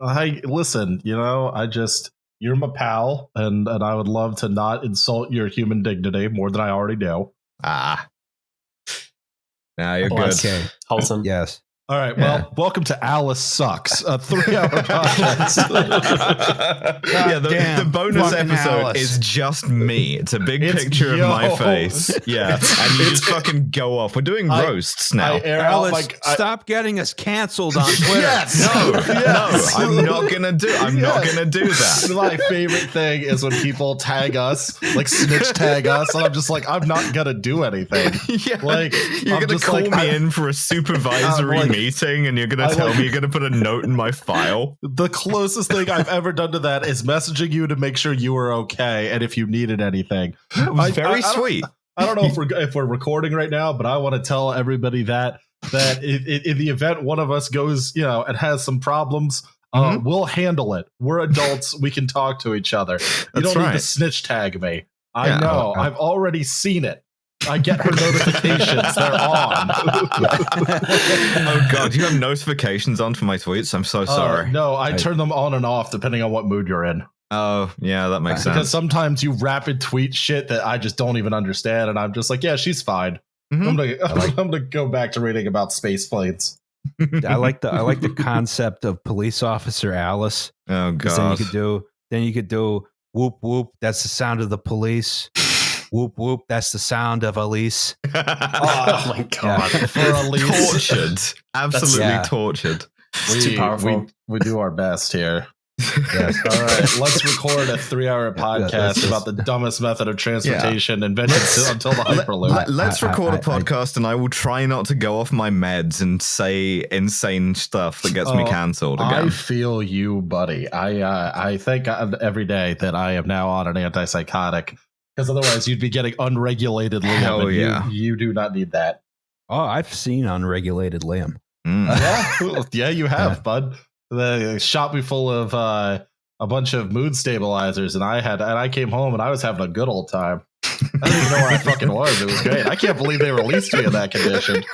listen, you're my pal, and I would love to not insult your human dignity more than I already do. Now you're good. Okay. Wholesome. Yes. All right, well, welcome to Alice Sucks, a 3-hour podcast. The bonus episode Alice. is just me. It's a big picture of my face. Yeah, and you just fucking go off. We're doing roasts now. Alice, stop getting us canceled on Twitter. Yes! No, I'm not gonna do that. My favorite thing is when people tag us, like snitch tag us, and I'm just like, I'm not gonna do anything. Yeah, like you're gonna call me in for a supervisory meeting, and you're gonna tell me you're gonna put a note in my file. The closest thing I've ever done to that is messaging you to make sure you were okay and if you needed anything. It was very sweet. I don't know if we're recording right now, but I want to tell everybody that in the event one of us goes, and has some problems, we'll handle it. We're adults. We can talk to each other. You don't need to snitch tag me. I know. I've already seen it. I get her notifications. They're on. Oh, God. You have notifications on for my tweets? I'm so sorry. No, I turn them on and off depending on what mood you're in. Oh, yeah, that makes sense. Because sometimes you rapid tweet shit that I just don't even understand. And I'm just like, yeah, she's fine. I'm gonna go back to reading about space planes. I like the concept of police officer Alice. Oh, God. Then you could do whoop whoop. That's the sound of the police. Whoop whoop. That's the sound of Elise. Oh my God! For Elise, tortured, absolutely tortured. It's too powerful. We do our best here. Yes. All right, let's record a 3-hour podcast about the dumbest method of transportation invented until the Hyperloop. Let's record a podcast, and I will try not to go off my meds and say insane stuff that gets me cancelled again. I feel you, buddy. I think every day that I am now on an antipsychotic. Because otherwise you'd be getting unregulated Liam. Hell yeah. You do not need that. Oh, I've seen unregulated Liam. Yeah, you have, bud. They shot me full of a bunch of mood stabilizers, and I came home and I was having a good old time. I didn't even know where I fucking was. It was great. I can't believe they released me in that condition.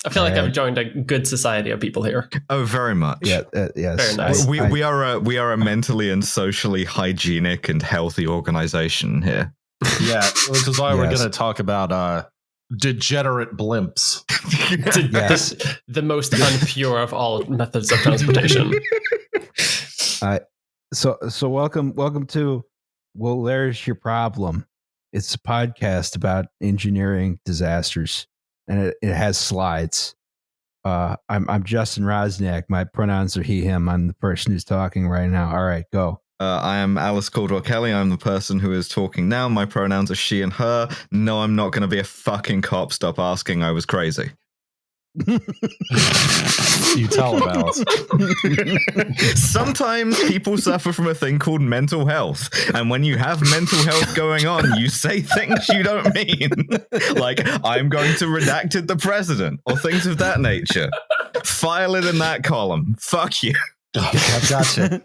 I feel like I've joined a good society of people here. Oh, very much. Yeah, yes. Very nice. We are a mentally and socially hygienic and healthy organization here. Yeah, which is why we're going to talk about degenerate blimps. The most unpure of all methods of transportation. So welcome to Well, There's Your Problem. It's a podcast about engineering disasters. And it has slides. I'm Justin Rosniak. My pronouns are he, him. I'm the person who's talking right now. All right, go. I am Alice Caldwell-Kelly. I'm the person who is talking now. My pronouns are she and her. No, I'm not going to be a fucking cop. Stop asking. I was crazy. You tell them, Alice. Sometimes people suffer from a thing called mental health, and when you have mental health going on, you say things you don't mean, like I'm going to redacted the president or things of that nature. File it in that column. Fuck you. I've got you.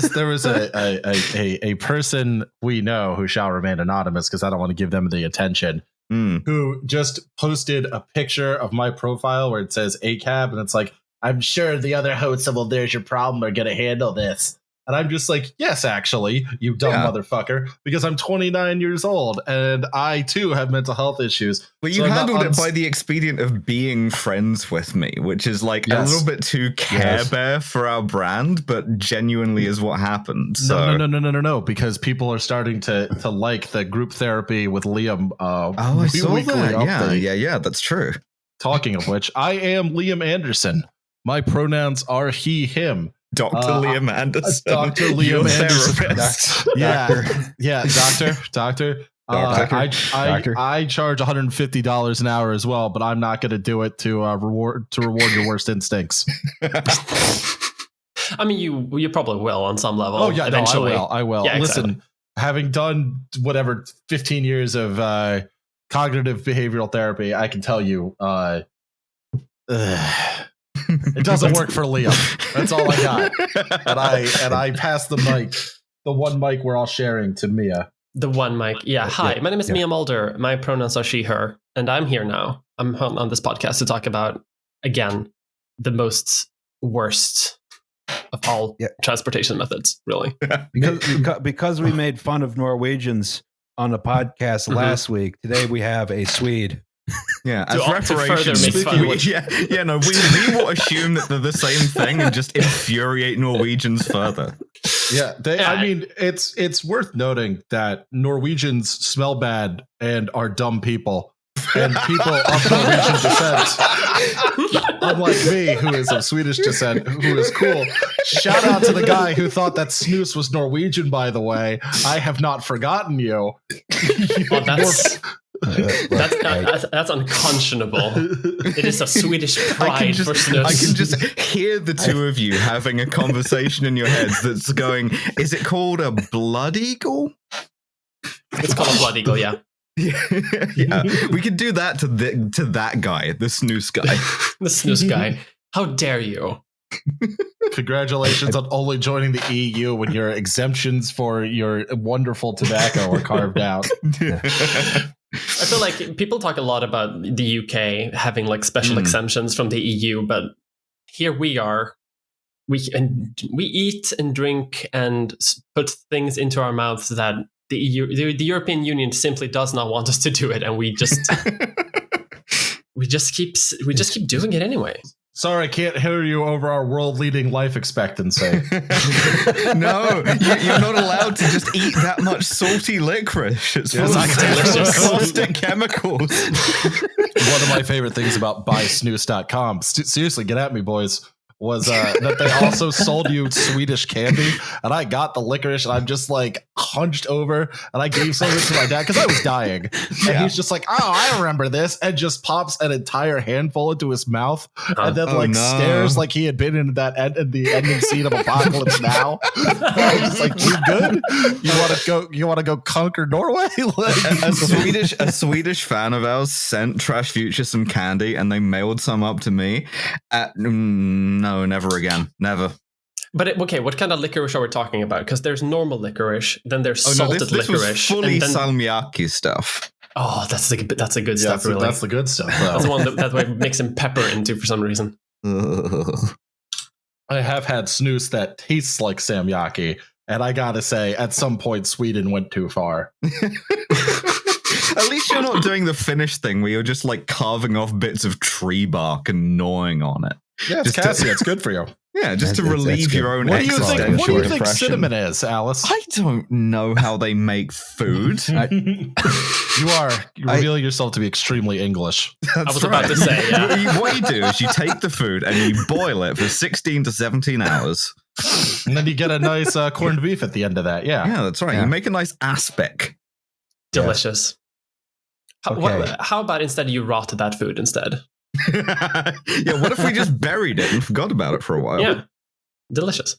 There was a person we know who shall remain anonymous because I don't want to give them the attention. Who just posted a picture of my profile where it says ACAB, and it's like, I'm sure the other hosts of Well, There's Your Problem are going to handle this. And I'm just like, yes, actually, you dumb motherfucker, because I'm 29 years old and I too have mental health issues. Well, you handled it by the expedient of being friends with me, which is like a little bit too Care Bear for our brand, but genuinely is what happened. So. No, because people are starting to like the group therapy with Liam. I saw that. Yeah, that's true. Talking of which, I am Liam Anderson. My pronouns are he, him. Dr. Liam Anderson. Dr. Liam Anderson. Doctor. I charge $150 an hour as well, but I'm not going to do it to reward your worst instincts. I mean, you probably will on some level. Oh yeah, eventually. No, I will. Yeah, Listen, exactly. Having done whatever 15 years of cognitive behavioral therapy, I can tell you. It doesn't work for Liam. That's all I got. And I passed the mic, the one mic we're all sharing, to Mia. The one mic. Yeah. Hi, my name is Mia Mulder. My pronouns are she, her, and I'm here now. I'm on this podcast to talk about again, the most worst of all transportation methods, really. Because we made fun of Norwegians on the podcast last week, today we have a Swede. Yeah, as reparations. We will assume that they're the same thing and just infuriate Norwegians further. Yeah, I mean, it's worth noting that Norwegians smell bad and are dumb people. And people of Norwegian descent, unlike me, who is of Swedish descent, who is cool. Shout out to the guy who thought that snus was Norwegian, by the way. I have not forgotten you. Well, that's unconscionable. It is a Swedish pride for snus. I can just hear the two of you having a conversation in your heads that's going, is it called a blood eagle? It's called a blood eagle, yeah. Yeah, we could do that to that guy, the snooze guy. The snooze guy. How dare you? Congratulations on only joining the EU when your exemptions for your wonderful tobacco are carved out. I feel like people talk a lot about the UK having like special exemptions from the EU, but here we are. We eat and drink and put things into our mouths that the European Union simply does not want us to do it, and we just keep doing it anyway. Sorry, I can't hear you over our world-leading life expectancy. No, you're not allowed to just eat that much salty licorice. It's full of caustic chemicals. One of my favorite things about buysnooze.com, seriously, get at me, boys, was that they also sold you Swedish candy, and I got the licorice, and I'm just like hunched over, and I gave some of it to my dad because I was dying, and he's just like, "Oh, I remember this," and just pops an entire handful into his mouth, and then stares like he had been in the ending scene of Apocalypse Now. I was like, "You good? You want to go conquer Norway?" A Swedish fan of ours sent Trash Future some candy, and they mailed some up to me. No, never again. Never. But okay, what kind of licorice are we talking about? Because there's normal licorice, then there's salted this licorice. Was fully salmiakki stuff. Oh, that's a good stuff, really. That's the good stuff, though. That's the one that we're mixing pepper into for some reason. I have had snus that tastes like salmiakki, and I gotta say, at some point, Sweden went too far. At least you're not doing the Finnish thing where you're just like carving off bits of tree bark and gnawing on it. Yeah, it's cassia. It's good for you. Yeah, just to relieve your own existential depression. What do you think cinnamon is, Alice? I don't know how they make food. You reveal yourself to be extremely English. I was about to say, yeah. What you do is you take the food and you boil it for 16 to 17 hours. And then you get a nice corned beef at the end of that. Yeah. Yeah, that's right. Yeah. You make a nice aspic. Delicious. Yeah. How about instead you rot that food instead? Yeah, what if we just buried it and forgot about it for a while? Yeah, delicious.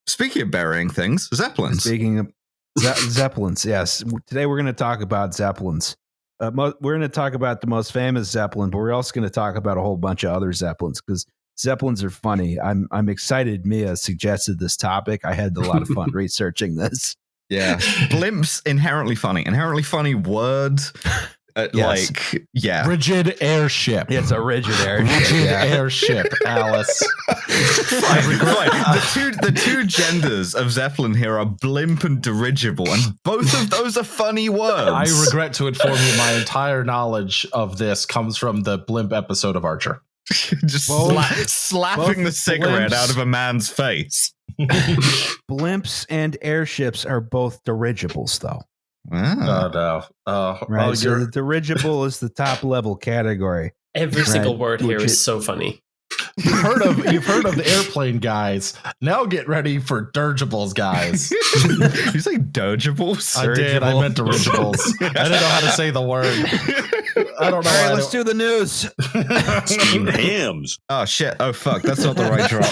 Speaking of burying things, Zeppelins. Speaking of Zeppelins, yes. Today we're going to talk about Zeppelins. We're going to talk about the most famous Zeppelin, but we're also going to talk about a whole bunch of other Zeppelins because Zeppelins are funny. I'm excited Mia suggested this topic. I had a lot of fun researching this. Yeah. Blimps, inherently funny word. Yes. Rigid airship. Yeah, it's a rigid airship. Airship, Alice. The two genders of Zeppelin here are blimp and dirigible, and both of those are funny words. I regret to inform you my entire knowledge of this comes from the blimp episode of Archer. Just slapping the cigarette out of a man's face. Blimps and airships are both dirigibles, though. Oh, no. Right, so the dirigible is the top level category. Every single word here is so funny. You've heard of the airplane guys. Now get ready for dirigibles, guys. Did you say dirigibles? I did. I meant dirigibles. I didn't know how to say the word. I don't know. All right, let's do the news. Steamed hams. Oh shit! Oh fuck! That's not the right drop.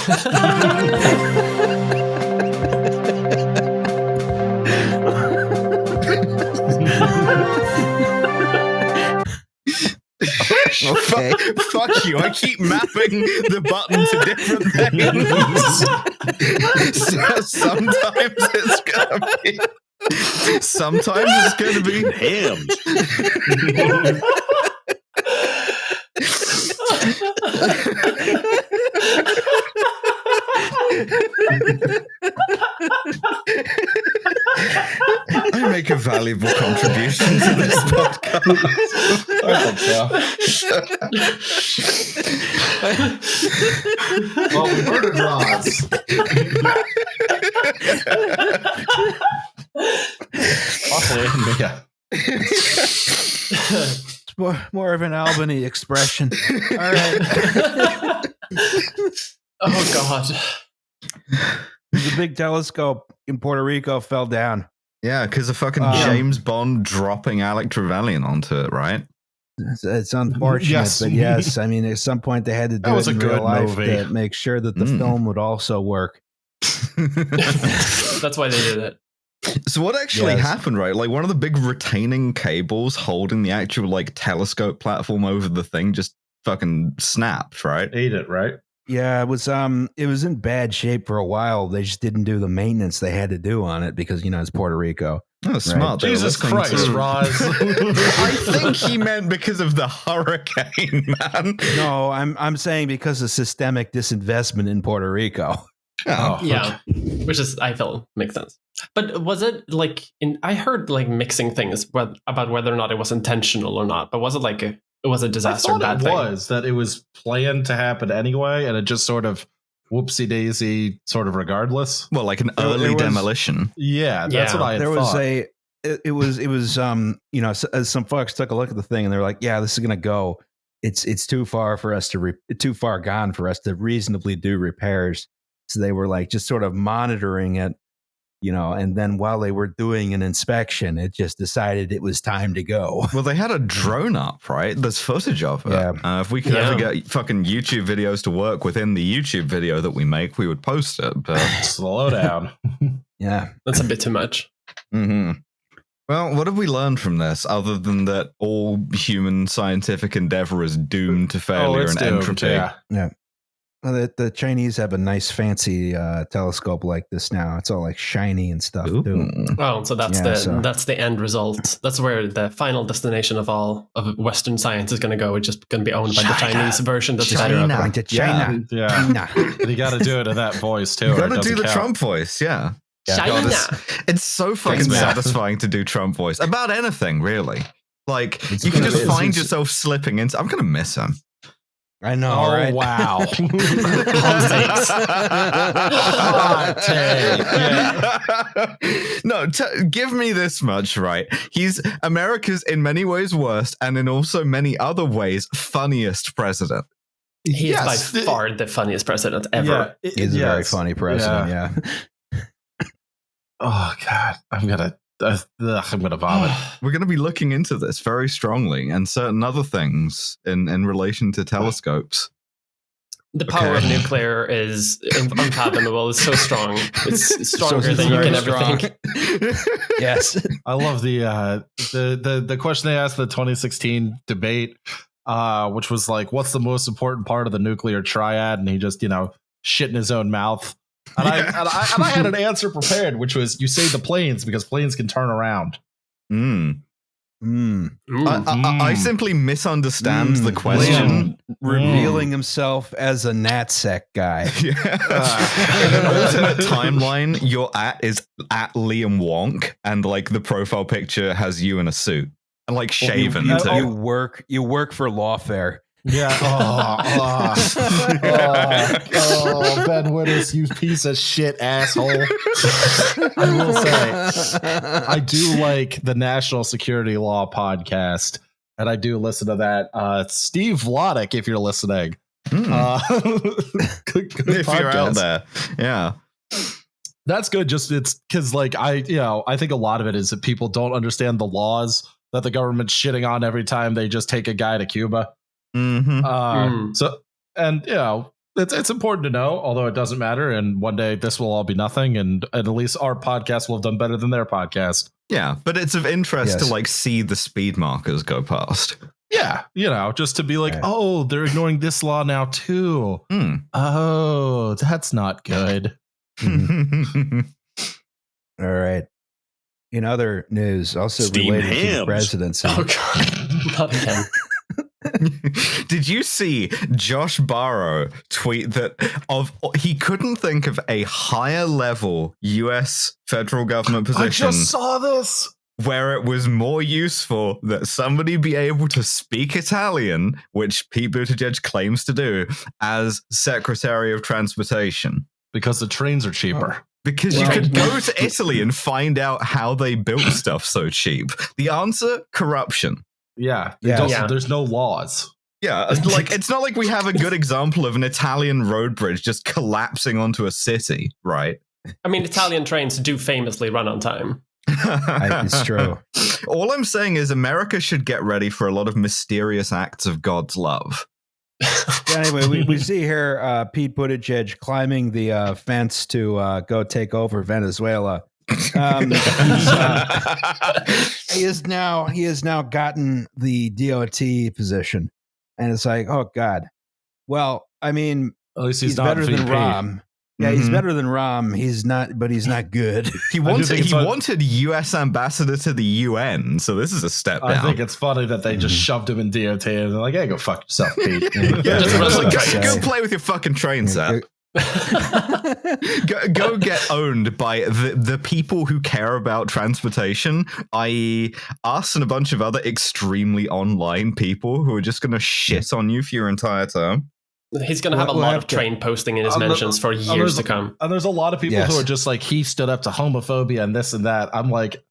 Okay. Fuck you. I keep mapping the button to different things. Sometimes it's gonna be hams. I make a valuable contribution to this podcast. I think so. Well, we murdered Ross. Yeah. It's more of an Albany expression. All right. Oh God. The big telescope in Puerto Rico fell down. Yeah, because of fucking James Bond dropping Alec Trevelyan onto it, right? It's unfortunate, Yes. but yes, I mean, at some point they had to do That was it in a real good life movie. to make sure that the film would also work. That's why they did it. So what actually Yes. happened, right? Like one of the big retaining cables holding the actual like telescope platform over the thing just fucking snapped, right? Ate it, right? Yeah, it was in bad shape for a while. They just didn't do the maintenance they had to do on it because it's Puerto Rico. Oh, smart. They were Jesus listening Christ, to- Roz. I think he meant because of the hurricane, man. No, I'm saying because of systemic disinvestment in Puerto Rico. Oh, Yeah, which is I feel makes sense. But was it like I heard like mixing things about whether or not it was intentional or not? But was it like it was a disaster I bad thought thing? it was that it was planned to happen anyway, and it just sort of whoopsie daisy, sort of regardless. Well, like an There early was- demolition. Yeah, that's Yeah. what I had There was thought. it was as some folks took a look at the thing and they're like, yeah, this is gonna go. It's too far for us too far gone for us to reasonably do repairs. So they were like just sort of monitoring it, and then while they were doing an inspection, it just decided it was time to go. Well, they had a drone up, right? There's footage of it. Yeah. If we could Yeah. ever get fucking YouTube videos to work within the YouTube video that we make, we would post it. But Slow down. Yeah. That's a bit too much. Mhm. Well, what have we learned from this other than that all human scientific endeavor is doomed to failure and entropy? Yeah. Well, the Chinese have a nice fancy telescope like this now. It's all like shiny and stuff Ooh. too. Oh, so that's Yeah, that's the end result. That's where the final destination of all of Western science is going to go. It's just going to be owned by the China. Chinese version. That's better. China. Going to China. Yeah. China. But you got to do it in that voice too. You or it gotta do doesn't the count. Trump voice, yeah. China. God, it's so fucking Thanks, man. satisfying to do Trump voice about anything, really. Like It's you can gonna just be- find it's- yourself slipping into. I'm gonna miss him. I know, Oh, right? wow. Hot Hot take. Yeah. No, give me this much, right? He's America's in many ways worst, and in also many other ways funniest president. He Yes. is by far the funniest president ever. Yeah, He's a very yes. funny president, yeah. Oh God, I'm gonna vomit. We're going to be looking into this very strongly and certain other things in relation to telescopes. The power of Okay. nuclear is unfathomable. It's so strong. It's stronger than you very can ever strong. think. Yes. I love the question they asked in the 2016 debate, which was like, "What's the most important part of the nuclear triad?" And he just shit in his own mouth. And I had an answer prepared, which was, "You say the planes because planes can turn around." Mm. Mm. I simply misunderstand the question. Revealing himself as a NatSec guy. Yeah. In an alternate timeline, your is at Liam Wonk, and like the profile picture has you in a suit and like shaven You, too. you work for lawfare. Yeah. Ben Wittes, you piece of shit asshole. I will say, I do like the National Security Law podcast, and I do listen to that. Steve Vladek, if you're listening, good If you're out podcast. there, yeah. That's good. Just it's because like I think a lot of it is that people don't understand the laws that the government's shitting on every time they just take a guy to Cuba. Mm-hmm. So, and it's important to know, although it doesn't matter. And one day this will all be nothing, and at least our podcast will have done better than their podcast. Yeah, but it's of interest Yes. to like see the speed markers go past. Yeah, just to be like, Right. oh, they're ignoring this law now too. Hmm. Oh, that's not good. All right. In other news, also Steamed related to the hams. presidency, Oh god, not again. Did you see Josh Barrow tweet that he couldn't think of a higher level US federal government position? I just saw this. Where it was more useful that somebody be able to speak Italian, which Pete Buttigieg claims to do, as Secretary of Transportation. Because the trains are cheaper. Because you could go to Italy and find out how they built stuff so cheap. The answer, corruption. Yeah. Yeah. There's no laws. Yeah, like it's not like we have a good example of an Italian road bridge just collapsing onto a city, right? I mean, Italian trains do famously run on time. It's true. All I'm saying is America should get ready for a lot of mysterious acts of God's love. Anyway, we see here Pete Buttigieg climbing the fence to go take over Venezuela. He has now gotten the DOT position, and it's like, oh God. Well, I mean, At least he's not better than VP. Rahm. Yeah, he's better than Rahm. He's not, but he's not good. He wanted U.S. ambassador to the UN, so this is a step down. I think it's funny that they just shoved him in DOT and they're like, hey, go fuck yourself, Pete. Go play with your fucking train set. Go get owned by the people who care about transportation, i.e. us and a bunch of other extremely online people who are just going to shit on you for your entire term. He's going to have a lot of train posting in his mentions for years to come. And there's a lot of people who are just like, he stood up to homophobia and this and that. I'm like,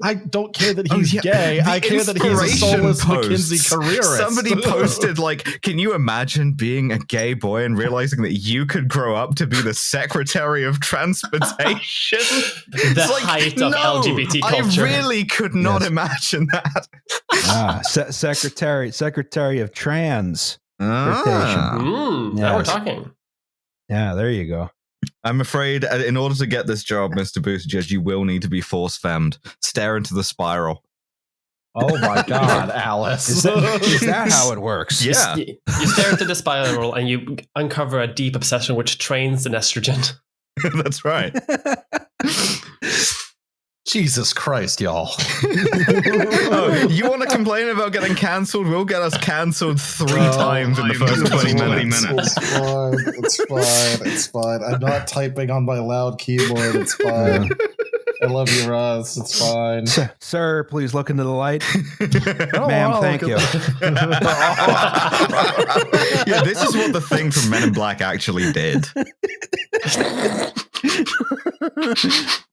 I don't care that he's gay. I care that he's a soulless McKinsey careerist. Somebody posted, like, can you imagine being a gay boy and realizing that you could grow up to be the Secretary of Transportation? The height of LGBT culture. I really could not imagine that. Secretary of Trans. Now we're talking. Yeah, there you go. I'm afraid in order to get this job, Mr. Buttigieg, you will need to be force-femmed. Stare into the spiral. Oh my God, Alice. Is that how it works? Yeah. You stare into the spiral and you uncover a deep obsession with trains and estrogen. That's right. Jesus Christ, y'all. Oh, you want to complain about getting cancelled? We'll get us cancelled 3 times in the first 20 minutes. It's fine. I'm not typing on my loud keyboard. It's fine. I love you, Russ. It's fine. Sir, please look into the light. Ma'am, thank you. Yeah, this is what the thing from Men in Black actually did.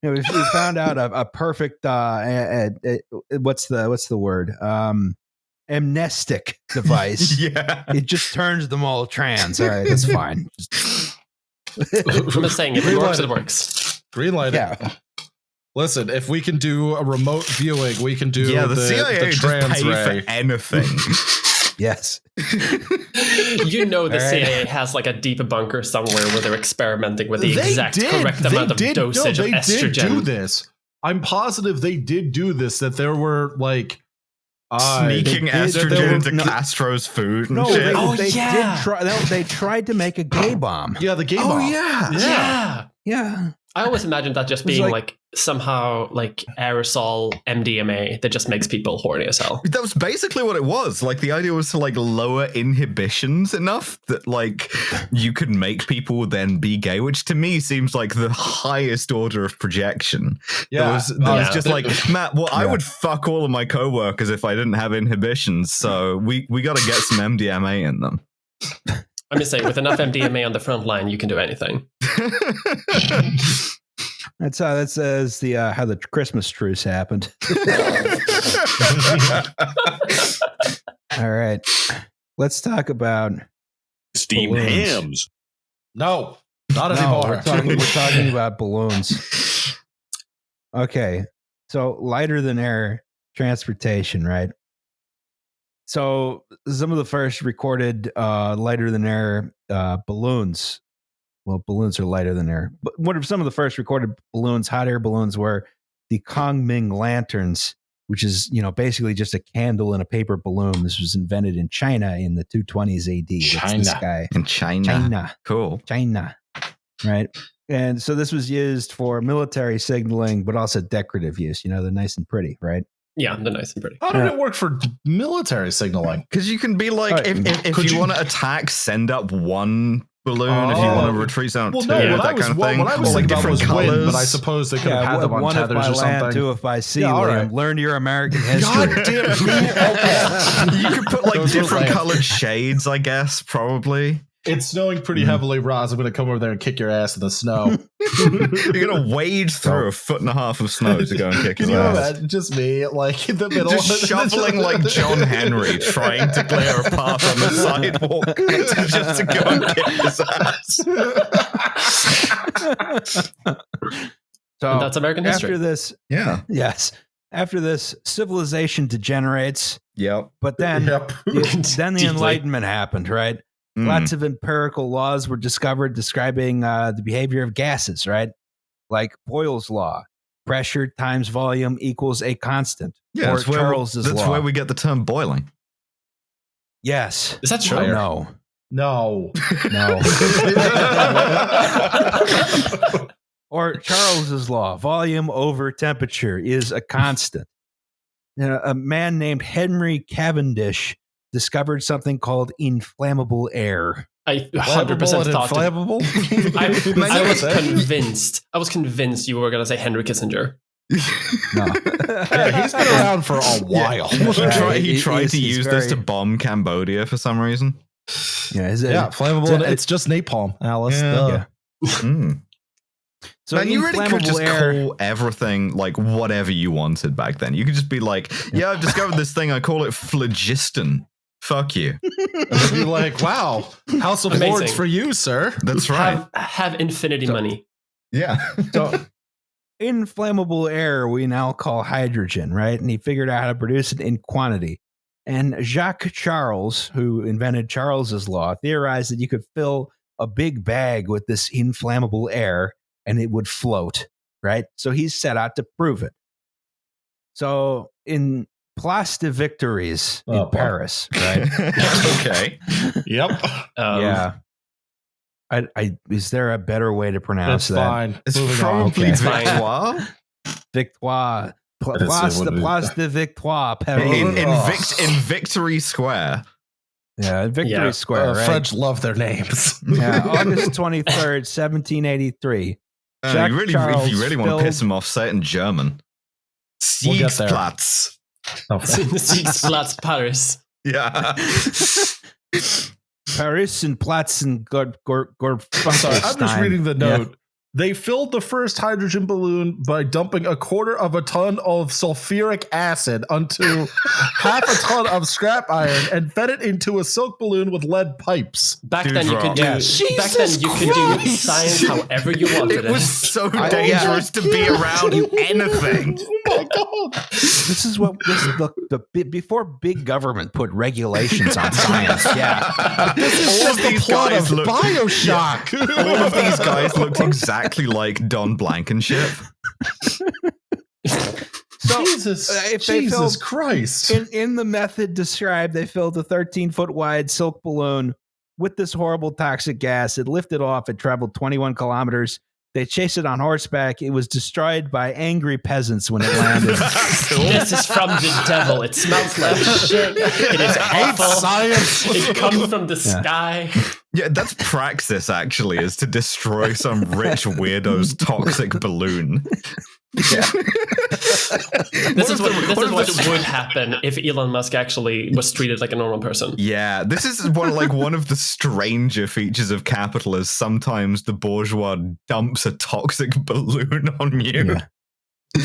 We found out a perfect what's the word? Amnestic device. Yeah. It just turns them all trans. All right, that's fine. I'm just saying, if it works, it works. Green light. Yeah. Listen, if we can do a remote viewing, we can do the CIA the just trans pay ray. for anything. Yes. You know the CIA has like a deep bunker somewhere where they're experimenting with the correct amount of dosage of estrogen. They did do this. I'm positive they did do this, that there were like sneaking estrogen into Castro's food and shit. They tried to make a gay bomb. Yeah, the gay bomb. Yeah. I always imagined that just being like somehow like aerosol MDMA that just makes people horny as hell. That was basically what it was. Like the idea was to like lower inhibitions enough that like you could make people then be gay, which to me seems like the highest order of projection. Yeah. There was just like, Matt, I would fuck all of my coworkers if I didn't have inhibitions. So we got to get some MDMA in them. I'm just saying, with enough MDMA on the front line, you can do anything. That says how the Christmas truce happened. All right, let's talk about steamed hams. No, not anymore. We're talking about balloons. Okay, so lighter than air transportation, right? So some of the first recorded lighter than air balloons. Well, balloons are lighter than air. But what are some of the first recorded balloons, hot air balloons, were the Kongming lanterns, which is, basically just a candle in a paper balloon. This was invented in China in the 220s AD. China. This guy. In China. Cool. China. Right. And so this was used for military signaling, but also decorative use. They're nice and pretty, right? Yeah, they're nice and pretty. How did it work for military signaling? Because you can be like, if you want to attack, send up one balloon. If you want to retreat, send up two. That kind of thing. What I was thinking about was colors. wind, but I suppose they could have had them on one tethers if by or something. land, two if by sea. Yeah, all right. Learn your American history. God damn it. You could put like Those were different land. colored shades, I guess, probably. It's snowing pretty heavily, Roz. I'm going to come over there and kick your ass in the snow. You're going to wade through 1.5 feet of snow to go and kick Can his you ass. imagine just me, like, in the middle? Just shuffling like John Henry, trying to clear a path on the sidewalk just to go and kick his ass. So And that's American history. after this, after this, civilization degenerates. Yep. But then, then the Deeply. Enlightenment happened, right? Lots of empirical laws were discovered describing the behavior of gases, right? Like Boyle's law, pressure times volume equals a constant. Yeah, or that's where Charles's that's law. where we get the term boiling. Yes. Is that true? No. No. Or Charles's law, volume over temperature is a constant. A man named Henry Cavendish discovered something called inflammable air. I 100% thought flammable. I was convinced you were going to say Henry Kissinger. No. Yeah, he's been around for a while. He tried to use this to bomb Cambodia for some reason. Flammable. It's just napalm, Alice. Yeah. So and you really could just air, call everything like whatever you wanted back then. You could just be like, yeah, I've discovered this thing. I call it phlogiston. Fuck you. And they'd be like, wow, House of Amazing. Lords for you, sir. That's right. Have infinity money. Yeah. So inflammable air we now call hydrogen, right? And he figured out how to produce it in quantity. And Jacques Charles, who invented Charles's law, theorized that you could fill a big bag with this inflammable air and it would float, right? So he set out to prove it. So in Place de Victories in Paris, right? Okay. Yep. Yeah. I is there a better way to pronounce That's that? fine. It's Moving probably on. Victoire. Victoire. That's Place de Victoire, Paris. In Victory Square. Yeah, Victory Square, right? French love their names. Yeah, August 23rd, 1783. Jacques If you really want to piss him off, say it in German. We'll get there. Siegsplatz. Siegsplatz, Paris. Yeah. Paris and Platz and Sorry, I'm just reading the note. Yeah. They filled the first hydrogen balloon by dumping 1/4 ton of sulfuric acid onto half a ton of scrap iron and fed it into a silk balloon with lead pipes. Back then you could do science however you wanted. It was so dangerous to be around anything. Oh my god! This is before big government put regulations on science. Yeah, all of these guys look BioShock. All of these guys looked exactly like Don Blankenship. So, Jesus Christ. In the method described, they filled a 13-foot wide silk balloon with this horrible toxic gas. It lifted off. It traveled 21 kilometers. They chased it on horseback. It was destroyed by angry peasants when it landed. This is from the devil. It smells like shit. It is awful. Science. It comes from the sky. Yeah, that's praxis, actually, is to destroy some rich weirdo's toxic balloon. Yeah. This is what would happen if Elon Musk actually was treated like a normal person. Yeah, this is one of the stranger features of capital is sometimes the bourgeois dumps a toxic balloon on you. Yeah.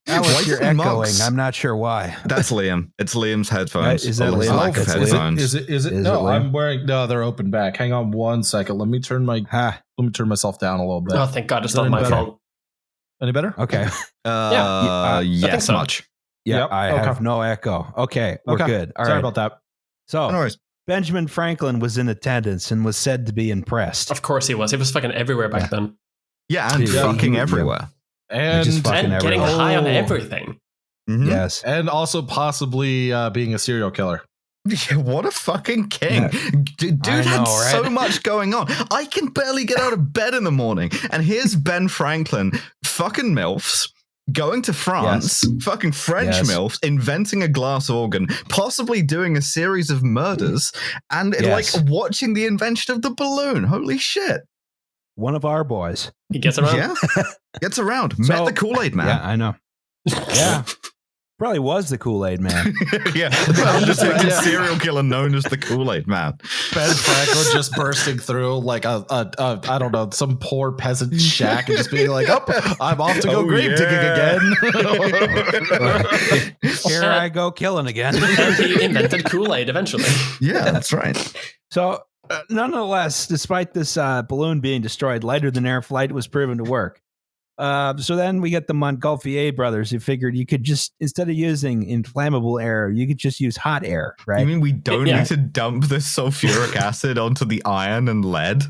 Alex, you're echoing. Monks? I'm not sure why. That's Liam. It's Liam's headphones. Is that Liam's Liam? lack of headphones. Is it? No, I'm wearing. No, they're open back. Hang on 1 second. Let me turn myself down a little bit. Oh, thank God, it's not my fault. Any better? Okay. Yes, so. much. Yeah, Yep. I have no echo. Okay, we're good. All Sorry right. about that. So, No worries. Benjamin Franklin was in attendance and was said to be impressed. Of course he was. He was fucking everywhere back then. Yeah, and Dude, fucking he- everywhere. And just fucking And getting everywhere. high on everything. Mhm. Yes. and also possibly being a serial killer. Yeah, what a fucking king. Yeah. Dude I had know, right? so much going on. I can barely get out of bed in the morning. And here's Ben Franklin, fucking MILFs, going to France, fucking French MILFs, inventing a glass organ, possibly doing a series of murders, and like watching the invention of the balloon. Holy shit. One of our boys. He gets around. Yeah. Gets around. Met the Kool-Aid man. Yeah, I know. Yeah. Probably was the Kool-Aid man. Yeah. Undetected serial killer known as the Kool-Aid man. Ben Franklin just bursting through like a I don't know, some poor peasant shack and just being like, oh, I'm off to go grave digging again. Here I go killing again. And he invented Kool-Aid eventually. Yeah, that's right. So nonetheless, despite this balloon being destroyed, lighter than air flight was proven to work. So then we get the Montgolfier brothers who figured you could just, instead of using inflammable air, you could just use hot air, right? You mean we don't need to dump the sulfuric acid onto the iron and lead?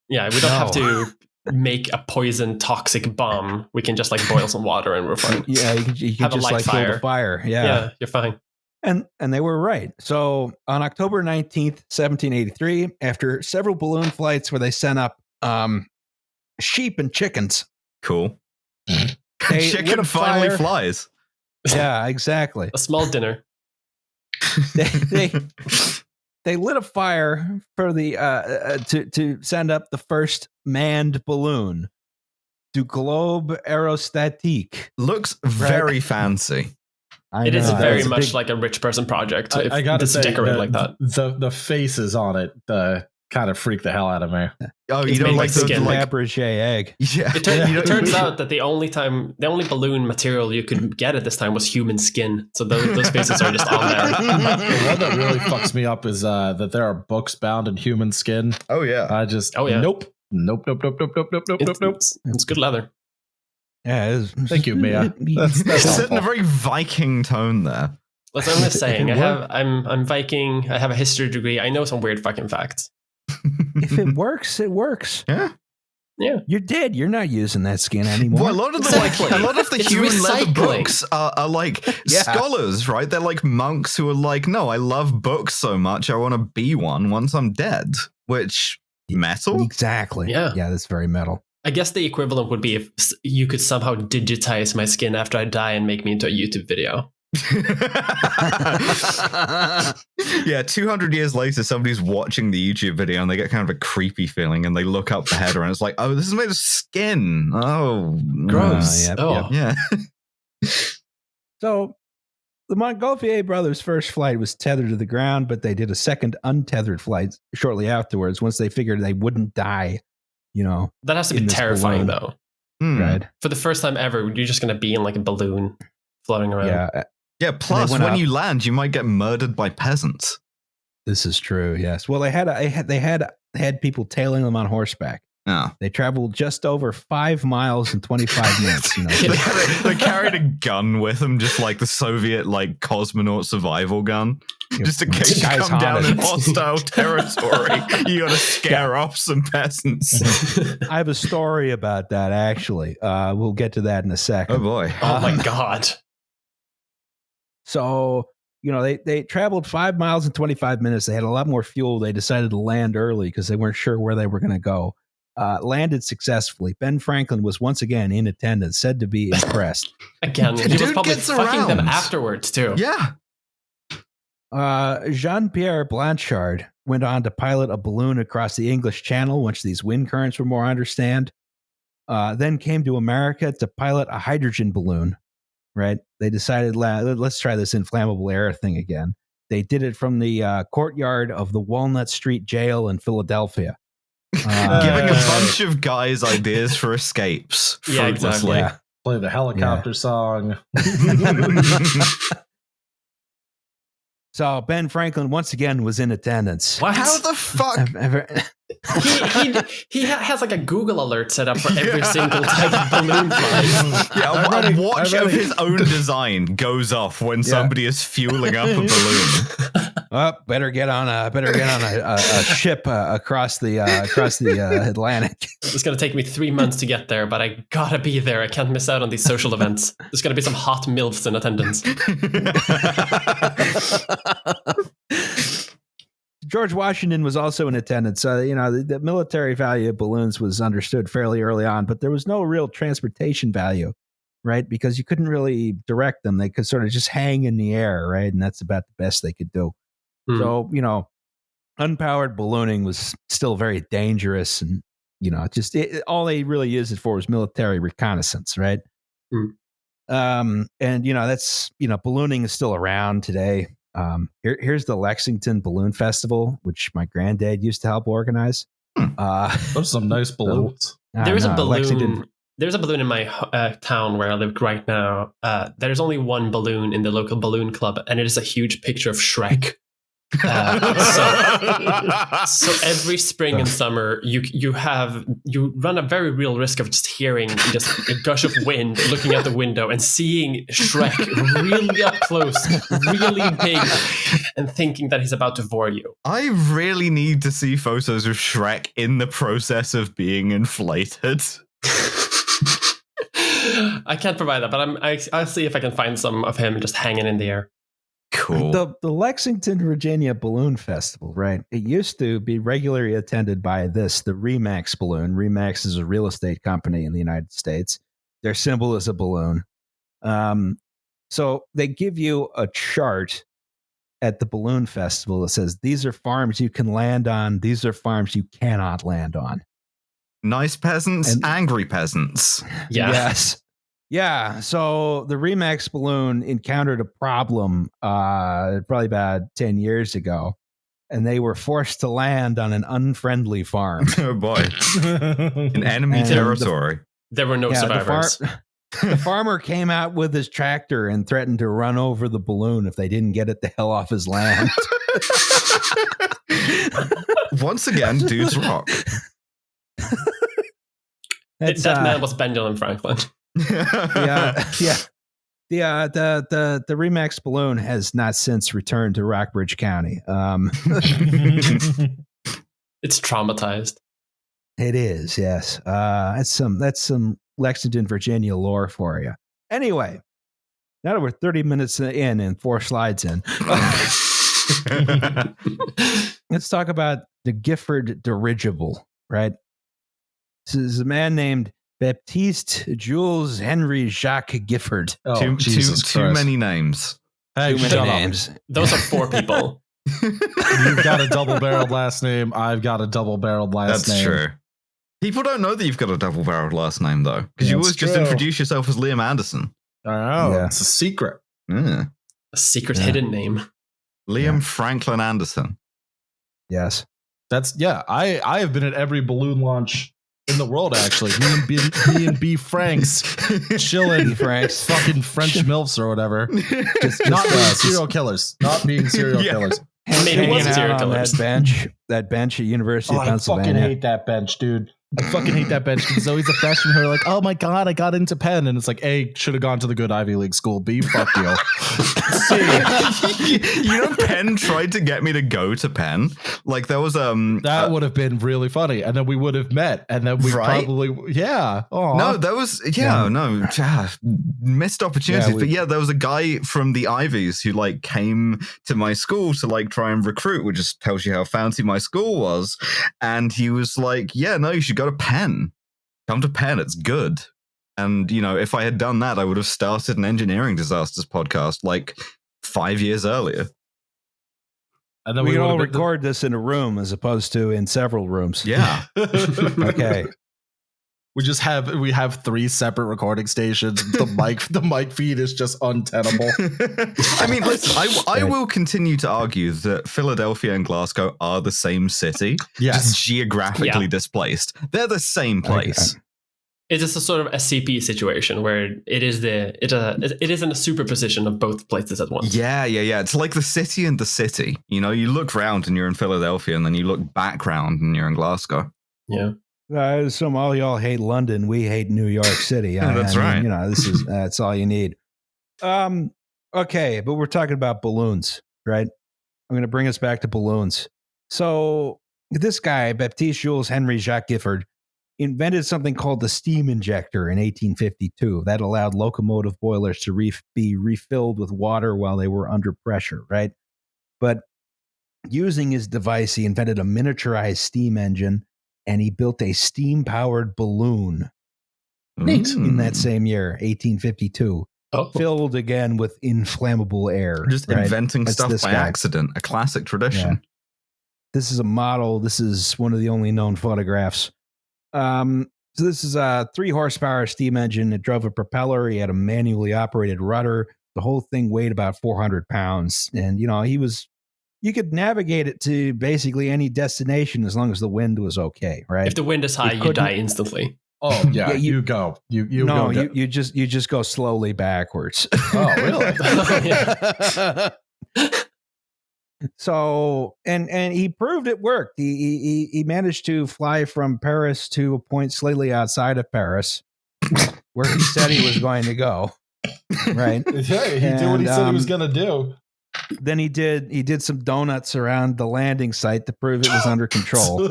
Yeah, we don't have to make a poison toxic bomb. We can just like boil some water and we're fine. Yeah, you can just like build a fire. Yeah, you're fine. And they were right. So on October 19th, 1783, after several balloon flights where they sent up sheep and chickens. Cool. Chicken finally flies. Yeah, exactly. A small dinner. They lit a fire for the to send up the first manned balloon. Du Globe Aerostatique. Looks very fancy. It is very much like a rich person project. I gotta say, decorate like that. The faces on it kind of freak the hell out of me. Oh, you don't like the Fabergé egg? Yeah. It turns out that the only balloon material you could get at this time was human skin. So those faces are just on there. The one that really fucks me up is that there are books bound in human skin. Oh yeah. Nope. It's good leather. Yeah, it is. Thank you, Mia. That's set in a very Viking tone there. That's what I'm saying. I'm Viking. I have a history degree. I know some weird fucking facts. If it works, it works. Yeah. You're dead. You're not using that skin anymore. Well, a lot of the human leather books are like scholars, right? They're like monks who are like, no, I love books so much, I want to be one once I'm dead. Which metal? Exactly. Yeah, that's very metal. I guess the equivalent would be if you could somehow digitize my skin after I die and make me into a YouTube video. Yeah, 200 years later, somebody's watching the YouTube video and they get kind of a creepy feeling and they look up the header and it's like, oh, this is made of skin. Oh, gross. Yeah. So the Montgolfier brothers' first flight was tethered to the ground, but they did a second untethered flight shortly afterwards once they figured they wouldn't die. That has to be terrifying, though. Right. For the first time ever, you're just going to be in like a balloon floating around. Yeah, plus when you land, you might get murdered by peasants. This is true, yes. Well, they had people tailing them on horseback. Oh. They traveled just over 5 miles in 25 minutes. They carried a gun with them, just like the Soviet cosmonaut survival gun. Just in case you come down in hostile territory, you got to scare off some peasants. I have a story about that, actually. We'll get to that in a second. Oh, boy. Oh, my God. So, they traveled 5 miles in 25 minutes. They had a lot more fuel. They decided to land early because they weren't sure where they were going to go. Landed successfules. Ben Franklin was once again in attendance, said to be impressed. Again, he was probably fucking them afterwards, too. Yeah. Jean-Pierre Blanchard went on to pilot a balloon across the English Channel once these wind currents were more understand. Then came to America to pilot a hydrogen balloon. Right? They decided, let's try this inflammable air thing again. They did it from the courtyard of the Walnut Street Jail in Philadelphia. Giving a bunch of guys ideas for escapes. Yeah, exactly. Yeah. Play the helicopter song. So Ben Franklin once again was in attendance. What? How the fuck? he has like a Google alert set up for every single type of balloon flight. Yeah, a watch of his own design goes off when somebody is fueling up a balloon. Better get on a ship across the Atlantic. It's going to take me 3 months to get there, but I gotta be there. I can't miss out on these social events. There's going to be some hot MILFs in attendance. George Washington was also in attendance. The military value of balloons was understood fairly early on, but there was no real transportation value. right? Because you couldn't really direct them. They could sort of just hang in the air, right? And that's about the best they could do. So, unpowered ballooning was still very dangerous. And, all they really used it for was military reconnaissance, right? And, that's, ballooning is still around today. Here's the Lexington Balloon Festival, which my granddad used to help organize. Those are some nice balloons. There's a balloon. Lexington. There's a balloon in my town where I live right now. There's only one balloon in the local balloon club, and it is a huge picture of Shrek. So every spring and summer, you run a very real risk of just hearing just a gush of wind, looking out the window and seeing Shrek really up close, really big, and thinking that he's about to vor you. I really need to see photos of Shrek in the process of being inflated. I can't provide that, but I'll see if I can find some of him just hanging in the air. Cool. The Lexington, Virginia Balloon Festival, right? It used to be regularly attended by the Remax balloon. Remax is a real estate company in the United States. Their symbol is a balloon. So they give you a chart at the balloon festival that says, these are farms you can land on. These are farms you cannot land on. Nice peasants, and angry peasants. Yeah. Yes. Yeah, so the Remax balloon encountered a problem probably about 10 years ago, and they were forced to land on an unfriendly farm. Oh, boy. In enemy territory. There were no survivors. The farmer came out with his tractor and threatened to run over the balloon if they didn't get it the hell off his land. Once again, dudes rock. That man was Benjamin Franklin. Yeah. The Remax balloon has not since returned to Rockbridge County. It's traumatized. It is, yes. That's some Lexington, Virginia lore for you. Anyway, now that we're 30 minutes in and 4 slides in, let's talk about the Gifford dirigible, right? This is a man named Baptiste Jules Henry Jacques Gifford. Oh, too many names. Hey, too many names. Those are 4 people. You've got a double-barreled last name. I've got a double-barreled last name. That's true. People don't know that you've got a double-barreled last name, though, because you always just introduce yourself as Liam Anderson. I know. Yeah. It's a secret. Yeah. A secret hidden name. Liam Franklin Anderson. Yes. I have been at every balloon launch in the world, actually. Me and B Franks chilling, Franks, fucking French MILFs or whatever. Just not being serial killers. Not being serial killers. Maybe it wasn't serial killers. That bench at University of Pennsylvania. I fucking hate that bench, dude. I fucking hate that bench because Zoe's a freshman who are like, oh my God, I got into Penn. And it's like, A, should have gone to the good Ivy League school. B, fuck you. Penn tried to get me to go to Penn. Like there was that would have been really funny. And then we would have met. And then we probably Aww. No, there was missed opportunities. But there was a guy from the Ivies who like came to my school to like try and recruit, which just tells you how fancy my school was. And he was like, yeah, no, you should go to Penn. Come to Penn, it's good. And, if I had done that, I would have started an engineering disasters podcast like 5 years earlier. And then we all record this in a room as opposed to in several rooms. Yeah. Okay. We have 3 separate recording stations. The mic feed is just untenable. I mean, listen, I will continue to argue that Philadelphia and Glasgow are the same city, just geographically displaced. They're the same place. Okay. It is a sort of SCP situation where it is in a superposition of both places at once. Yeah. It's like the city and the city. You look round and you're in Philadelphia, and then you look back round and you're in Glasgow. Yeah. So all y'all hate London, we hate New York City. That's right. That's all you need. Okay, but we're talking about balloons, right? I'm going to bring us back to balloons. So this guy, Baptiste Jules Henry Jacques Gifford, invented something called the steam injector in 1852 that allowed locomotive boilers to be refilled with water while they were under pressure, right? But using his device, he invented a miniaturized steam engine, and he built a steam-powered balloon in that same year, 1852. Oh, Filled again with inflammable air. Just right? inventing That's stuff this by guy. accident, a classic tradition. Yeah. This is a model. This is one of the only known photographs. So this is a 3 horsepower steam engine. It drove a propeller. He had a manually operated rudder. The whole thing weighed about 400 pounds. And, you could navigate it to basically any destination as long as the wind was okay, right? if the wind is high, you die instantly. Oh yeah, you go. You no, go. you just go slowly backwards. Oh really? So and he proved it worked. He managed to fly from Paris to a point slightly outside of Paris, where he said he was going to go. Right? Yeah, he did what he said he was going to do. Then he did some donuts around the landing site to prove it was under control.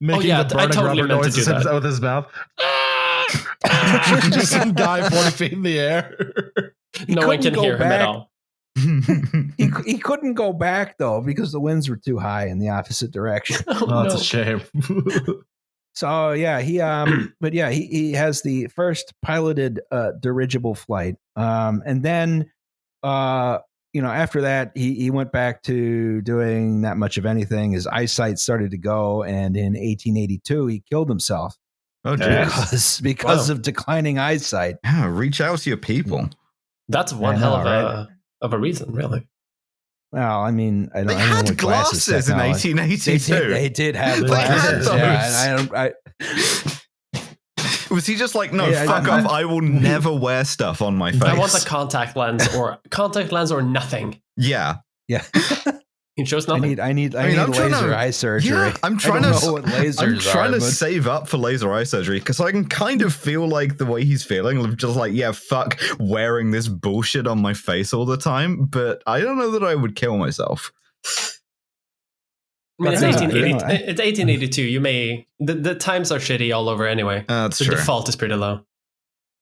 Making yeah, the I burning totally rubber meant to noises do that. with his mouth. Just some guy 40 feet in the air. No one can hear him at all. He couldn't go back though because the winds were too high in the opposite direction. Oh, that's a shame. So yeah, he has the first piloted dirigible flight, and then after that he went back to doing not much of anything. His eyesight started to go, and in 1882 he killed himself. Oh, because of declining eyesight. Yeah, reach out to your people. That's one hell of a reason, really. Well, I mean, I don't They know had what glasses in 1882. They did have They glasses. had Yeah, Was he just like, no, Yeah, fuck off, I will never wear stuff on my face? I want a contact lens or nothing. Yeah. yeah. He chose nothing. I need I'm trying laser to- eye surgery. Yeah, I'm trying I to don't know what lasers I'm trying are, to but- save up for laser eye surgery because I can kind of feel like the way he's feeling, of just like, yeah, fuck wearing this bullshit on my face all the time. But I don't know that I would kill myself. I mean, it's Yeah, 1880. I It's 1882. You may the times are shitty all over anyway. That's The true. default is pretty low.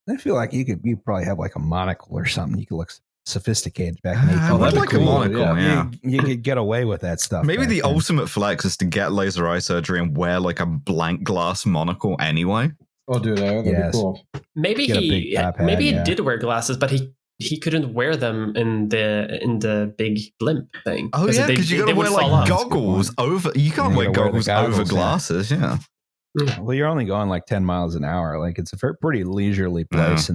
I feel like you probably have like a monocle or something. You could look sophisticated back in I would 1882. like a monocle, yeah. You could get away with that stuff. Maybe back the then. ultimate flex is to get laser eye surgery and wear like a blank glass monocle anyway. Oh, dude, that'd Yes. be cool. Maybe Get a big top hat, maybe he yeah. did wear glasses, but he couldn't wear them in the big blimp thing. Oh yeah, because you gotta would wear fall like off. goggles over. You can't You wear gotta wear the goggles over goggles, yeah. glasses. Yeah. Well, you're only going like 10 miles an hour. Like it's a pretty leisurely pace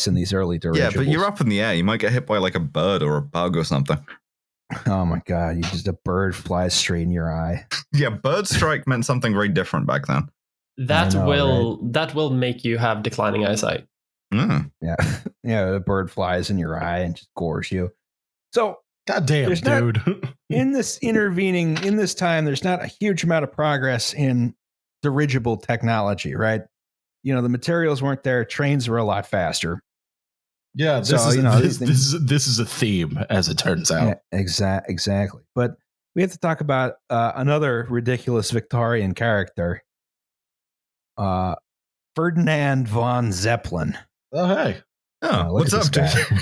in these early dirigibles. Yeah, but you're up in the air. You might get hit by like a bird or a bug or something. Oh my god! A bird flies straight in your eye. Yeah, bird strike meant something very different back then. That I know, will make you have declining eyesight. Mm. Yeah, yeah. A bird flies in your eye and just gores you. So God damn, There's not- dude. in this time, there's not a huge amount of progress in dirigible technology, right? The materials weren't there. Trains were a lot faster. Yeah, this So, is these this is a theme, as it turns out. Yeah, exactly. But we have to talk about another ridiculous Victorian character, Ferdinand von Zeppelin. Oh, hey. Oh, look what's at up, this dude?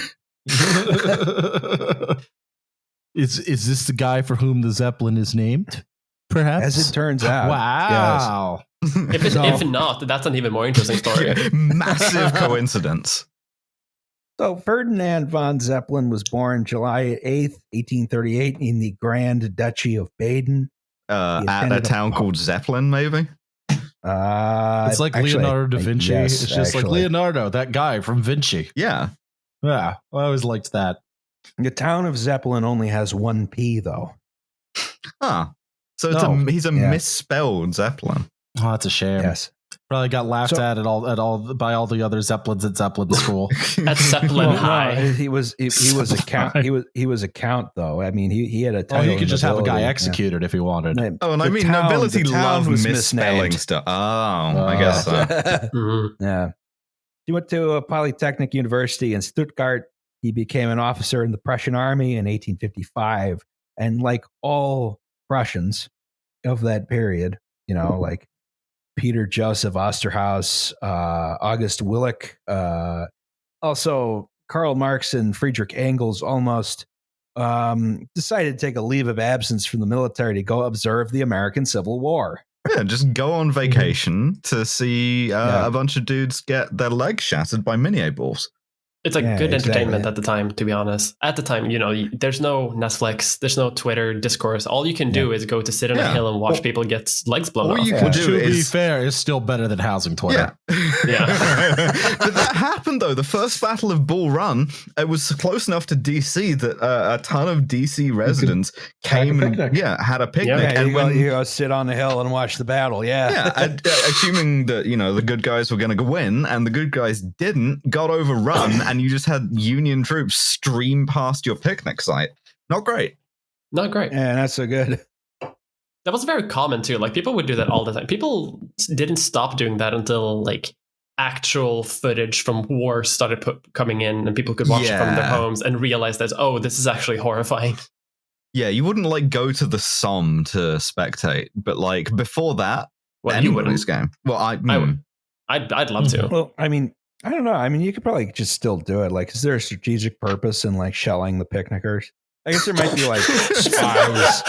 Is this the guy for whom the Zeppelin is named? Perhaps. As it turns out, Wow. If not, that's an even more interesting story. Massive coincidence. So Ferdinand von Zeppelin was born July 8th, 1838 in the Grand Duchy of Baden. At a attended a- town called Zeppelin, maybe. It's like Actually, Leonardo da Vinci. yes, It's just like actually. Leonardo, that guy from Vinci. Yeah. Yeah, I always liked that. The town of Zeppelin only has one P, though. Huh. So he's a Yeah. misspelled Zeppelin. Oh, that's a shame. Yes. Probably got laughed So- at all by all the other Zeppelins at Zeppelin school. At Zeppelin Well, High. no, he was a count. He was a count, though. I mean, he had a Oh, title. he of could just have a guy nobility. executed if he wanted. Yeah. Oh, and I The mean, town- nobility the town love was misspelling misnamed. stuff. Oh, I guess so. Mhm. Yeah. He went to a Polytechnic University in Stuttgart. He became an officer in the Prussian army in 1855. And like all Prussians of that period, like Peter Joseph Osterhaus, August Willich, also Karl Marx and Friedrich Engels almost decided to take a leave of absence from the military to go observe the American Civil War. Yeah, just go on vacation to see a bunch of dudes get their legs shattered by mini balls. It's a good entertainment at the time, to be honest. At the time, there's no Netflix, there's no Twitter, discourse. All you can do is go to sit on a hill and watch people get legs blown off. All you can do to be fair, is still better than housing Twitter. Yeah. But that happened, though. The first Battle of Bull Run, it was close enough to DC that a ton of DC residents came and had a picnic. Yeah, and you go sit on the hill and watch the battle. Assuming that, the good guys were going to win and the good guys didn't, got overrun. And you just had Union troops stream past your picnic site. Not great. Not great. Yeah, not so good. That was very common too. Like people would do that all the time. People didn't stop doing that until like actual footage from war started coming in and people could watch it from their homes and realize that, this is actually horrifying. Yeah, you wouldn't like go to the Somme to spectate, but like before that, you wouldn't. Game. Well, I would. I'd love to. Well, I mean, I don't know. I mean, you could probably just still do it. Like, is there a strategic purpose in like shelling the picnickers? I guess there might be like spies.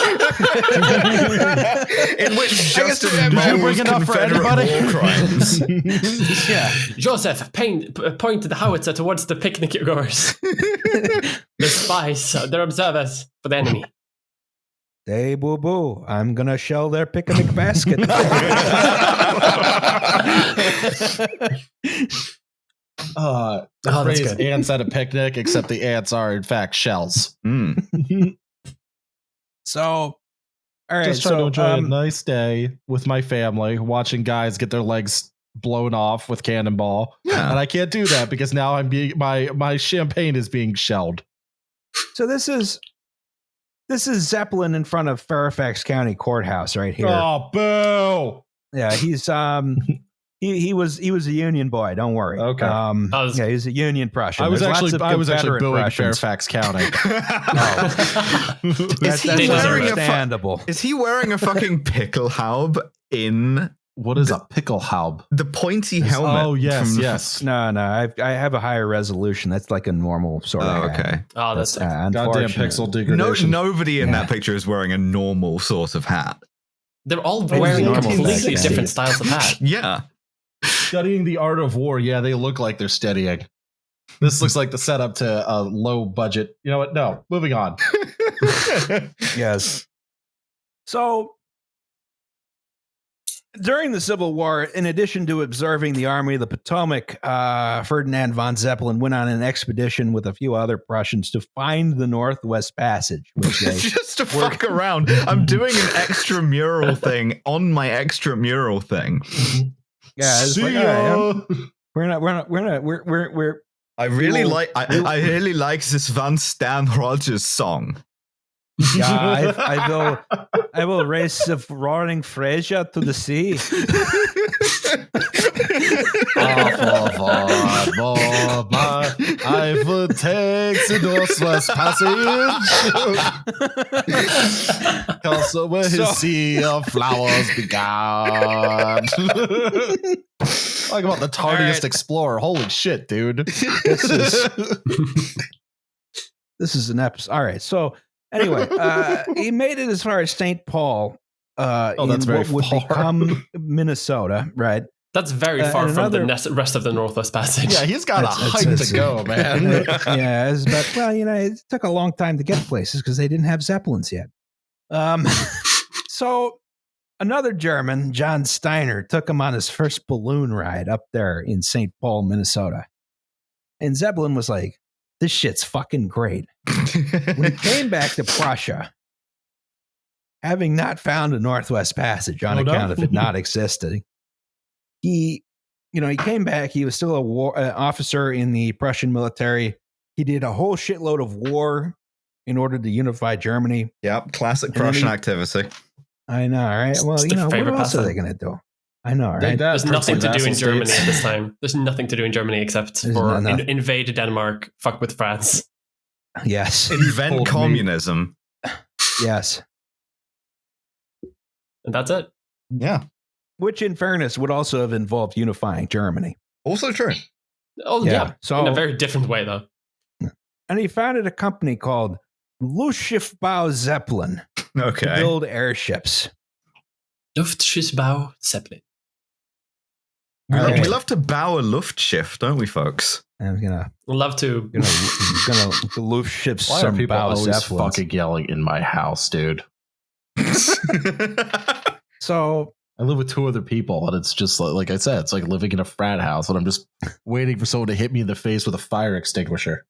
In which Justin bring enough for anybody? War crimes. Joseph, point the howitzer towards the picnic goers. The spies, they're observers for the enemy. Hey, boo boo! I'm gonna shell their picnic basket. The phrase ants at a picnic, except the ants are in fact shells. So, all right, just trying to enjoy a nice day with my family, watching guys get their legs blown off with cannonball. And I can't do that because now I'm being my champagne is being shelled. So this is Zeppelin in front of Fairfax County Courthouse right here. Oh, boo! Yeah, he's He was a Union boy. Don't worry. Okay. He's a Union Prussian. I was actually booing Prussians. Fairfax County. Is he wearing a fucking pickelhaube in? What is a pickelhaube? The pointy helmet. Oh yes. No. I have a higher resolution. That's like a normal sort of. Okay. Oh, that's goddamn pixel degradation. Nobody in that picture is wearing a normal sort of hat. They're all wearing completely different styles of hat. Yeah. Studying the art of war, they look like they're steadying. This looks like the setup to a low budget. You know what? No, moving on. Yes. So, during the Civil War, in addition to observing the Army of the Potomac, Ferdinand von Zeppelin went on an expedition with a few other Prussians to find the Northwest Passage. Which just to fuck around. I'm doing an extramural thing on my extramural thing. Yeah, it's like, we're. I really like this Van Stan Rogers song. Yeah, I will race the roaring Fraser to the sea. I will take the Northwest Passage. Also where his sea of flowers began. Talk about the tardiest explorer. Holy shit, dude. This is an episode. All right, so anyway, he made it as far as St. Paul that's very what would far. become Minnesota, right? That's very far from the rest of the Northwest Passage. Yeah, he's got a hike to go, man. It took a long time to get places because they didn't have Zeppelins yet. So another German, John Steiner, took him on his first balloon ride up there in St. Paul, Minnesota. And Zeppelin was like, this shit's fucking great. When he came back to Prussia, having not found a Northwest Passage on account of it not existing, he came back. He was still an officer in the Prussian military. He did a whole shitload of war in order to unify Germany. Yep, classic Prussian activity. I know, right? Well, what else are they going to do? I know, right? There's nothing to do in Germany at this time. There's nothing to do in Germany except invade Denmark, fuck with France. Yes. Invent communism. Yes. And that's it. Yeah. Which, in fairness, would also have involved unifying Germany. Also true. Oh, yeah. So, in a very different way, though. And he founded a company called Luftschiffbau-Zeppelin to build airships. Luftschiffbau-Zeppelin. We love to bow a Luftschiff, don't we, folks? I'm gonna Love to. gonna Luftschiff Why are some people bow always Zeppelins. fucking yelling in my house, dude? So I live with 2 other people, and it's just like I said, it's like living in a frat house, and I'm just waiting for someone to hit me in the face with a fire extinguisher.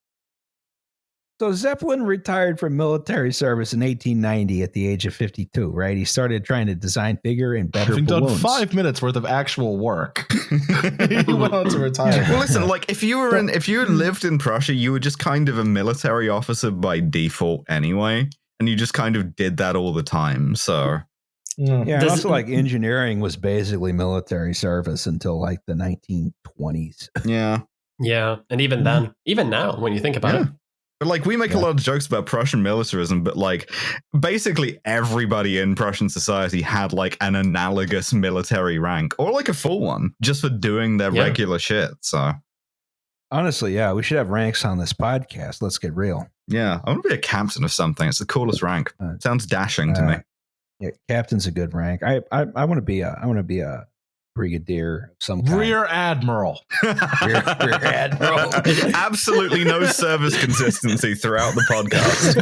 So Zeppelin retired from military service in 1890 at the age of 52, right? He started trying to design bigger and better Having done balloons. 5 minutes worth of actual work, he went on to retire. Well, listen, like if you lived in Prussia, you were just kind of a military officer by default anyway, and you just kind of did that all the time. So Yeah, and Does also it- like engineering was basically military service until like the 1920s. yeah. Yeah, and even then, even now, when you think about it. But like we make a lot of jokes about Prussian militarism, but like basically everybody in Prussian society had like an analogous military rank or like a full one just for doing their Yeah. regular shit. So Honestly, yeah, we should have ranks on this podcast. Let's get real. yeah, I want to be a captain of something. It's the coolest rank. Sounds dashing to me. Yeah, captain's a good rank. I want to be a brigadier of some kind. Rear Admiral. Rear admiral. Absolutely no service consistency throughout the podcast.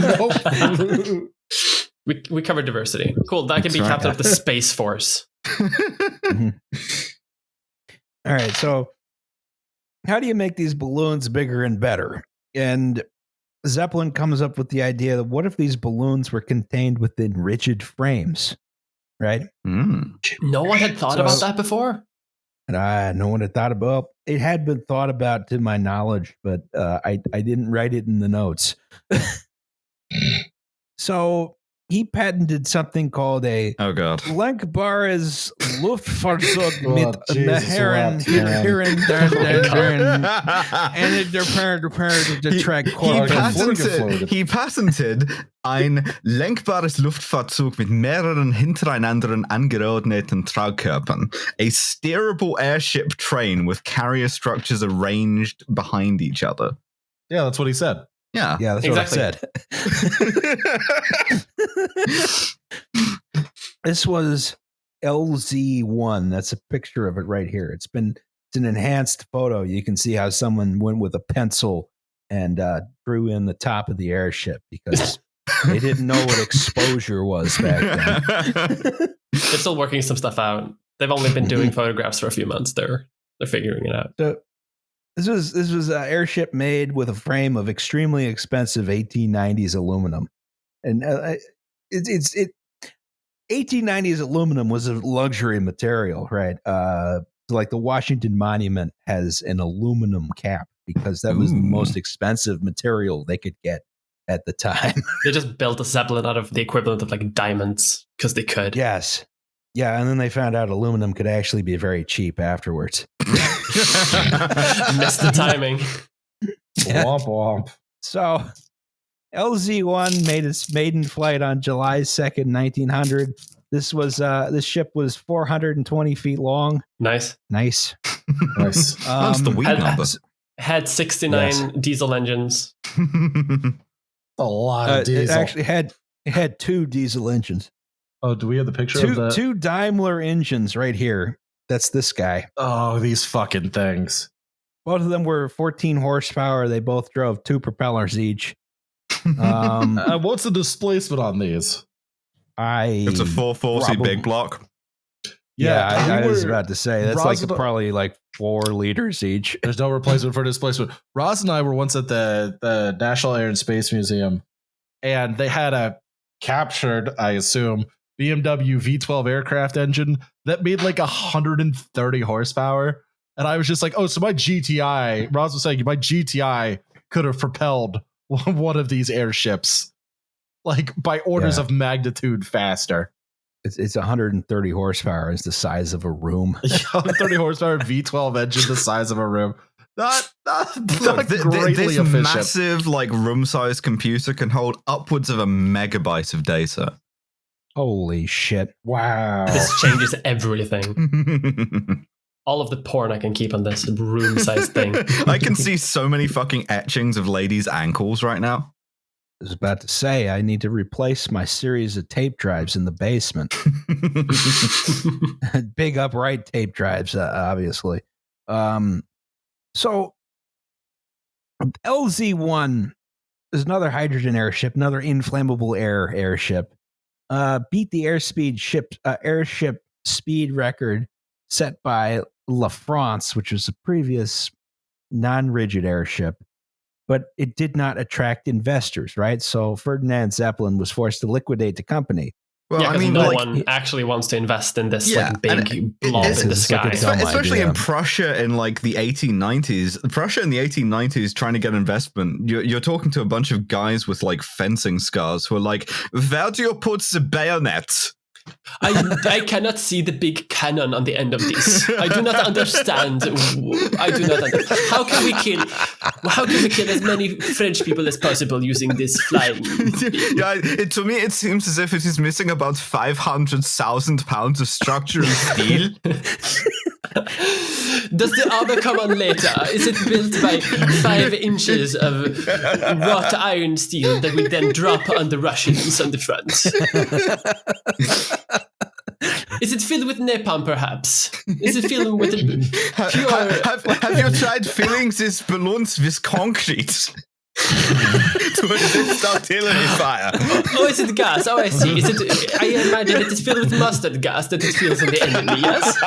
We cover diversity. Cool. That can be That's right. captain of the Space Force. Mhm. All right, so how do you make these balloons bigger and better? And Zeppelin comes up with the idea that what if these balloons were contained within rigid frames, right? No one had thought So- about that before. And no one had thought about it. Had been thought about to my knowledge, but I didn't write it in the notes. So he patented something called a Oh god. Lenkbares Luftfahrzeug Oh, mit Jesus, Herren what, man? and it the track He patented ein lenkbares Luftfahrzeug mit mehreren hintereinander angeordneten Tragkörpern, a steerable airship train with carrier structures arranged behind each other. Yeah, that's what he said. Yeah. Yeah, that's Exactly. what I said. This was LZ1. That's a picture of it right here. It's an enhanced photo. You can see how someone went with a pencil and drew in the top of the airship because they didn't know what exposure was back then. They're still working some stuff out. They've only been doing photographs for a few months. They're figuring it out. So this was an airship made with a frame of extremely expensive 1890s aluminum, and 1890s aluminum was a luxury material, right? Like the Washington Monument has an aluminum cap because that was the most expensive material they could get at the time. They just built a Zeppelin out of the equivalent of like diamonds because they could. Yes. Yeah, and then they found out aluminum could actually be very cheap afterwards. Missed the timing. Womp womp. So LZ1 made its maiden flight on July 2nd, 1900. This ship was 420 feet long. Nice. Nice. Nice. That's the weed number. Had 69 diesel engines. A lot of It diesel. actually had 2 diesel engines. Oh, do we have the picture of that? 2 Daimler engines right here. That's this guy. Oh, these fucking things. Both of them were 14 horsepower. They both drove 2 propellers each. What's the displacement on these? It's a 440 big block. I we was were- about to say that's Ross like and- probably like 4 liters each. There's no replacement for displacement. Roz and I were once at the National Air and Space Museum, and they had a captured, I assume, BMW V12 aircraft engine that made like 130 horsepower. And I was just like, oh, so my GTI, Roz was saying, my GTI could have propelled one of these airships like by orders Yeah. of magnitude faster. It's 130 horsepower. It's the size of a room. 130 horsepower V12 engine the size of a room. Not Look, greatly this efficient. massive, like room-sized computer can hold upwards of a megabyte of data. Holy shit. Wow. This changes everything. All of the porn I can keep on this room-sized thing. I can see so many fucking etchings of ladies' ankles right now. was about to say, I need to replace my series of tape drives in the basement. Big upright tape drives, obviously. So LZ-1 is another hydrogen airship, another inflammable airship. Beat the airship speed record set by La France, which was a previous non-rigid airship, but it did not attract investors, right? So Ferdinand Zeppelin was forced to liquidate the company. Well, yeah, because no one actually wants to invest in this big blob in the sky. Especially in Prussia in like the 1890s. Prussia in the 1890s trying to get investment. You're talking to a bunch of guys with like fencing scars who are like, where do you put the bayonet? I cannot see the big cannon on the end of this. I do not understand. How can we kill as many French people as possible using this flying? To me, it seems as if it is missing about 500,000 pounds of structural steel. Does the armor come on later? Is it built by 5 inches of wrought iron steel that we then drop on the Russians on the front? Is it filled with napalm, perhaps? Is it filled with pure... Have you tried filling these balloons with concrete? To resist artillery fire. Oh, is it gas? Oh, I see. I imagine it is filled with mustard gas that it feels on the enemy, yes?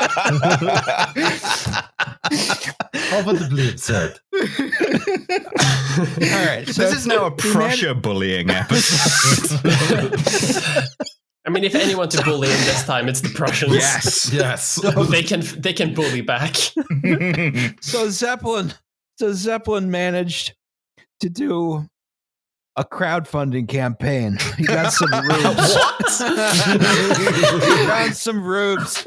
Over the bleed, sir. All right. So this is now a Prussia bullying episode. I mean, if anyone to bully in this time, it's the Prussians. Yes. So they can bully back. So Zeppelin managed to do a crowdfunding campaign. He got some rubes. He found some rubes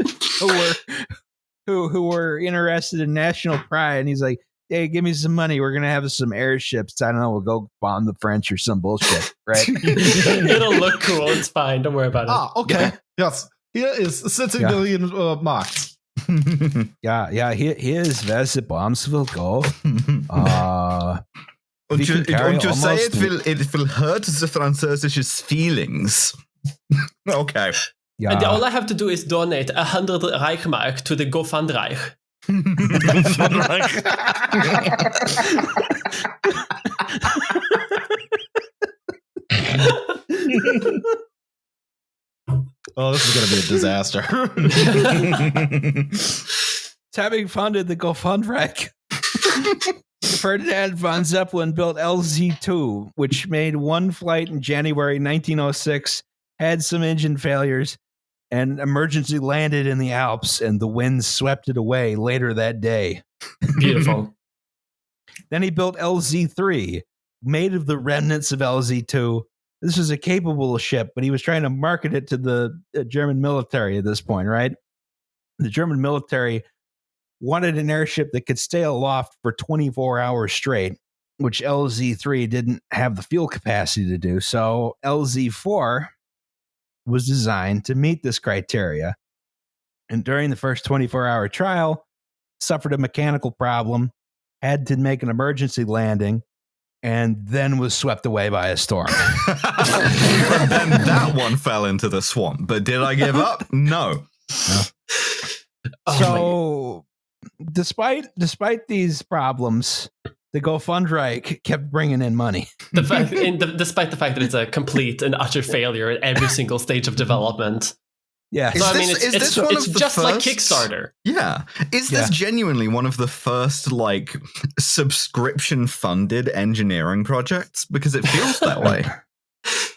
who were interested in national pride, and he's like, "Hey, give me some money. We're gonna have some airships. I don't know. We'll go bomb the French or some bullshit, right? It'll look cool. It's fine. Don't worry about it." Okay. Yes. Here is 60 million marks. Here is where the bombs will go. Und you say it will hurt the Französisches feelings. Okay. Yeah. And all I have to do is donate 100 Reichmark to the GoFundReich. Oh, this is going to be a disaster. It's having funded the GoFundReich. Ferdinand von Zeppelin built LZ-2, which made one flight in January 1906, had some engine failures, and emergency landed in the Alps, and the winds swept it away later that day. Beautiful. Then he built LZ-3, made of the remnants of LZ-2. This was a capable ship, but he was trying to market it to the German military at this point, right? The German military wanted an airship that could stay aloft for 24 hours straight, which LZ-3 didn't have the fuel capacity to do. So LZ-4 was designed to meet this criteria. And during the first 24-hour trial, suffered a mechanical problem, had to make an emergency landing, and then was swept away by a storm. And then that one fell into the swamp. But did I give up? No. So, despite these problems, the GoFundReich kept bringing in money. Despite the fact that it's a complete and utter failure at every single stage of development. Yeah. So, it's just like Kickstarter. Yeah. Is this genuinely one of the first, like, subscription-funded engineering projects? Because it feels that way.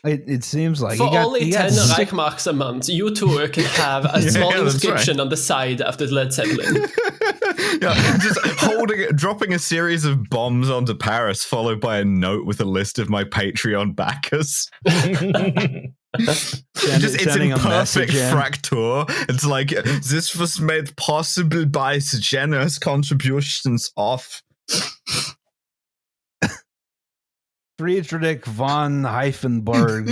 It seems like for only 10 Reichmarks a month, you too can have a small inscription on the side of the Led Zeppelin. Just dropping a series of bombs onto Paris, followed by a note with a list of my Patreon backers. It's in perfect fracture. It's like, this was made possible by the generous contributions of Friedrich von Hindenburg.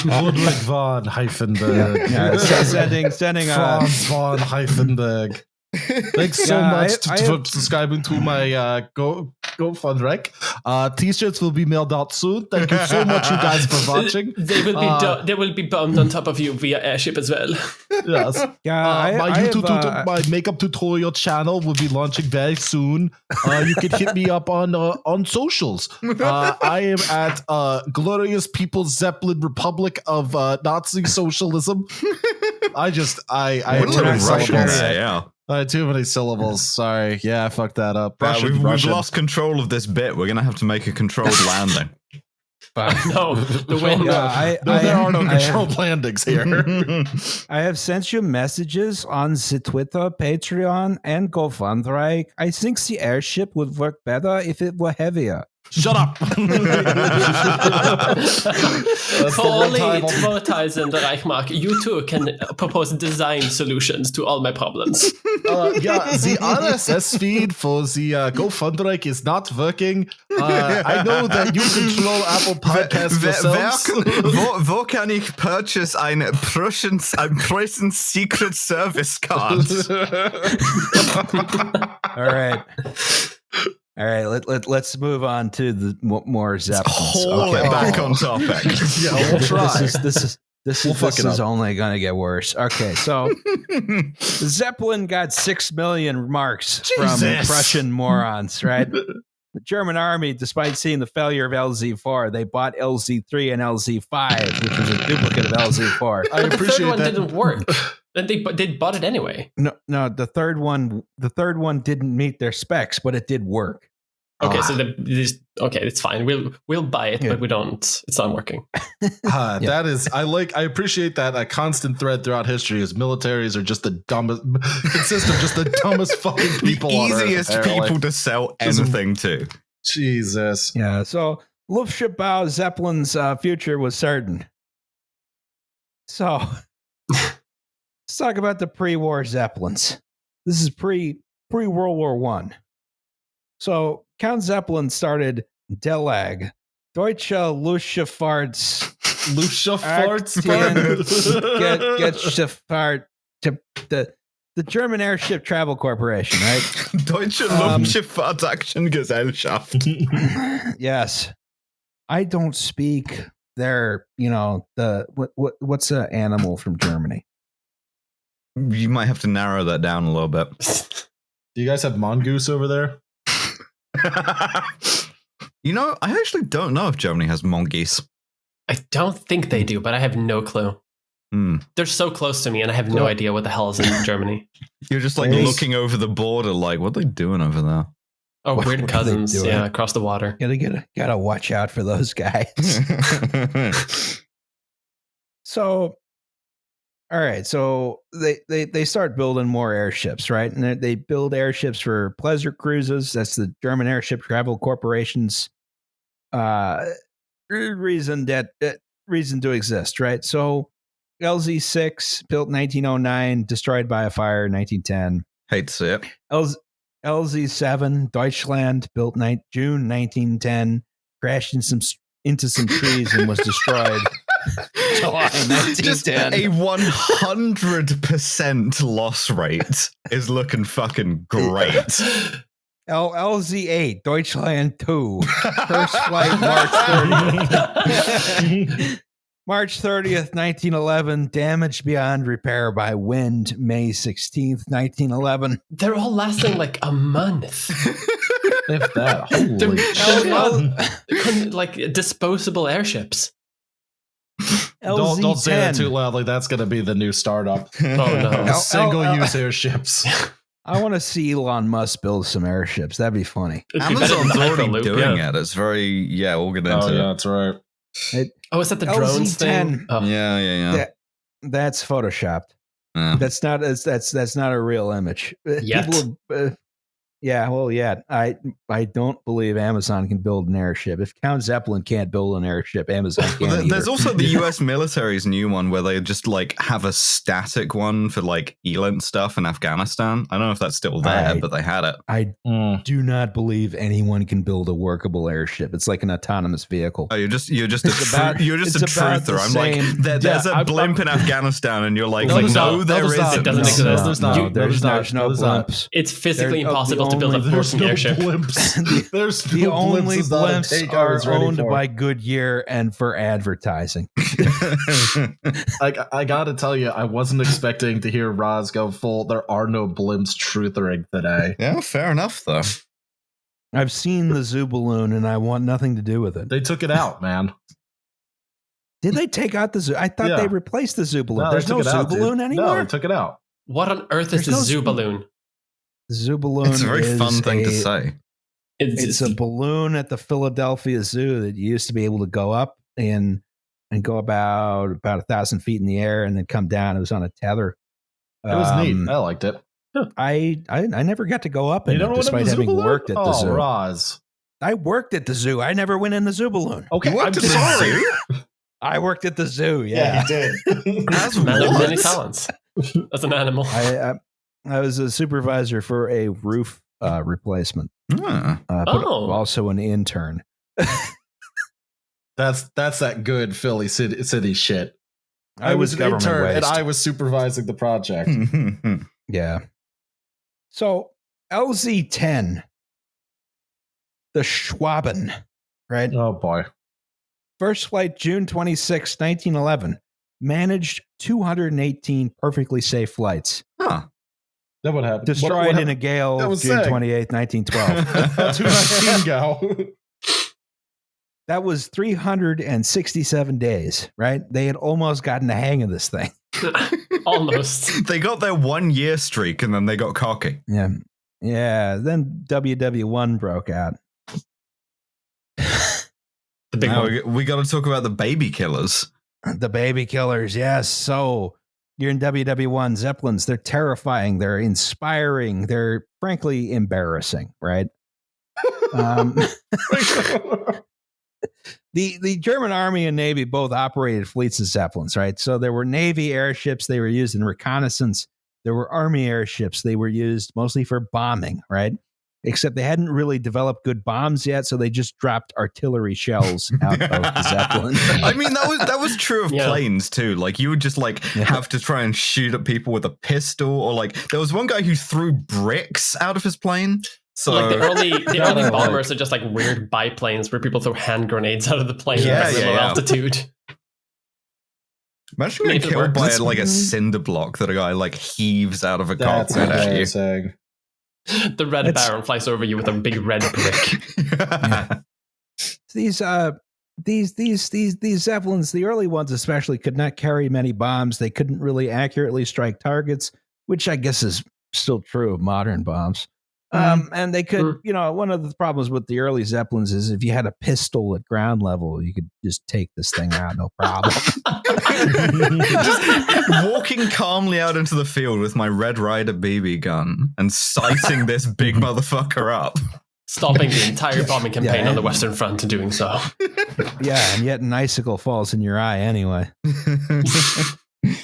Ludwig von Hindenburg. Sending Franz von Hindenburg. Thanks so much for subscribing to my GoFundRec. T-shirts will be mailed out soon. Thank you so much, you guys, for watching. They will be bombed on top of you via airship as well. Yes. Yeah, My makeup tutorial channel will be launching very soon. You can hit me up on socials. I am at Glorious People's Zeppelin Republic of Nazi Socialism. I too many syllables. Sorry. Yeah, I fucked that up. We've lost control of this bit. We're gonna have to make a controlled landing. No, the wind. There are no controlled landings here. I have sent you messages on the Twitter, Patreon, and GoFundRec. I think the airship would work better if it were heavier. Shut up. For only 2000 Reichmark, you too can propose design solutions to all my problems. The RSS feed for the GoFundRec is not working. I know that you control Apple Podcasts yourselves. Wo kann ich purchase ein Prussian Secret Service card? All right, let's move on to the more Zeppelins. Hold it back on topic. Yeah, we'll try. This is only going to get worse. Okay, so Zeppelin got 6 million marks from Prussian morons, right? The German army, despite seeing the failure of LZ4, they bought LZ3 and LZ5, which was a duplicate of LZ4. I appreciate the third one didn't work. And they bought it anyway. No, the third one didn't meet their specs, but it did work. Okay, so it's fine. We'll buy it, but we don't. It's not working. That is, I appreciate that a constant thread throughout history is militaries are just the dumbest, consist of just the dumbest fucking people. The easiest people to sell anything to. Jesus. Yeah. So Luftschiffbau-Zeppelin's future was certain. So let's talk about the pre-war Zeppelins. This is pre-World War I. So Count Zeppelin started DELAG, Deutsche Luftschiffahrtsgesellschaft, the German Airship Travel Corporation, right? Deutsche Luftschiffahrtsgesellschaft. Yes. I don't speak their, what's an animal from Germany? You might have to narrow that down a little bit. Do you guys have mongoose over there? I actually don't know if Germany has mongoose. I don't think they do, but I have no clue. They're so close to me, and I have no idea what the hell is in Germany. You're just looking over the border, like, what are they doing over there? Oh, weird cousins, across the water. Gotta watch out for those guys. So, all right, so they start building more airships, right? And they build airships for pleasure cruises. That's the German Airship Travel Corporation's reason to exist, right? So LZ6 built 1909, destroyed by a fire in 1910. Hate to see it. LZ7 Deutschland built June 1910, crashed into some trees and was destroyed. July 1910. Just a 100% loss rate is looking fucking great. LZ8 Deutschland 2, first flight March 30th. March 30th, 1911, damaged beyond repair by wind, May 16th, 1911. They're all lasting like a month. If that, holy shit. Like disposable airships. Don't say that too loudly. That's going to be the new startup. Oh no. Single-use airships. I want to see Elon Musk build some airships. That'd be funny. Amazon's already doing it. It's very, we'll get into it. Yeah, that's right. Is that the drones thing? Oh. Yeah. That's photoshopped. That's not a real image. Yet. People, I don't believe Amazon can build an airship. If Count Zeppelin can't build an airship, Amazon can't. There's also the US military's new one where they just have a static one for ELINT stuff in Afghanistan. I don't know if that's still there, but they had it. I do not believe anyone can build a workable airship. It's like an autonomous vehicle. Oh, you're just a truther. I'm like, there's a blimp in Afghanistan, and you're like, no, there isn't. It doesn't exist. There's no blimps. It's physically impossible to build a There's floating no airship. blimps. There's The no only blimps, not a blimps take I are was ready owned for. by Goodyear and for advertising. I gotta tell you, I wasn't expecting to hear Roz go full. There are no blimps truthering today. Yeah, fair enough, though. I've seen the zoo balloon and I want nothing to do with it. They took it out, man. Did they take out the zoo? I thought Yeah. they replaced the zoo balloon. No, There's they no took it zoo out, dude. balloon No, anymore? they took it out. What on earth is There's a no zoo zoo- balloon? The zoo balloon It's a very fun thing to say. It's a balloon at the Philadelphia Zoo that you used to be able to go up and go about 1,000 feet in the air and then come down. It was on a tether. It was neat. I liked it. I never got to go up in You it, don't know what despite a zoo having balloon? worked at the zoo. Roz. I worked at the zoo. I never went in the zoo balloon. Okay, You worked I'm at the sorry. zoo? I worked at the zoo. Yeah, Yeah, you did. As Man of many what? talents. As an animal. I was a supervisor for a roof replacement, Ah. but also an intern. That's that good Philly city shit. I was an government intern and waste. I was supervising the project. Yeah. So LZ-10, the Schwaben, right? Oh boy. First flight June 26, 1911, managed 218 perfectly safe flights. Huh. That would happen. Destroyed in a gale That June was sick. 28, 1912. 219 go. That was 367 days, right? They had almost gotten the hang of this thing. Almost. They got their 1 year streak and then they got cocky. Yeah. Yeah. Then WW1 broke out. The big Now one. we got to talk about the baby killers. The baby killers, yes. So you're in WW1 Zeppelins. They're terrifying. They're inspiring. They're frankly embarrassing, right? The German Army and Navy both operated fleets of Zeppelins, right? So there were Navy airships. They were used in reconnaissance. There were Army airships. They were used mostly for bombing, right? Except they hadn't really developed good bombs yet, so they just dropped artillery shells out of the Zeppelin. I mean, that was true of Yeah. planes too. Like you would just have to try and shoot at people with a pistol, or like there was one guy who threw bricks out of his plane. So Like the early Yeah. bombers are just like weird biplanes where people throw hand grenades out of the plane Yeah, at low yeah. altitude. imagine getting If it killed by works. like a cinder block that a guy like heaves out of a That's cockpit at you. embarrassing. The Red It's- Baron flies over you with a big red brick. These Zeppelins, the early ones especially, could not carry many bombs. They couldn't really accurately strike targets, which I guess is still true of modern bombs. And they could, one of the problems with the early Zeppelins is if you had a pistol at ground level, you could just take this thing out, no problem. Just walking calmly out into the field with my Red Rider BB gun and sighting this big motherfucker up. Stopping the entire bombing campaign Yeah. on the Western Front and doing so. Yeah, and yet an icicle falls in your eye anyway.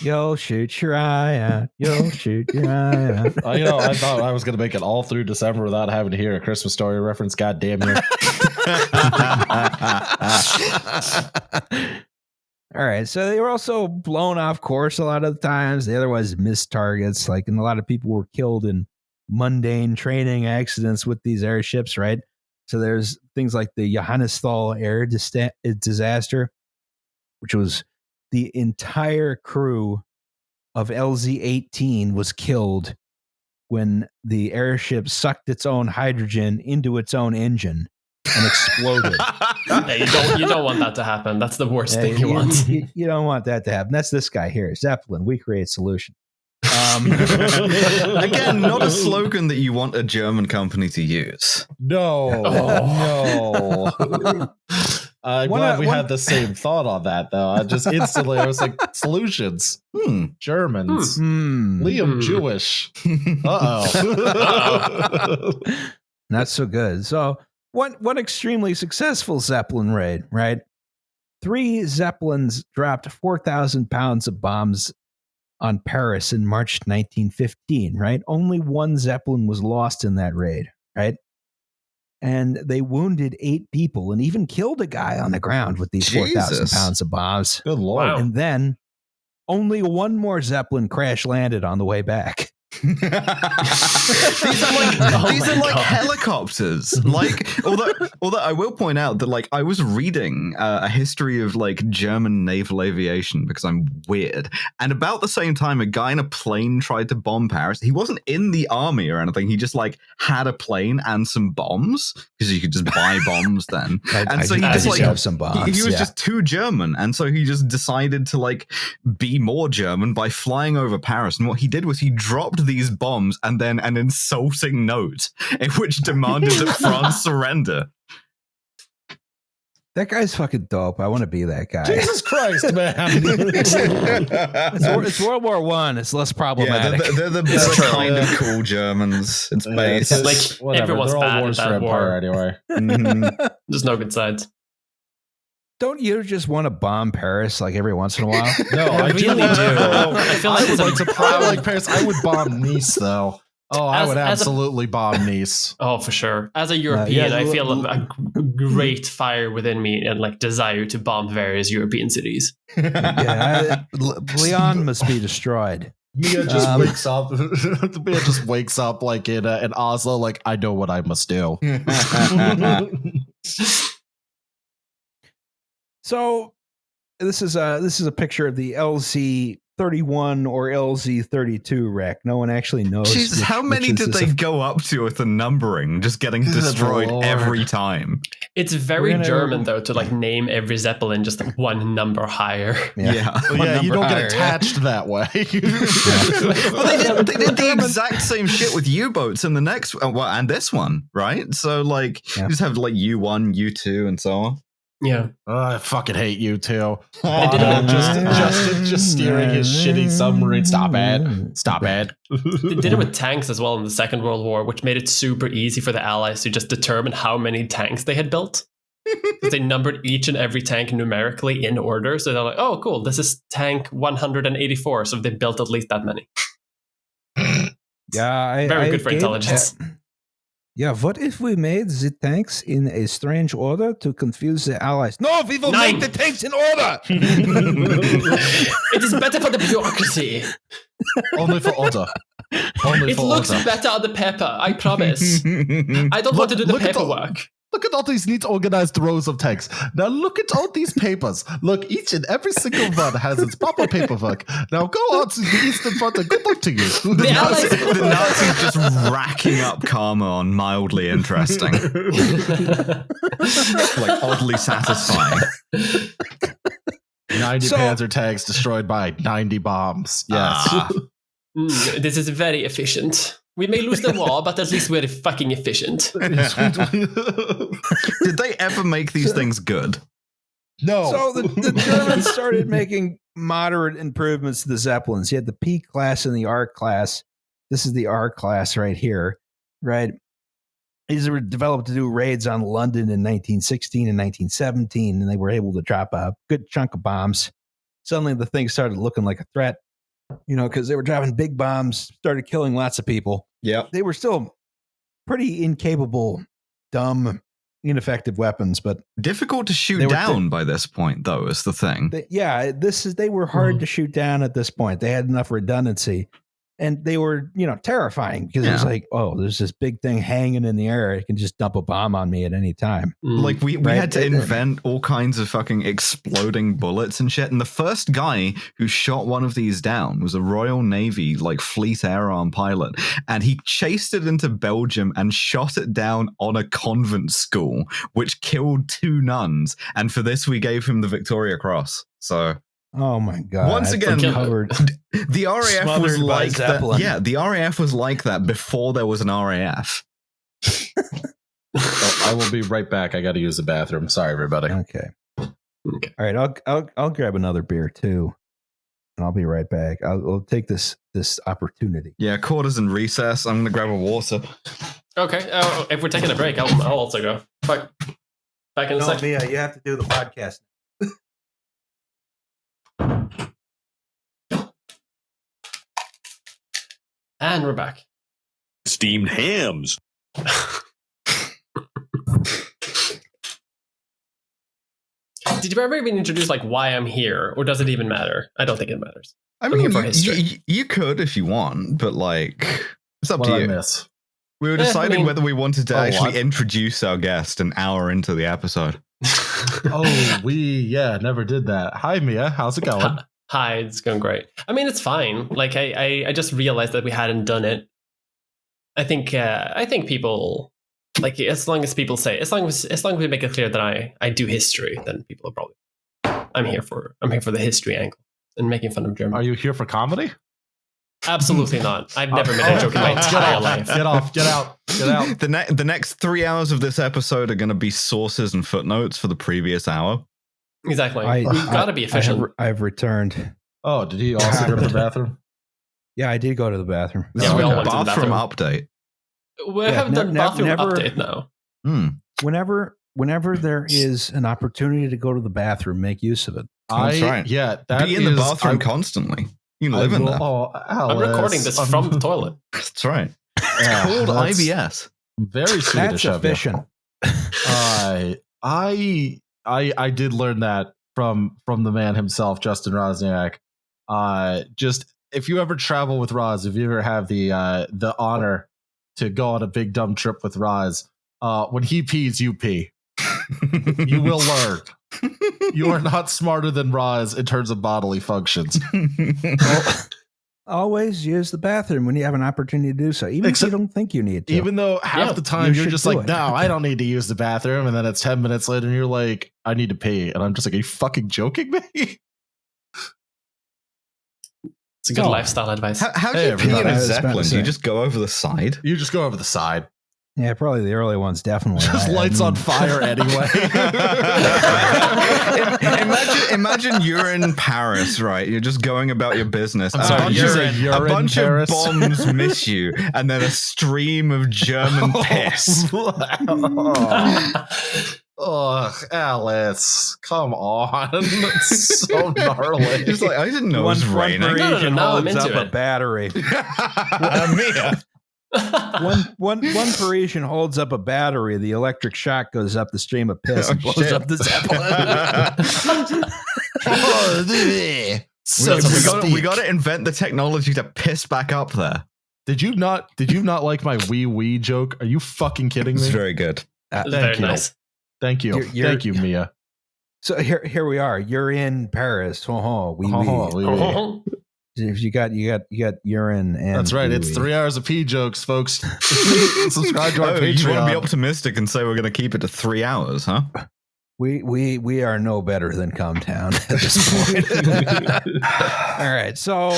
You'll shoot your eye out. You'll shoot your eye out. I thought I was going to make it all through December without having to hear a Christmas Story reference. God damn you. All right, so they were also blown off course a lot of the times. They otherwise missed targets, and a lot of people were killed in mundane training accidents with these airships, right? So there's things like the Johannesthal air disaster, which was the entire crew of LZ-18 was killed when the airship sucked its own hydrogen into its own engine and exploded. Yeah, you don't want that to happen. That's the worst thing you want. You don't want that to happen. That's this guy here, Zeppelin. We create solutions. Again, not a slogan that you want a German company to use. No. I'm glad we had the same thought on that, though. I just instantly, I was like, solutions. Germans. Liam Jewish. Uh-oh. Not so good. So one extremely successful Zeppelin raid, right? 3 Zeppelins dropped 4,000 pounds of bombs on Paris in March 1915, right? Only 1 Zeppelin was lost in that raid, right? And they wounded 8 people and even killed a guy on the ground with these 4,000 pounds of bombs. Good Lord. Wow. And then only 1 more Zeppelin crash landed on the way back. These are like helicopters. Like, although I will point out that like I was reading a history of like German naval aviation because I'm weird, and about the same time, a guy in a plane tried to bomb Paris. He wasn't in the army or anything. He just like had a plane and some bombs because you could just buy bombs then. And so he just like have some bombs. He was just too German, and so he just decided to like be more German by flying over Paris. And what he did was he dropped these bombs and then an insulting note in which demanded that France surrender. That guy's fucking dope. I want to be that guy. Jesus Christ, man. It's World War One. It's less problematic. Yeah, they're the kind of cool Germans in space. It's like everyone's They're all bad wars at for that empire war. anyway. There's no good sides. Don't you just want to bomb Paris like every once in a while? No, I really do. do. I feel like would it's like I like Paris. I would bomb Nice though. Oh, I would as a- absolutely bomb Nice. Oh, for sure. As a European, yeah, I feel a great fire within me and like desire to bomb various European cities. Leon must be destroyed. Mia just wakes up. Mia just wakes up like in Oslo. Like I know what I must do. So this is a picture of the LZ-31 or LZ-32 wreck. No one actually knows. Jesus, how many did they go up to with the numbering, just getting destroyed every time? It's very German though to like name every Zeppelin just like one number higher. Yeah. Well, yeah, you don't get attached that way. Well, they did the exact same shit with U-boats in the next and this one, right? So like you just have like U1, U2, and so on. Yeah. I fucking hate you too. They Just steering his shitty submarine. Stop it. They did it with tanks as well in the Second World War, which made it super easy for the Allies to just determine how many tanks they had built. Because they numbered each and every tank numerically in order. So they're like, oh, cool, this is tank 184. So they built at least that many. Yeah, Very good for intelligence. Yeah, what if we made the tanks in a strange order to confuse the Allies? No, we will Nine. make the tanks in order. It is better for the bureaucracy. Only for order. Only It for looks order. better on the paper, I promise. I don't want to do the Look at the- paperwork. Look at all these neat organized rows of tanks. Now look at all these papers. Look, each and every single one has its proper paperwork. Now go out to the Eastern Front and good luck to you. The Allies. The Nazis just racking up karma on mildly interesting. Like oddly satisfying. 90 Panzer tanks destroyed by 90 bombs. Yes. This is very efficient. We may lose the war, but at least we're fucking efficient. Did they ever make these things good? No. So the Germans started making moderate improvements to the Zeppelins. You had the P class and the R class. This is the R class right here, right? These were developed to do raids on London in 1916 and 1917, and they were able to drop a good chunk of bombs. Suddenly the thing started looking like a threat, because they were dropping big bombs, started killing lots of people. Yep. They were still pretty incapable, dumb, ineffective weapons, but Difficult to shoot down by this point, though, is the thing. they were hard to shoot down at this point. They had enough redundancy, and they were, terrifying because it was like, oh, there's this big thing hanging in the air. It can just dump a bomb on me at any time. Like we had to invent all kinds of fucking exploding bullets and shit. And the first guy who shot one of these down was a Royal Navy like Fleet Air Arm pilot, and he chased it into Belgium and shot it down on a convent school, which killed 2 nuns. And for this, we gave him the Victoria Cross. So. Oh my god! Once again, covered. The RAF was like that. Zeppelin. Yeah, the RAF was like that before there was an RAF. I will be right back. I got to use the bathroom. Sorry, everybody. Okay. All right. I'll grab another beer too, and I'll be right back. I'll take this opportunity. Yeah, quarters and recess. I'm gonna grab a water. Okay. If we're taking a break, I'll also go. Back in a second. Mia, you have to do the podcast. And we're back. Steamed hams. did you ever even introduce like why I'm here, or does it even matter? I don't think it matters. I I'm here mean, for history. you could if you want, but like, it's up What to did I you. miss? We were deciding I mean- whether we wanted to Oh, actually what? introduce our guest an hour into the episode. Oh, we never did that. Hi, Mia. How's it going? Hi, it's going great. I mean, it's fine. Like I just realized that we hadn't done it. I think people like, as long as people say, as long as we make it clear that I do history, then people are probably I'm here for the history angle and making fun of Germany. Are you here for comedy? Absolutely not. I've never made a joke in my entire life. Get off. Get out. Get out. The next 3 hours of this episode are going to be sources and footnotes for the previous hour. Exactly. We've got to be efficient. I've returned. Oh, did he also go to the bathroom? Yeah, I did go to the bathroom. This Yeah, is we all like a went to the bathroom bathroom. update. We Yeah, have done bathroom never- update now. Whenever there is an opportunity to go to the bathroom, make use of it. That's right. Yeah, that Be in the is- bathroom I- constantly. You can I live in will- there. Oh, I'm recording this from the toilet. That's right. It's Yeah, called that's IBS. Very Swedish That's of you. efficient. I did learn that from the man himself, Justin Rosniak. Just if you ever travel with Roz, if you ever have the honor to go on a big dumb trip with Roz, when he pees, you pee. You will learn. You are not smarter than Roz in terms of bodily functions. Always use the bathroom when you have an opportunity to do so, even Except- if you don't think you need to. Even though half Yeah, the time you you're should just do like, it. no, I don't need to use the bathroom. And then it's 10 minutes later and you're like, I need to pee. And I'm just like, are you fucking joking me? It's a good Oh. lifestyle advice. How do Hey, you pee in everybody. a I was about to Zeppelin? Do you say. just go over the side? You just go over the side. Yeah, probably the early ones, definitely. Just lights on fire anyway. Imagine you're in Paris, right? You're just going about your business. I'm sorry, you're a in bunch of Paris? bombs miss you, and then a stream of German piss. Ugh, Alice, come on. It's so gnarly. It's like, I didn't know it was raining. Parisian No, I'm holds into up a it. battery. Mia. One Parisian holds up a battery. The electric shock goes up the stream of piss and Oh, blows shit. up the Zeppelin. We got to invent the technology to piss back up there. Did you not like my wee joke? Are you fucking kidding It's me? very good. It's Thank very you. nice. Thank you. You're- Thank you, Mia. So here we are. You're in Paris. Oui, Oh, oui. wee wee. If you got urine and That's right. oui, It's oui. 3 hours of pee jokes, folks. Subscribe to our Oh, you want to be Patreon. optimistic and say we're going to keep it to 3 hours, huh? We are no better than Comtown at this point. All right. So,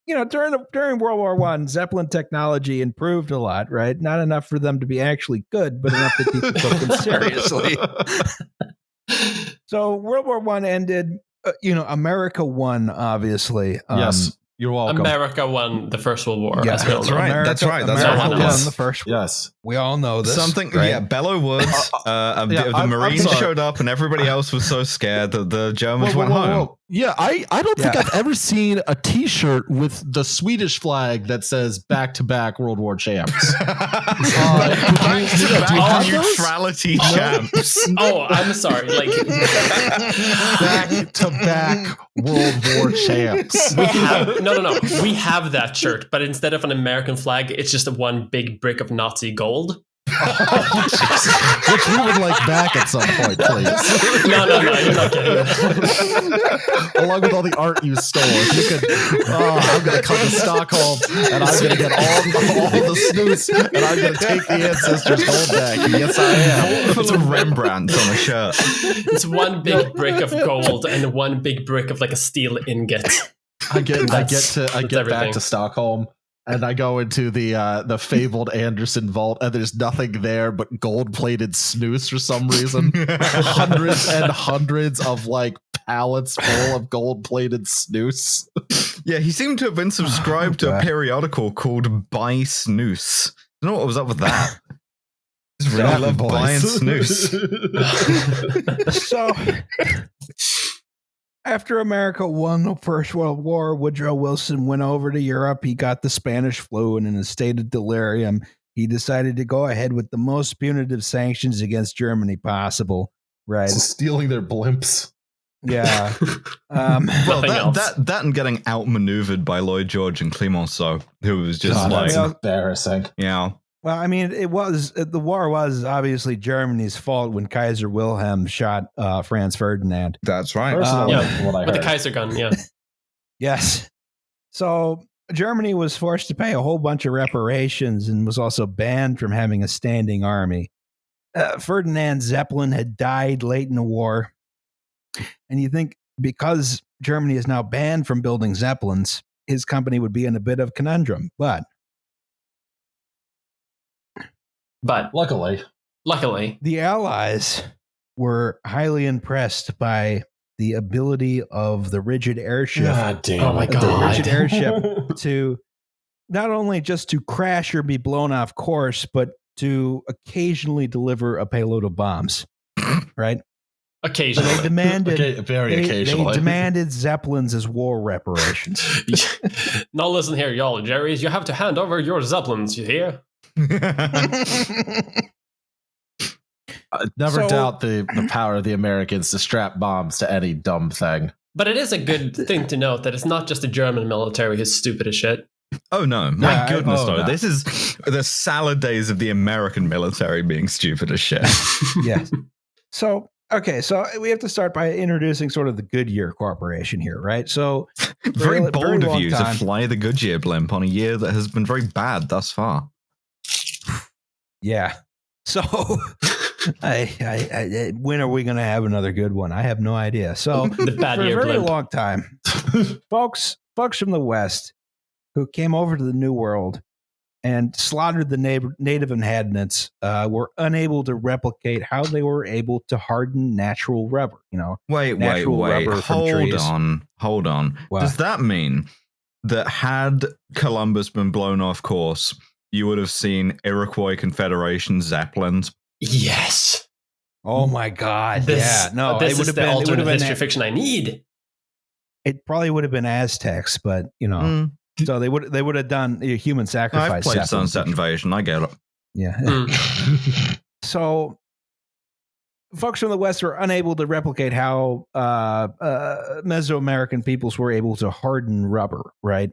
during World War One, Zeppelin technology improved a lot, right? Not enough for them to be actually good, but enough that people took them seriously. So World War One ended. America won, obviously. Yes, you're welcome. America won the First World War. Yeah, as we all that's know. right. That's right. That's America right. won Yes. the first. Yes. We all know this. Something, yeah. Bellow Woods, yeah, the I'm Marines sorry. showed up, and everybody else was so scared that the Germans went home. Yeah, I don't think Yeah. I've ever seen a T-shirt with the Swedish flag that says "Back-to-back World War Champs." Back to neutrality champs. Oh, I'm sorry. Like Back-to-back World War Champs. we have no. We have that shirt, but instead of an American flag, it's just one big brick of Nazi gold. Which we would like back at some point, please. No, you're not getting it. Along with all the art you stole, if you could, I'm going to come to Stockholm and I'm going to get all the snooze and I'm going to take the ancestors' gold back. Yes, I am. Full of Rembrandts on a shirt. It's one big brick of gold and one big brick of like a steel ingot. I get back everything. to Stockholm. And I go into the fabled Anderson vault, and there's nothing there but gold-plated snooze for some reason. Hundreds and hundreds of like pallets full of gold-plated snooze. Yeah, he seemed to have been subscribed to a periodical called Buy Snooze. I don't know what was up with that. Just really love buying snooze. So, after America won the First World War, Woodrow Wilson went over to Europe. He got the Spanish flu, and in a state of delirium, he decided to go ahead with the most punitive sanctions against Germany possible. Right? Stealing their blimps. Yeah. Well, Nothing else. that and getting outmaneuvered by Lloyd George and Clemenceau, who was just God, like, that's embarrassing. yeah. Well, I mean, the war was obviously Germany's fault when Kaiser Wilhelm shot Franz Ferdinand. That's right. Personally, Yeah, what I with the heard. Kaiser gun, yeah. Yes. So Germany was forced to pay a whole bunch of reparations and was also banned from having a standing army. Ferdinand Zeppelin had died late in the war. And you think because Germany is now banned from building Zeppelins, his company would be in a bit of conundrum. But Luckily, the Allies were highly impressed by the ability of the rigid airship, God damn Oh my it. the God. rigid airship to not only just to crash or be blown off course, but to occasionally deliver a payload of bombs. Right? So Occasionally. they demanded Very they occasionally. demanded Zeppelins as war reparations. Now listen here, y'all, Jerry's. You have to hand over your Zeppelins, you hear? Never So- doubt the power of the Americans to strap bombs to any dumb thing. But it is a good thing to note that it's not just the German military who's stupid as shit. Oh no, my Yeah, goodness, oh, no. no. This is the salad days of the American military being stupid as shit. Yes. So, okay, so we have to start by introducing sort of the Goodyear Corporation here, right? So, Very Very bold of long you time. to fly the Goodyear blimp on a year that has been very bad thus far. yeah. So, when are we going to have another good one? I have no idea. So, The bad for a year very blimp. long time, folks from the West who came over to the New World and slaughtered the native inhabitants were unable to replicate how they were able to harden natural rubber. You know, Wait. Natural rubber from trees. Hold on. What? Does that mean that had Columbus been blown off course, you would have seen Iroquois Confederation Zeppelins? Yes. oh my God, This, yeah, no, this it would is have the been. It would alternate have been. history fiction I need. It probably would have been Aztecs, but you know, Mm. so they would have done a human I've sacrifice. played Zeppelin. Sunset Invasion. I get it. Yeah. Mm. So, folks from the West were unable to replicate how Mesoamerican peoples were able to harden rubber, right?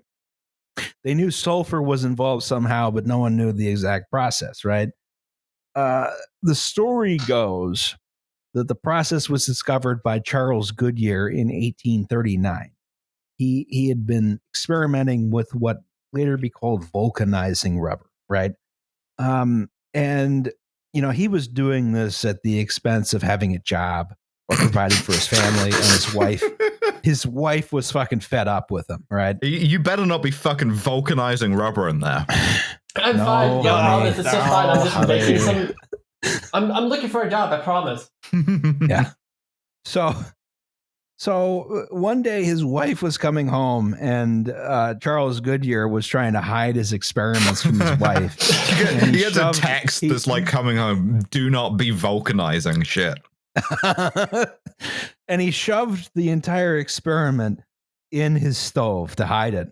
They knew sulfur was involved somehow, but no one knew the exact process, right? The story goes that the process was discovered by Charles Goodyear in 1839. He had been experimenting with what later be called vulcanizing rubber, right? And you know, he was doing this at the expense of having a job or providing for his family and his wife. His wife was fucking fed up with him, right? You better not be fucking vulcanizing rubber in there. I'm No, fine. Yeah, I honey. promise. It's just fine. I'm just No, making honey. some. I'm looking for a job. I promise. Yeah. So one day his wife was coming home and Charles Goodyear was trying to hide his experiments from his wife. And He gets a shoved- text he- that's like coming home, do not be vulcanizing shit. and he shoved the entire experiment in his stove to hide it.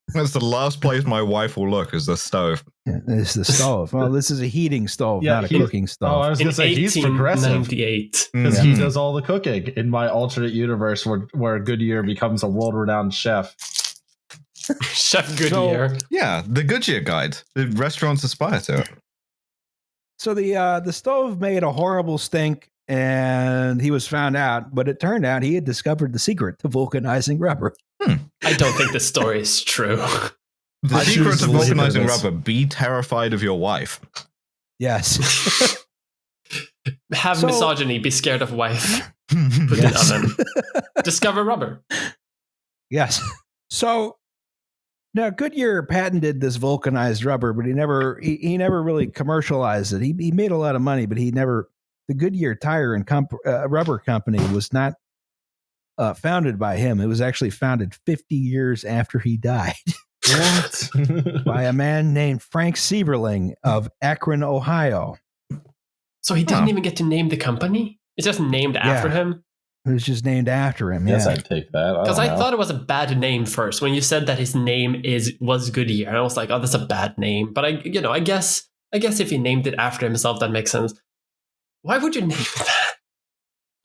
That's the last place my wife will look is the stove. Yeah, it's the stove. Well, this is a heating stove, Yeah, not a he- cooking Oh, I stove. was In going to say, he's progressive 1898. because Mhm. he does all the cooking in my alternate universe where Goodyear becomes a world-renowned chef. Chef Goodyear. Yeah, the Goodyear Guide. The restaurants aspire to it. So the stove made a horrible stink, and he was found out. But it turned out he had discovered the secret to vulcanizing rubber. I don't think this story is true. The I secret choose to to believe vulcanizing it is. rubber, be terrified of your wife. Yes. Have So- misogyny. Be scared of wife. Put Yes. in oven. Discover rubber. Yes. So now Goodyear patented this vulcanized rubber, but he never really commercialized it. He made a lot of money, but the Goodyear Tire and Rubber Company was not founded by him. It was actually founded 50 years after he died What? by a man named Frank Sieberling of Akron, Ohio. So he didn't Huh. even get to name the company? It's just named after him? It was just named after him. Yes, Yeah. I'd take that. Because I don't know. thought it was a bad name first. When you said that his name was Goodyear, and I was like, oh, that's a bad name. But I guess if he named it after himself, that makes sense. Why would you name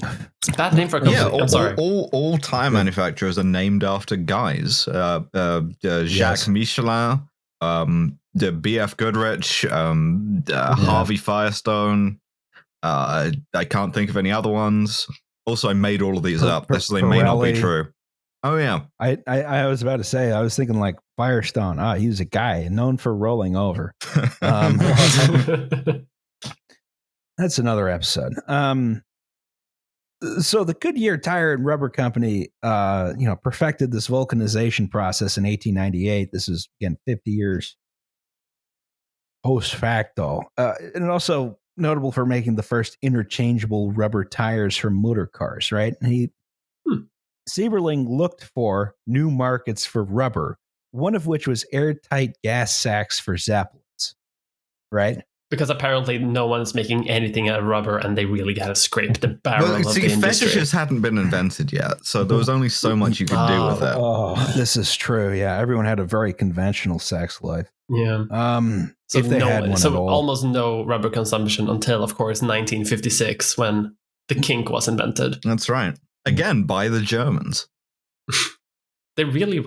that? Bad name for a company. Yeah, I'm sorry. All tire manufacturers are named after guys. Jacques Michelin, the BF Goodrich, Harvey Firestone. I can't think of any other ones. Also, I made all of these up. They may not be true. Oh yeah, I was about to say. I was thinking like Firestone. He was a guy known for rolling over. That's another episode. So the Goodyear Tire and Rubber Company, perfected this vulcanization process in 1898. This is again 50 years post facto, and also notable for making the first interchangeable rubber tires for motor cars. Right? And Sieberling looked for new markets for rubber, one of which was airtight gas sacks for Zeppelins. Right? Because apparently no one's making anything out of rubber, and they really got to scrape the barrel of the industry. Fetishes hadn't been invented yet, so there was only so much you could do with it. This is true. Yeah, everyone had a very conventional sex life. Yeah. So if they had one at all. Almost no rubber consumption until, of course, 1956, when the kink was invented. That's right. Again, by the Germans. They really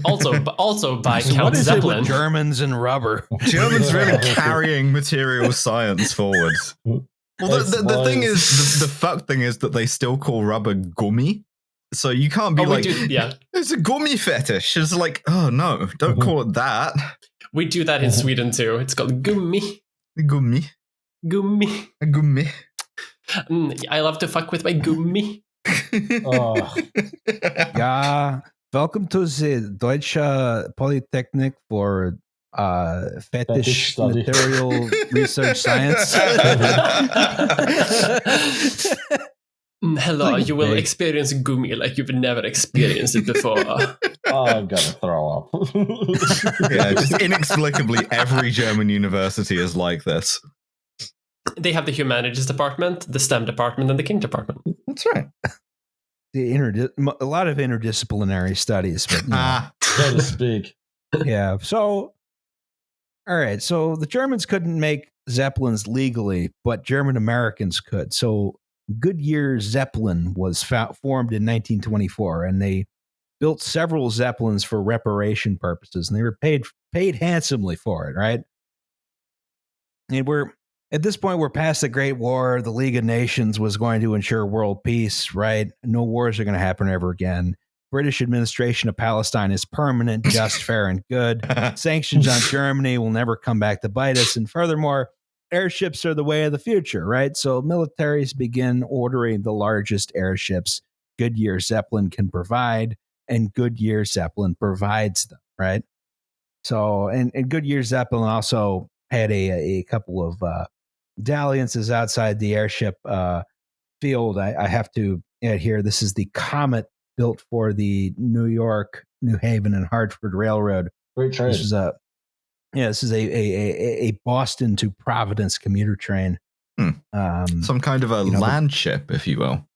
also by so Count what is Zeppelin. It with Germans and rubber? Germans really carrying material science forward. Well, the thing is, the fuck thing is that they still call rubber gummy. So you can't be it's a gummy fetish. It's like, oh no, don't call it that. We do that in Sweden too. It's called gummi. Gummi. Gummi. A gummi. I love to fuck with my gummi. Yeah, welcome to the Deutsche Polytechnic for fetish material research science. Hello, you will experience gummi like you've never experienced it before. I'm gonna throw up. Yeah, just inexplicably, every German university is like this. They have the humanities department, the STEM department, and the kink department. That's right. A lot of interdisciplinary studies, but so to speak. Yeah. So, all right. So the Germans couldn't make Zeppelins legally, but German Americans could. So Goodyear-Zeppelin was formed in 1924, and they built several Zeppelins for reparation purposes, and they were paid handsomely for it. Right. And at this point, we're past the Great War. The League of Nations was going to ensure world peace, right? No wars are going to happen ever again. British administration of Palestine is permanent, just, fair, and good. Sanctions on Germany will never come back to bite us. And furthermore, airships are the way of the future, right? So militaries begin ordering the largest airships Goodyear-Zeppelin can provide, and Goodyear-Zeppelin provides them, right? So, and Goodyear-Zeppelin also had a couple of dalliances outside the airship field. I have to add here, this is the Comet built for the New York, New Haven, and Hartford Railroad. Great train. This is a Boston to Providence commuter train. Some kind of a land ship, if you will.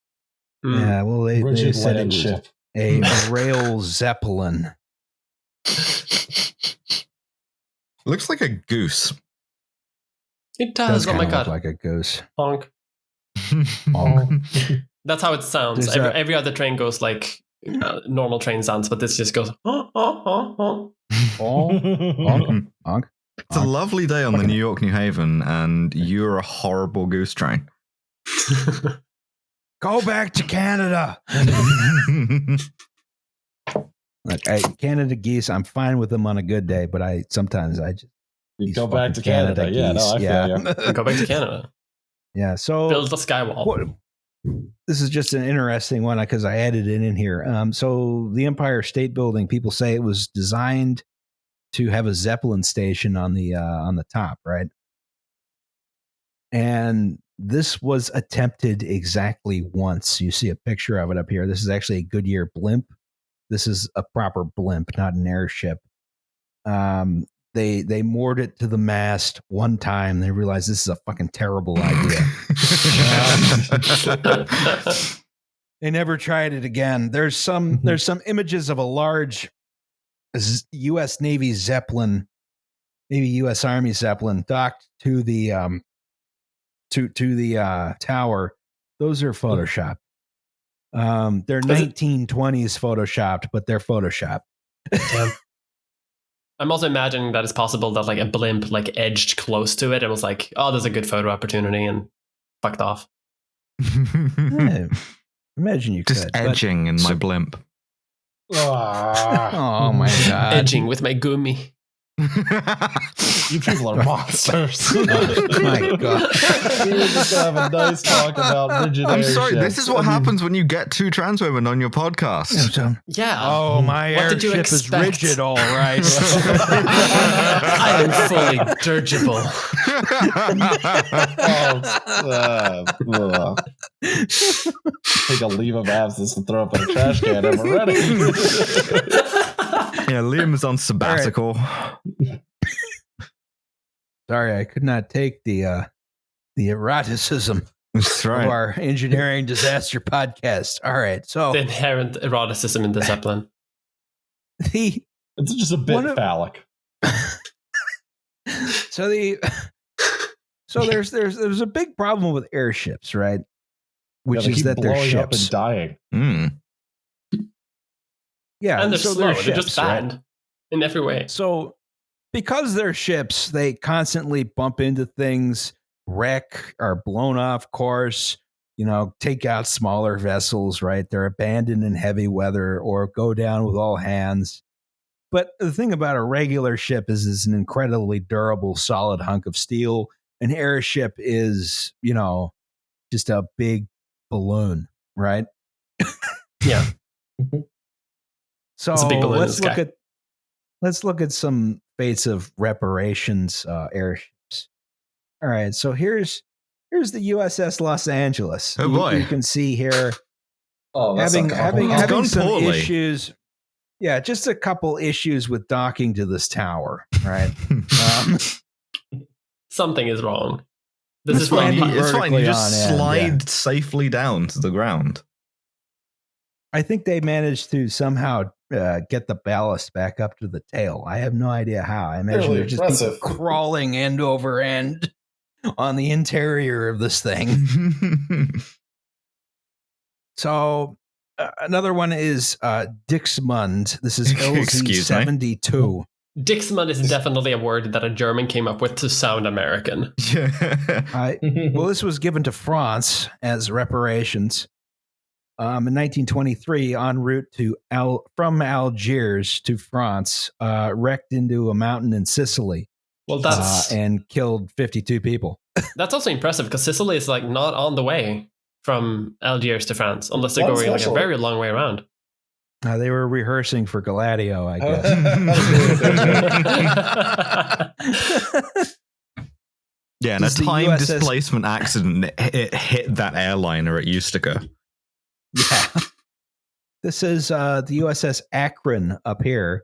Yeah, well, they said it was ship. a rail Zeppelin. Looks like a goose. It does. Oh my god! Look like a goose. Honk. Honk. That's how it sounds. Every other train goes like normal train sounds, but this just goes. Honk, honk, honk. Honk, honk. It's a lovely day on the New York, New Haven, and you're a horrible goose train. Go back to Canada. Like Canada geese, I'm fine with them on a good day, but sometimes just you go back to Canada. Geese. Yeah, no, I feel you. Go back to Canada. Yeah, so build the skywall. This is just an interesting one because I added it in here. So the Empire State Building, people say it was designed to have a Zeppelin station on the top, right? And this was attempted exactly once. You see a picture of it up here. This is actually a Goodyear blimp. This is a proper blimp, not an airship. They moored it to the mast one time. They realized this is a fucking terrible idea. They never tried it again. There's some images of a large U.S. Navy Zeppelin, maybe U.S. Army Zeppelin, docked to the tower, Those are photoshopped. They're 1920s photoshopped, but they're photoshopped. Yeah. I'm also imagining that it's possible that like a blimp like edged close to it and was like, oh, there's a good photo opportunity, and fucked off. Yeah, imagine you Just could. edging in my blimp. Oh my god. Edging with my gummy. You people are monsters. Oh my god. We were just having a nice talk about rigid I'm sorry, this airships. is what happens when you get two trans women on your podcast. Yeah. Oh, my What did you airship is expect? rigid, all right. I am fully dirigible. Take a leave of absence and throw up in a trash can and we're ready. Yeah, Liam is on sabbatical. Sorry, I could not take the eroticism That's of right. our engineering disaster podcast. All right, so The inherent eroticism in the Zeppelin. the It's just a bit One of- phallic. so there's a big problem with airships, right? Which They is keep that they're blowing up ships. and dying. Mm. Yeah, And they're so slow. They're ships, just bad right? in every way. So because they're ships, they constantly bump into things, wreck, are blown off course, take out smaller vessels, right? They're abandoned in heavy weather or go down with all hands. But the thing about a regular ship is it's an incredibly durable, solid hunk of steel. An airship is, just a big balloon, right? Yeah. So It's a big balloon in let's the look sky. at some fates of reparations airships. All right, so here's the USS Los Angeles. Oh, boy. You can see here Oh, that's having It's gone some poorly. issues. Yeah, just a couple issues with docking to this tower, right? Something is wrong. This It's is not fine. fun. It's fine. You vertically just on end, slide safely down to the ground. I think they managed to somehow get the ballast back up to the tail. I have no idea how. I imagine Really they're just people impressive. crawling end over end on the interior of this thing. So another one is Dixmude. This is Excuse me? LZ-72. Dixmude is definitely a word that a German came up with to sound American. Well, this was given to France as reparations. In 1923, en route from Algiers to France, wrecked into a mountain in Sicily Well, that's and killed 52 people. that's also impressive because Sicily is like not on the way from Algiers to France unless they're That's going like a special. very long way around. They were rehearsing for Gladio, I guess. Yeah, in a Does the time USS displacement accident, it hit that airliner it used to go. Yeah. This is the USS Akron up here.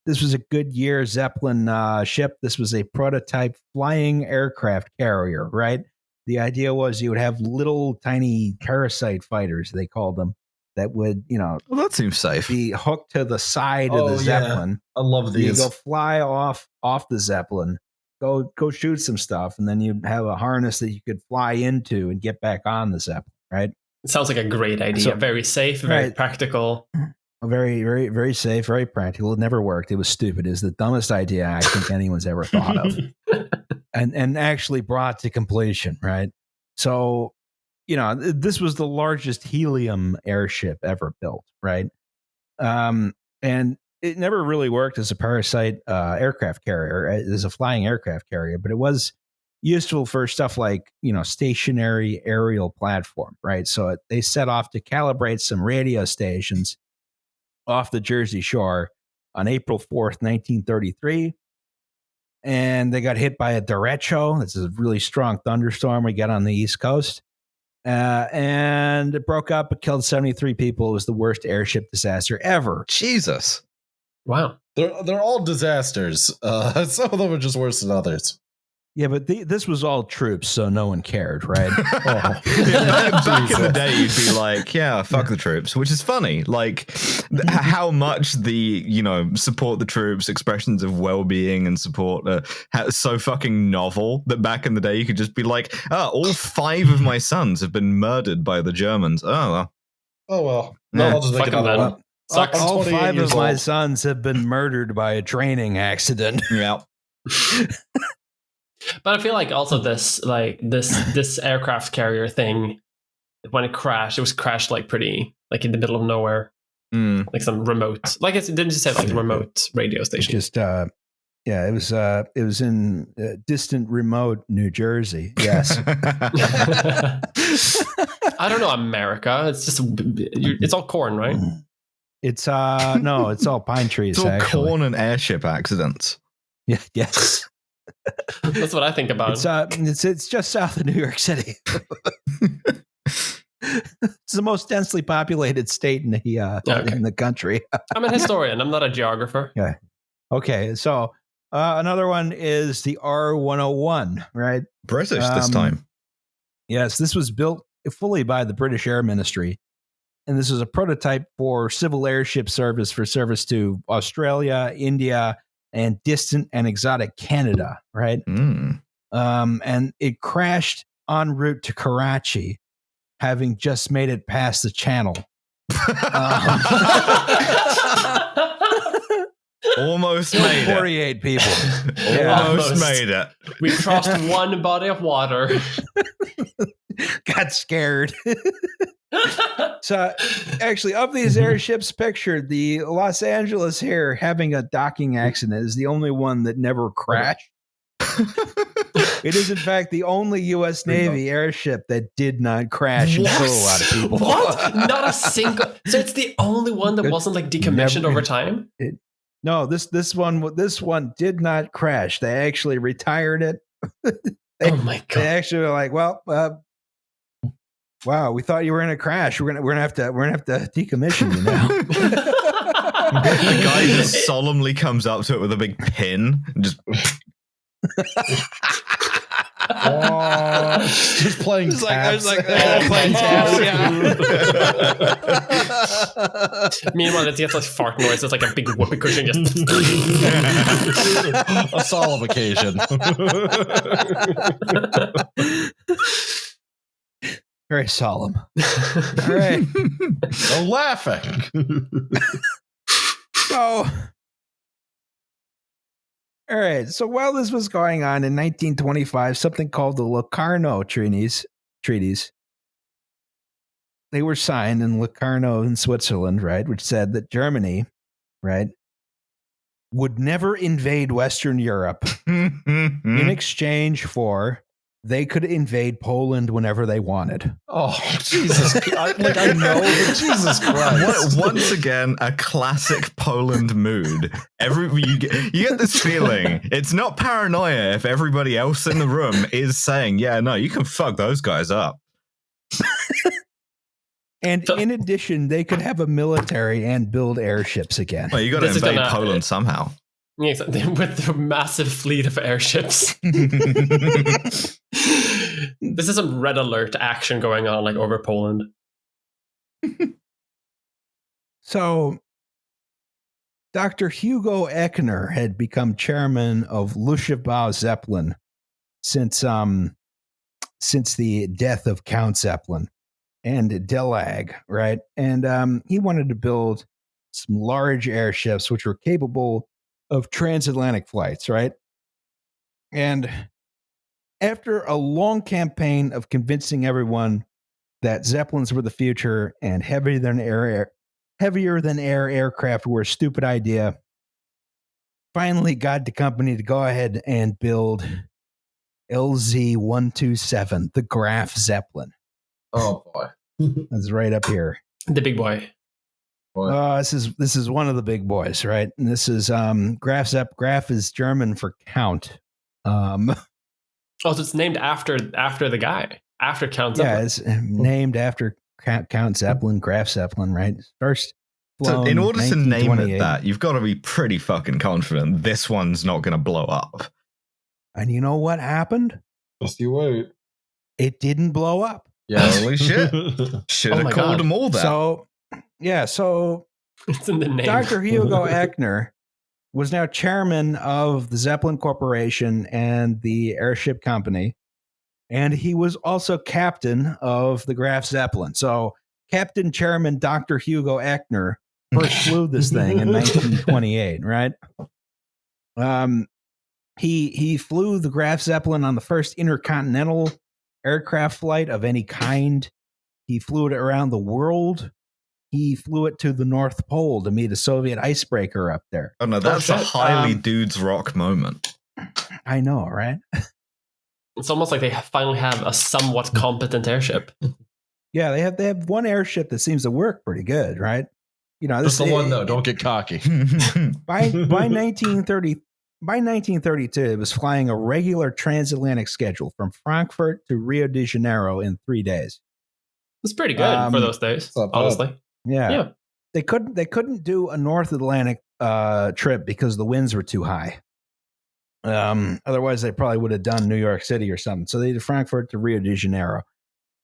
This was a Goodyear Zeppelin ship. This was a prototype flying aircraft carrier, right? The idea was you would have little tiny parasite fighters, they called them, that would, Well, that seems safe. be hooked to the side Oh, of the yeah. Zeppelin. I love You these. go fly off the Zeppelin, go shoot some stuff, and then you have a harness that you could fly into and get back on the Zeppelin, right? It sounds like a great idea. So- Very safe, very Right. practical. Very, very, very safe, very practical. It never worked. It was stupid. It's the dumbest idea I think anyone's ever thought of, and actually brought to completion, right? So, this was the largest helium airship ever built, right? And it never really worked as a parasite aircraft carrier, as a flying aircraft carrier, but it was useful for stuff like, stationary aerial platform, right? So they set off to calibrate some radio stations off the Jersey Shore on April 4th, 1933. And they got hit by a derecho. This is a really strong thunderstorm we got on the East Coast. And it broke up. It killed 73 people. It was the worst airship disaster ever. Jesus. Wow. They're all disasters. Some of them are just worse than others. Yeah, but this was all troops, so no one cared, right? Back in the day, you'd be like, yeah, fuck the troops, which is funny. Like how much the, support the troops, expressions of well-being and support are so fucking novel that back in the day you could just be like, all 5 of my sons have been murdered by the Germans. Oh, well. Oh, well. No, I'll just make another one. All 5 of my sons have been murdered by a training accident. Yeah. But I feel like also this aircraft carrier thing, when it crashed, it was crashed like pretty like in the middle of nowhere, like some remote, like it didn't just say like remote radio station. Just it was in distant remote New Jersey. Yes. I don't know America. It's just it's all corn, right? It's no, it's all pine trees. It's all actually. corn and airship accidents. Yeah. Yes. That's what I think about. It's just south of New York City. It's the most densely populated state in the country. I'm a historian. I'm not a geographer. Yeah. Okay. So another one is the R101, right? British this time. Yes, this was built fully by the British Air Ministry, and this is a prototype for civil airship service to Australia, India, and distant and exotic Canada, right? And it crashed en route to Karachi, having just made it past the channel. Almost made 48 people. Almost made it. We crossed one body of water. Got scared. So, actually, of these airships pictured, the Los Angeles here having a docking accident is the only one that never crashed. It is, in fact, the only U.S. Navy airship that did not crash and kill a lot of people. What? Not a single. So it's the only one that wasn't like decommissioned over time. No, this one did not crash. They actually retired it. Oh my god! They actually were like, well. Wow, we thought you were in a crash. We're gonna have to decommission you now. The guy just solemnly comes up to it with a big pin and just just playing just taps. Playing taps. Yeah. Meanwhile, it gets like fart noise. It's like a big whoopee cushion. Just A solemn occasion. Very solemn. All right. No laughing. So, all right. So while this was going on in 1925, something called the Locarno treaties, they were signed in Locarno in Switzerland, right? Which said that Germany, right, would never invade Western Europe in exchange for they could invade Poland whenever they wanted. Oh, Jesus. I know, but Jesus Christ. Once again, a classic Poland mood. You get this feeling. It's not paranoia if everybody else in the room is saying, yeah, no, you can fuck those guys up. And in addition, they could have a military and build airships again. Well, you got to invade Poland somehow. Yes, with the massive fleet of airships. This is some red alert action going on like over Poland. So, Dr. Hugo Eckener had become chairman of Luftschiffbau-Zeppelin since the death of Count Zeppelin and DELAG, right? And he wanted to build some large airships which were capable of transatlantic flights, right? And after a long campaign of convincing everyone that Zeppelins were the future and heavier than air aircraft were a stupid idea, finally got the company to go ahead and build LZ-127, the Graf Zeppelin. Oh boy, that's right up here. The big boy. This is one of the big boys, right? And this is Graf is German for count. So it's named after the guy, after Count Zeppelin. Yeah, it's named after Count Zeppelin, Graf Zeppelin, right? First. So in order to name it that, you've got to be pretty fucking confident this one's not going to blow up. And you know what happened? Just you wait. It didn't blow up. Yes. Holy shit. Should have my called God. them all that. So, so It's in the name. Dr. Hugo Eckener was now chairman of the Zeppelin Corporation and the airship company. And he was also captain of the Graf Zeppelin. So Captain Chairman Dr. Hugo Eckener first flew this thing in 1928, right? He flew the Graf Zeppelin on the first intercontinental aircraft flight of any kind. He flew it around the world. He flew it to the North Pole to meet a Soviet icebreaker up there. Oh no, that's a shit. highly dudes rock moment. I know, right? It's almost like they finally have a somewhat competent airship. Yeah, they have one airship that seems to work pretty good, right? You know, Just the one though. Don't get cocky. by 1930. By 1932, it was flying a regular transatlantic schedule from Frankfurt to Rio de Janeiro in 3 days. It's pretty good for those days, not bad. honestly. Yeah. They couldn't do a North Atlantic trip because the winds were too high. Otherwise, they probably would have done New York City or something. So they did Frankfurt to Rio de Janeiro.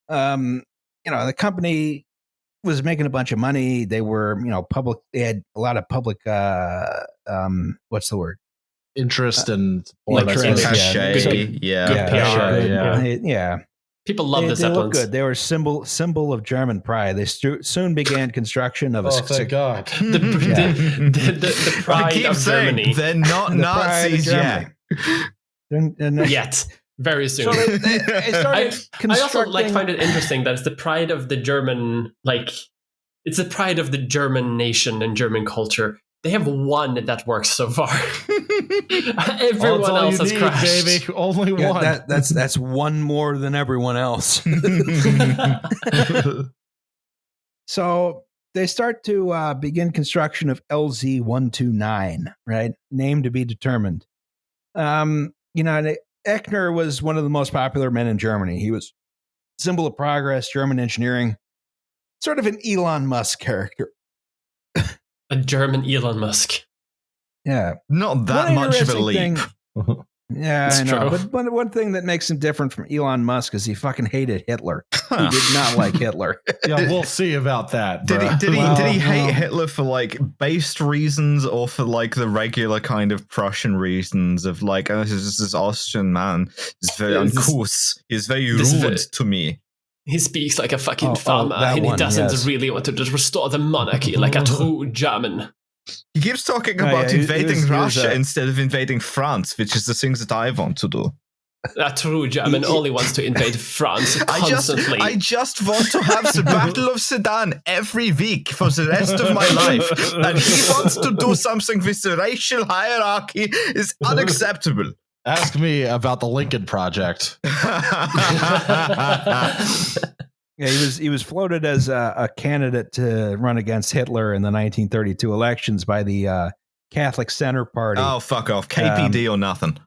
The company was making a bunch of money. They were, public. They had a lot of public. What's the word? Interest and Interest, Cachet, yeah. PR, Yeah. People love the They Zeppelins. look good. They were symbol of German pride. They soon began construction of a. thank God. The I pride keep of saying Germany. they're not The pride of Nazis yet. Germany. Yet. Very soon. So they started I also constructing. find it interesting that it's the pride of the German, it's the pride of the German nation and German culture. They have one that works so far. Everyone else has crashed. Baby. Only Yeah, one. that's one more than everyone else. So they start to begin construction of LZ-129, right? Name to be determined. And Eckener was one of the most popular men in Germany. He was symbol of progress, German engineering, sort of an Elon Musk character. A German Elon Musk. Yeah. Not that much of a leap. Yeah, It's I know. true. But one thing that makes him different from Elon Musk is he fucking hated Hitler. He did not like Hitler. Yeah, we'll see about that. Did bruh. he hate Hitler for based reasons or for the regular kind of Prussian reasons of this Austrian man is very uncouth, he's very rude to me. He speaks like a fucking farmer, that and he one, doesn't yes. really want to just restore the monarchy like a true German. He keeps talking Oh, about yeah, he invading was, Russia instead of invading France, which is the things that I want to do. A true German only wants to invade France constantly. I just want to have the Battle of Sedan every week for the rest of my life. And he wants to do something with the racial hierarchy is unacceptable. Ask me about the Lincoln Project. Yeah, he was floated as a candidate to run against Hitler in the 1932 elections by the Catholic Center Party. Oh, fuck off. KPD or nothing.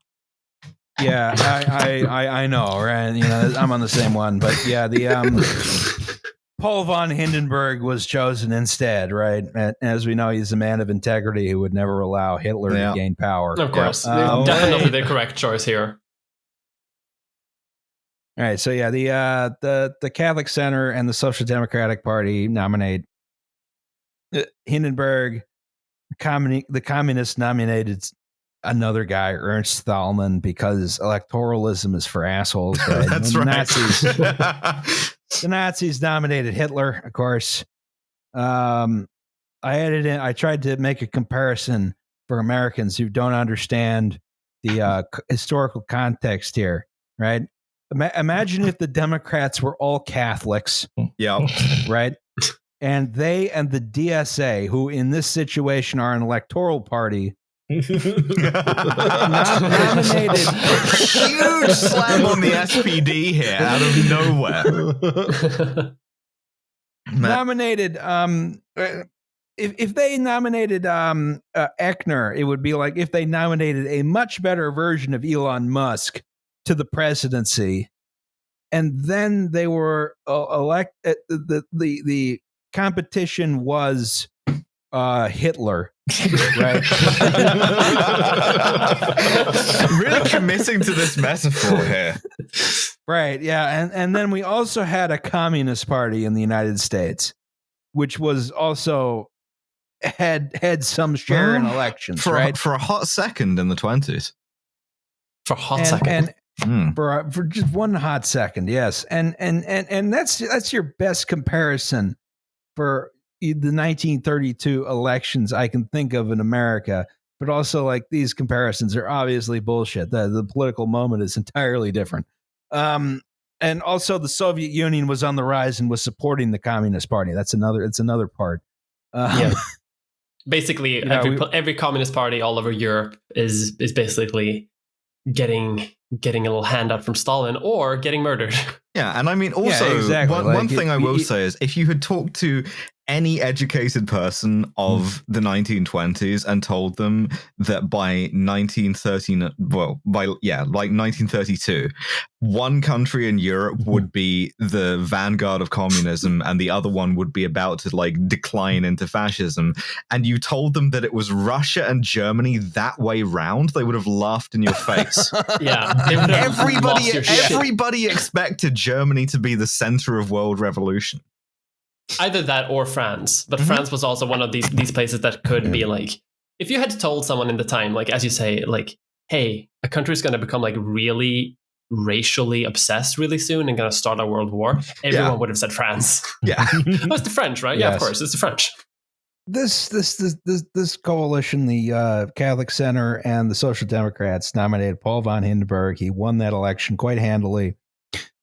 Yeah, I know, right? I'm on the same one, but yeah, the Paul von Hindenburg was chosen instead, right? And as we know, he's a man of integrity who would never allow Hitler to gain power. Of course, definitely the correct choice here. All right, so yeah, the Catholic Center and the Social Democratic Party nominate Hindenburg. The communists nominated another guy, Ernst Thalmann, because electoralism is for assholes. Right? That's right. The Nazis nominated Hitler, of course. I tried to make a comparison for Americans who don't understand the historical context here, right? Imagine if the Democrats were all Catholics. Yeah. Right? And they and the DSA, who in this situation are an electoral party, nominated. Huge slam on the SPD here out of nowhere. Nominated. If they nominated Eckener, it would be like if they nominated a much better version of Elon Musk to the presidency, and then they were elected. The competition was Hitler, Right. Really committing to this metaphor here. Right. Yeah. And then we also had a communist party in the United States, which was also had some share in elections, right? For a hot second in the 20s. For a hot second. For just one hot second, yes. And that's your best comparison for the 1932 elections I can think of in America. But also, like, these comparisons are obviously bullshit. The political moment is entirely different. And also, the Soviet Union was on the rise and was supporting the Communist Party. It's another part. Basically, every communist party all over Europe is basically getting a little handout from Stalin or getting murdered. Yeah, and I mean, also, one thing I will say is, if you had talked to any educated person of the 1920s and told them that by 1932, one country in Europe would be the vanguard of communism and the other one would be about to like decline into fascism, and you told them that it was Russia and Germany that way round, they would have laughed in your face. Yeah, everybody expected Germany to be the center of world revolution. Either that or France. But France was also one of these places that could be like, if you had told someone in the time, like, as you say, like, hey, a country is going to become like really racially obsessed really soon and going to start a world war, everyone would have said France. Yeah. It's the French, right? Yes. Yeah, of course, it's the French. This coalition, the Catholic Center and the Social Democrats, nominated Paul von Hindenburg. He won that election quite handily.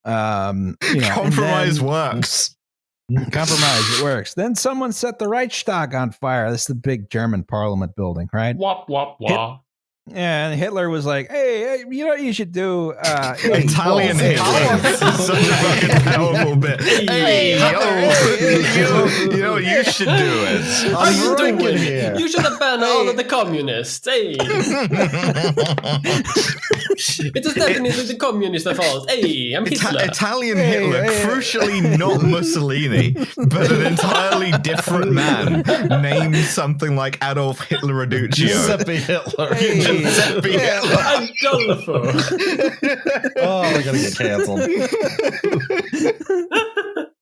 Compromise works. Compromise, it works. Then someone set the Reichstag on fire. This is the big German parliament building, right? Wop, wop, wop. And Hitler was like, hey, you know what you should do? Italian Hitler. Such a fucking powerful bit. Hey, you know what you should do is... What are you doing here? You should have banned all of the communists. Hey. It is definitely the communist fault. Hey, I'm Hitler. Italian Hitler, crucially not Mussolini, but an entirely different man named something like Adolf Hitler Reduccio. Giuseppe Hitler. Giuseppe Hitler. Adolfo. Oh, we're going to get canceled.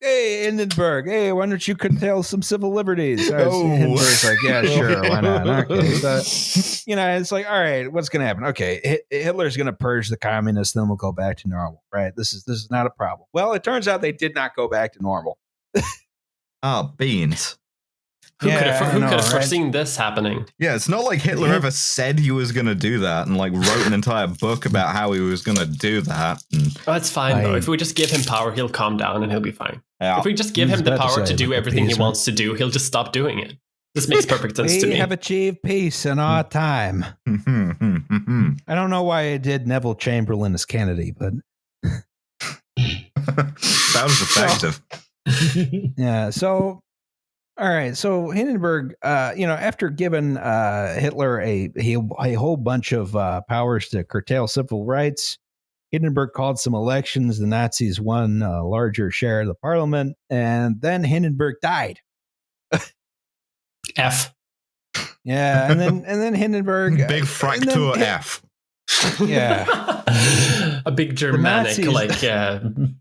Hey, Hindenburg. Hey, why don't you curtail some civil liberties? Hindenburg's like, yeah, sure, why not? Okay, so, it's like, all right, what's going to happen? Okay, Hitler's going to purge the communists, then we'll go back to normal, right? This is not a problem. Well, it turns out they did not go back to normal. Oh, beans. Who could have foreseen this happening? Yeah, it's not like Hitler ever said he was going to do that and like wrote an entire book about how he was going to do that. It's fine though. If we just give him power, he'll calm down and he'll be fine. Yeah. If we just give him the power to do everything he wants to do, he'll just stop doing it. This makes perfect sense to me. We have achieved peace in our time. I don't know why I did Neville Chamberlain as Kennedy, but that was effective. Yeah. So, all right. So Hindenburg, after giving Hitler a whole bunch of powers to curtail civil rights, Hindenburg called some elections. The Nazis won a larger share of the parliament, and then Hindenburg died. F. Yeah, and then Hindenburg big fracture F. Yeah, a big Germanic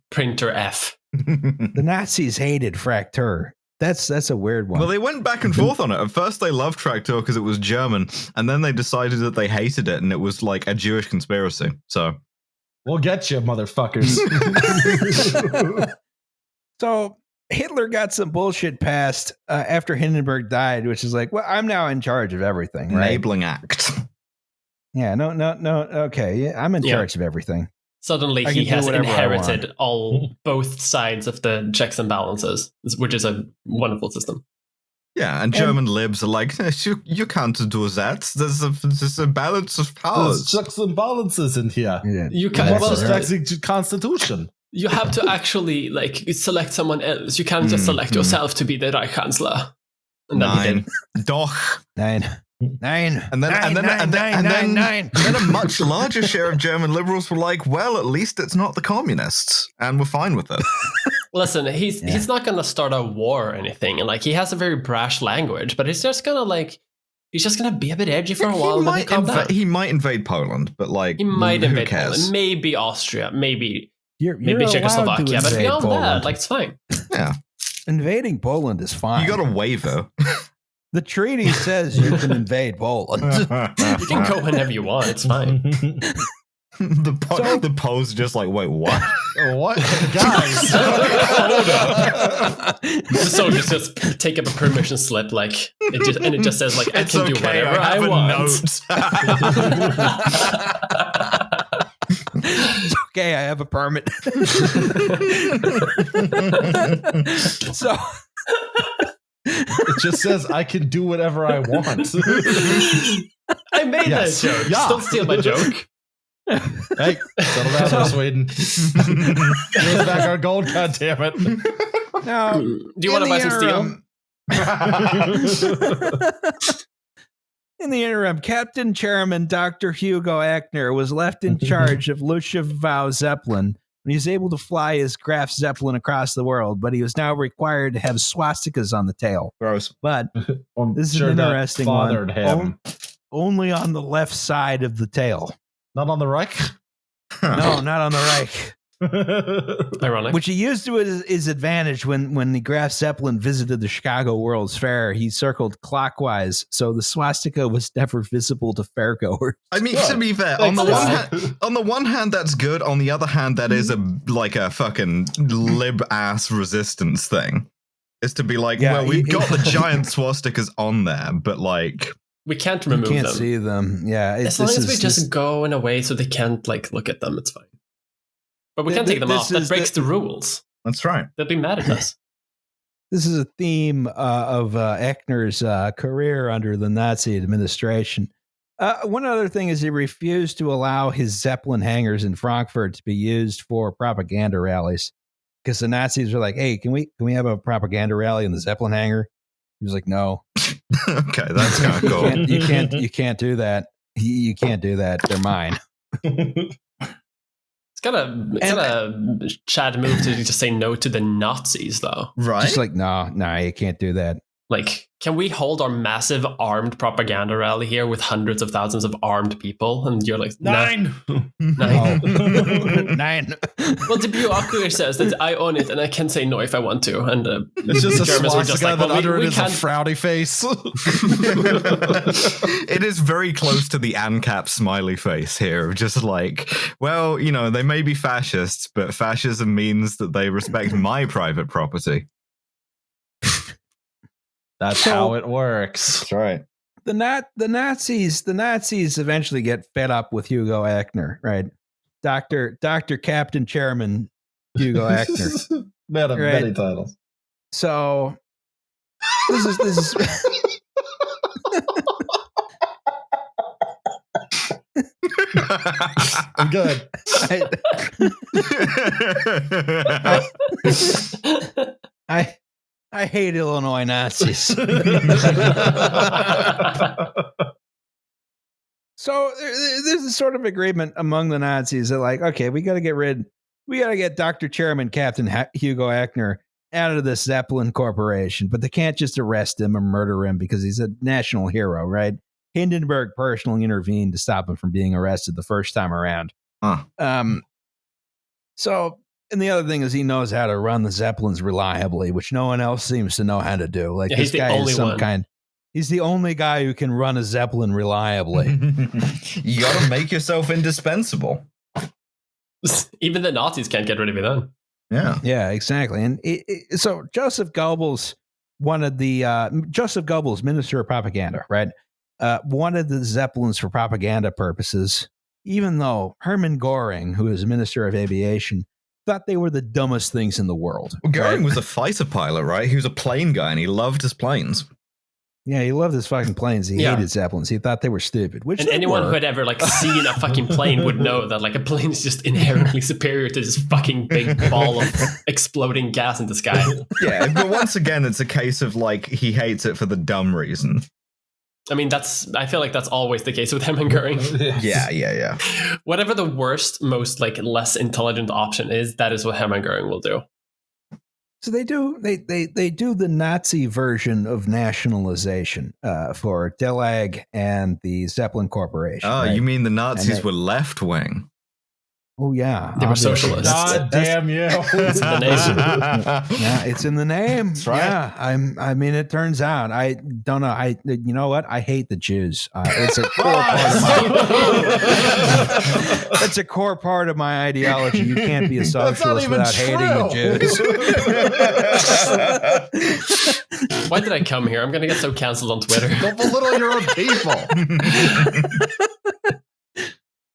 printer F. The Nazis hated fracture. That's a weird one. Well, they went back and forth on it. At first, they loved Traktor because it was German, and then they decided that they hated it, and it was like a Jewish conspiracy. So, we'll get you, motherfuckers. So Hitler got some bullshit passed after Hindenburg died, which is like, well, I'm now in charge of everything. Right? Enabling Act. Yeah, no. Okay, yeah, I'm in charge of everything. Suddenly, he has inherited both sides of the checks and balances, which is a wonderful system. Yeah, and German libs are like, you can't do that. There's a balance of powers. There's checks and balances in here. Yeah. You can't respect the Constitution. You have to actually select someone else. You can't just select yourself to be the Reichskanzler. And Nine. Doch. Nine. And then a much larger share of German liberals were like, well, at least it's not the communists, and we're fine with it. Listen, he's not going to start a war or anything, and he has a very brash language, but he's just going to He's just gonna be a bit edgy for a while. He might invade Poland, but like he might who invade cares? Poland, maybe Austria, maybe You're Czechoslovakia, but beyond Poland. that, like it's fine. Yeah, invading Poland is fine. you got a waiver. The treaty says you can invade Poland. You can go whenever you want. It's fine. The Poles are just like, wait, what? What? Guys, hold up. The soldiers just take up a permission slip, like it just says like I It's can do okay, whatever I have I a want. It's okay, I have a permit. So it just says I can do whatever I want. I made Yes. that joke. Yeah. Don't steal my joke. Hey, settle down, Sweden. Give us back our gold, goddammit. now, Do you want to buy some steel? In the interim, Captain Chairman Dr. Hugo Eckener was left in charge of Luftschiffbau-Zeppelin, and he was able to fly his Graf Zeppelin across the world, but he was now required to have swastikas on the tail. Gross. But I'm this is sure an that interesting fathered one. him. Only on the left side of the tail. Not on the right. No, not on the right. Ironic. Which he used to his advantage when the Graf Zeppelin visited the Chicago World's Fair. He circled clockwise, so the swastika was never visible to fairgoers. I mean, Well, to be fair, thanks, on the guys. one hand, that's good. On the other hand, that is a fucking lib ass resistance thing. Is to be like, Yeah, well, we've got the giant swastikas on there, but like, We can't You remove can't them. see them. Yeah, As long as we just go in a way so they can't like look at them, it's fine. But we can't take them This off. That is breaks the rules. that's right. They'd be mad at us. This is a theme of Eckener's career under the Nazi administration. One other thing is he refused to allow his Zeppelin hangars in Frankfurt to be used for propaganda rallies because the Nazis were like, "Hey, can we have a propaganda rally in the Zeppelin hangar?" He was like, "No, Okay, that's kind of cool. you can't do that. You can't do that. They're mine." It's got a Chad move to just say no to the Nazis, though. Right? Just like, no, you can't do that. Like, can we hold our massive armed propaganda rally here with hundreds of thousands of armed people? And you're like, Nine. Nine. Nine. Well, the bureaucracy says that I own it and I can say no if I want to. And It's just the a Germans were swastika that well, under it we is a can't. frowny face. It is very close to the ANCAP smiley face here. Just like, well, you know, they may be fascists, but fascism means that they respect my private property. That's how it works. That's right. The Nazis eventually get fed up with Hugo Eckener, right? Dr. Captain Chairman Hugo Eckener. Many titles. So this is I'm good. I hate Illinois Nazis. So there's a sort of agreement among the Nazis that like, okay, we got to get Dr. Chairman Captain Hugo Eckener out of this Zeppelin Corporation, but they can't just arrest him or murder him because he's a national hero, right? Hindenburg personally intervened to stop him from being arrested the first time around. Huh. So, and the other thing is he knows how to run the Zeppelins reliably, which no one else seems to know how to do. Like, Yeah, this he's the guy only is some one. kind. He's the only guy who can run a Zeppelin reliably. You got to make yourself indispensable. Even the Nazis can't get rid of you then. Yeah. Yeah, exactly. And so Joseph Goebbels Joseph Goebbels, Minister of Propaganda, right, wanted the Zeppelins for propaganda purposes, even though Hermann Göring, who is Minister of Aviation, thought they were the dumbest things in the world. Well, Goering right? was a fighter pilot, right? He was a plane guy and he loved his planes. Yeah, he loved his fucking planes. He Yeah. hated Zeppelins. He thought they were stupid. Which And they anyone were. who had ever like seen a fucking plane would know that like a plane is just inherently superior to this fucking big ball of exploding gas in the sky. Yeah, but once again, it's a case of like he hates it for the dumb reason. I mean, I feel like that's always the case with Hermann Göring. Yeah. Whatever the worst, most like less intelligent option is, that is what Hermann Göring will do. So they do the Nazi version of nationalization for DELAG and the Zeppelin Corporation. Oh, right? you mean the Nazis they- were left wing? Oh yeah, They were obviously. socialists. God damn you. It's in the name. Yeah, it's in the name. That's right. Yeah, I mean, it turns out I don't know. You know what? I hate the Jews. It's a core part of my. It's a core part of my ideology. You can't be a That's not socialist even without hating the Jews. Why did I come here? I'm going to get so canceled on Twitter. Don't belittle your own people.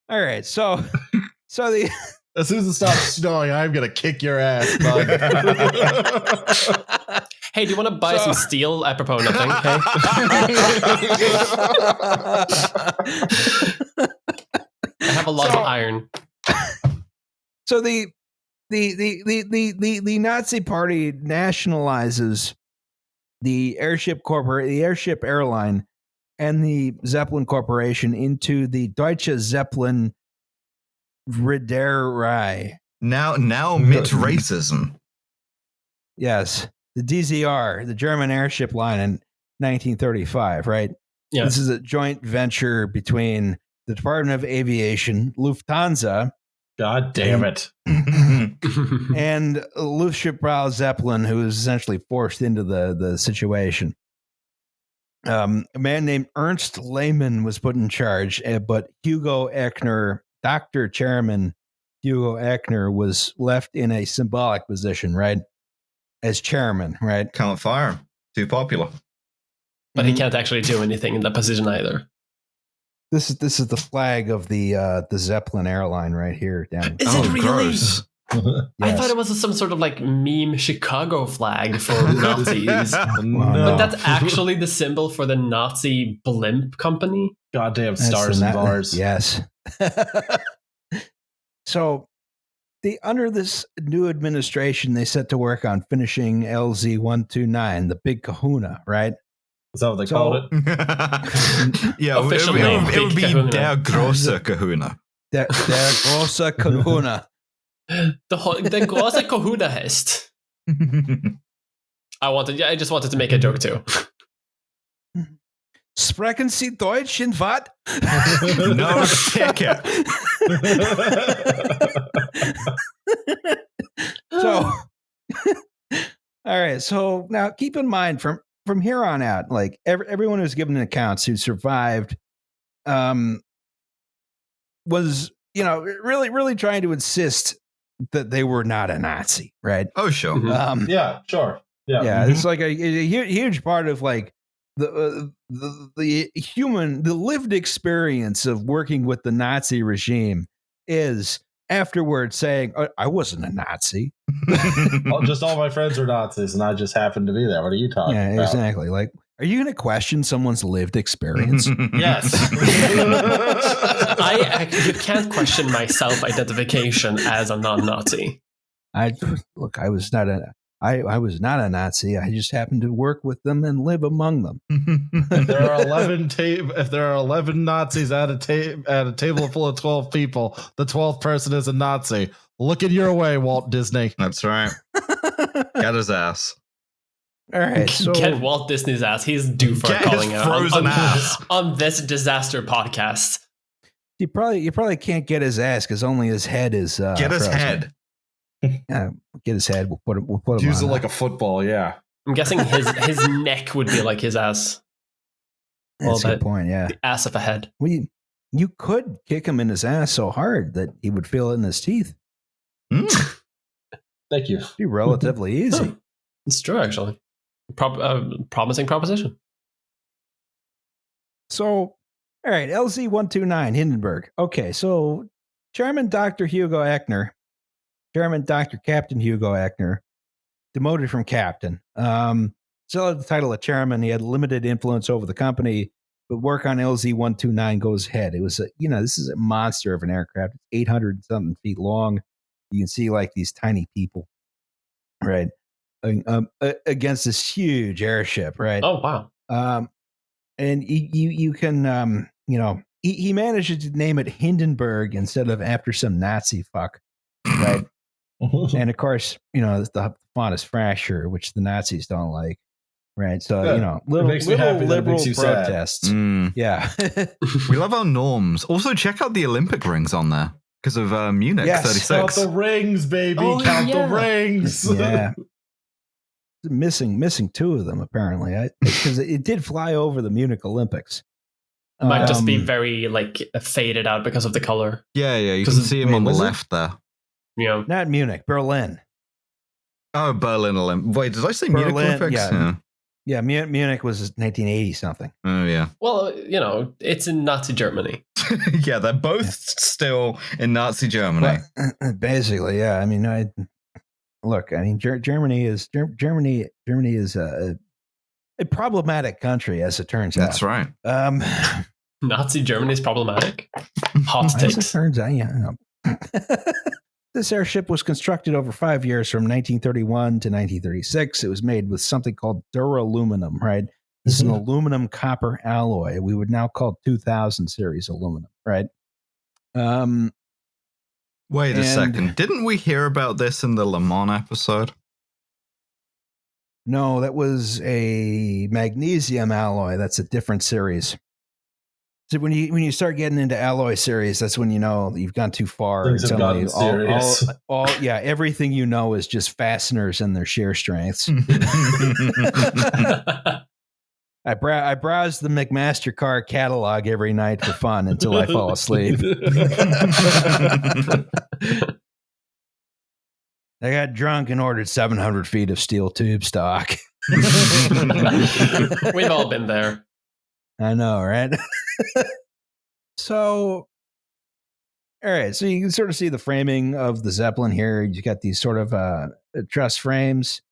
All right, so the As soon as it stops snowing, I'm gonna kick your ass, bud. Hey, do you want to buy some steel apropos nothing? Hey? I have a lot of iron. so the Nazi Party nationalizes the airship airline and the Zeppelin Corporation into the Deutsche Zeppelin Reederei. Now admit racism. Yes, the DZR, the German airship line in 1935, right? Yeah. This is a joint venture between the Department of Aviation, Lufthansa, God damn it. and Luftschiffbau-Zeppelin, who was essentially forced into the situation. A man named Ernest Lehmann was put in charge, but Hugo Eckener, Dr. Chairman Hugo Eckener, was left in a symbolic position, right? As chairman, right? Can't fire him. Too popular. But he can't actually do anything in that position either. This is the flag of the Zeppelin airline right here. Down. Is it really? Gross. I thought it was some sort of like meme Chicago flag for Nazis. No. But that's actually the symbol for the Nazi blimp company. Goddamn stars and bars. Yes. So, under this new administration, they set to work on finishing LZ-129, the Big Kahuna, right? Is that what they called it? Yeah, Official it name, would be Big Kahuna. Der große Kahuna. Der große Kahuna. The große Kahuna heißt. I just wanted to make a joke too. Sprechen Sie Deutsch in what? No ticket. So, all right. So now keep in mind from here on out, like everyone who's given accounts who survived, was, really trying to insist that they were not a Nazi, right? Oh, sure. Mhm. Yeah, sure. Yeah. It's like a huge part of like the lived experience of working with the Nazi regime is afterwards saying, I wasn't a Nazi. Just all my friends are Nazis, and I just happened to be there. What are you talking Yeah, about? exactly. Like, are you going to question someone's lived experience? Yes. You can't question my self-identification as a non-Nazi. I was not a Nazi. I just happened to work with them and live among them. If there are 11 Nazis at a table full of 12 people, the 12th person is a Nazi. Look at your way, Walt Disney. That's right. Got his ass. All right, so Get Walt Disney's ass. He's due for Get calling his out frozen ass. on this disaster podcast. you probably can't get his ass because only his head is. Get his frozen. head. Yeah, get his head. We'll put him. Use on it like a football, yeah. I'm guessing his neck would be like his ass. That's a well, good point. Yeah. The ass of a head. Well, you could kick him in his ass so hard that he would feel it in his teeth. Thank you. It'd be relatively easy. It's true, actually. Promising proposition. So, all right, LZ-129 Hindenburg. Okay, so Chairman Dr. Hugo Eckener, Chairman Dr. Captain Hugo Eckener, demoted from captain. Still had the title of chairman. He had limited influence over the company, but work on LZ-129 goes ahead. It was this is a monster of an aircraft. It's 800 something feet long. You can see like these tiny people, right, against this huge airship, right? Oh, wow. And you can he managed to name it Hindenburg instead of after some Nazi fuck, right? And of course, the font is Thrasher, which the Nazis don't like. Right. So, Good. little makes me happy that it liberal makes you sad. protests. Mm. Yeah. We love our norms. Also, check out the Olympic rings on there because of Munich Yes. 36. Count the rings, baby. Oh, Count yeah. the rings. Yeah. Missing two of them, apparently, because it did fly over the Munich Olympics. It might just be very faded out because of the color. Yeah, you can 'Cause see him on the was it? left there. Yeah. Not Munich, Berlin. Oh, Berlin Olympics. Wait, did I say Munich Berlin, Olympics? yeah. Yeah, Munich was 1980 something. Oh, yeah. Well, it's in Nazi Germany. Yeah, they're both still in Nazi Germany. Well, basically, yeah. I mean, Germany is a problematic country, as it turns out. That's right. Nazi Germany is problematic. Hot As it takes. turns out, yeah. This airship was constructed over 5 years from 1931 to 1936. It was made with something called duraluminum, right? This is an aluminum copper alloy. We would now call 2000 series aluminum, right? Wait a second. Didn't we hear about this in the Le Mans episode? No, that was a magnesium alloy. That's a different series. So when you start getting into alloy series, that's when you know that you've gone too far. Things have gotten serious. Everything is just fasteners and their shear strengths. I browse the McMaster car catalog every night for fun until I fall asleep. I got drunk and ordered 700 feet of steel tube stock. We've all been there. I know, right? So, all right. So you can sort of see the framing of the Zeppelin here. You got these sort of truss frames,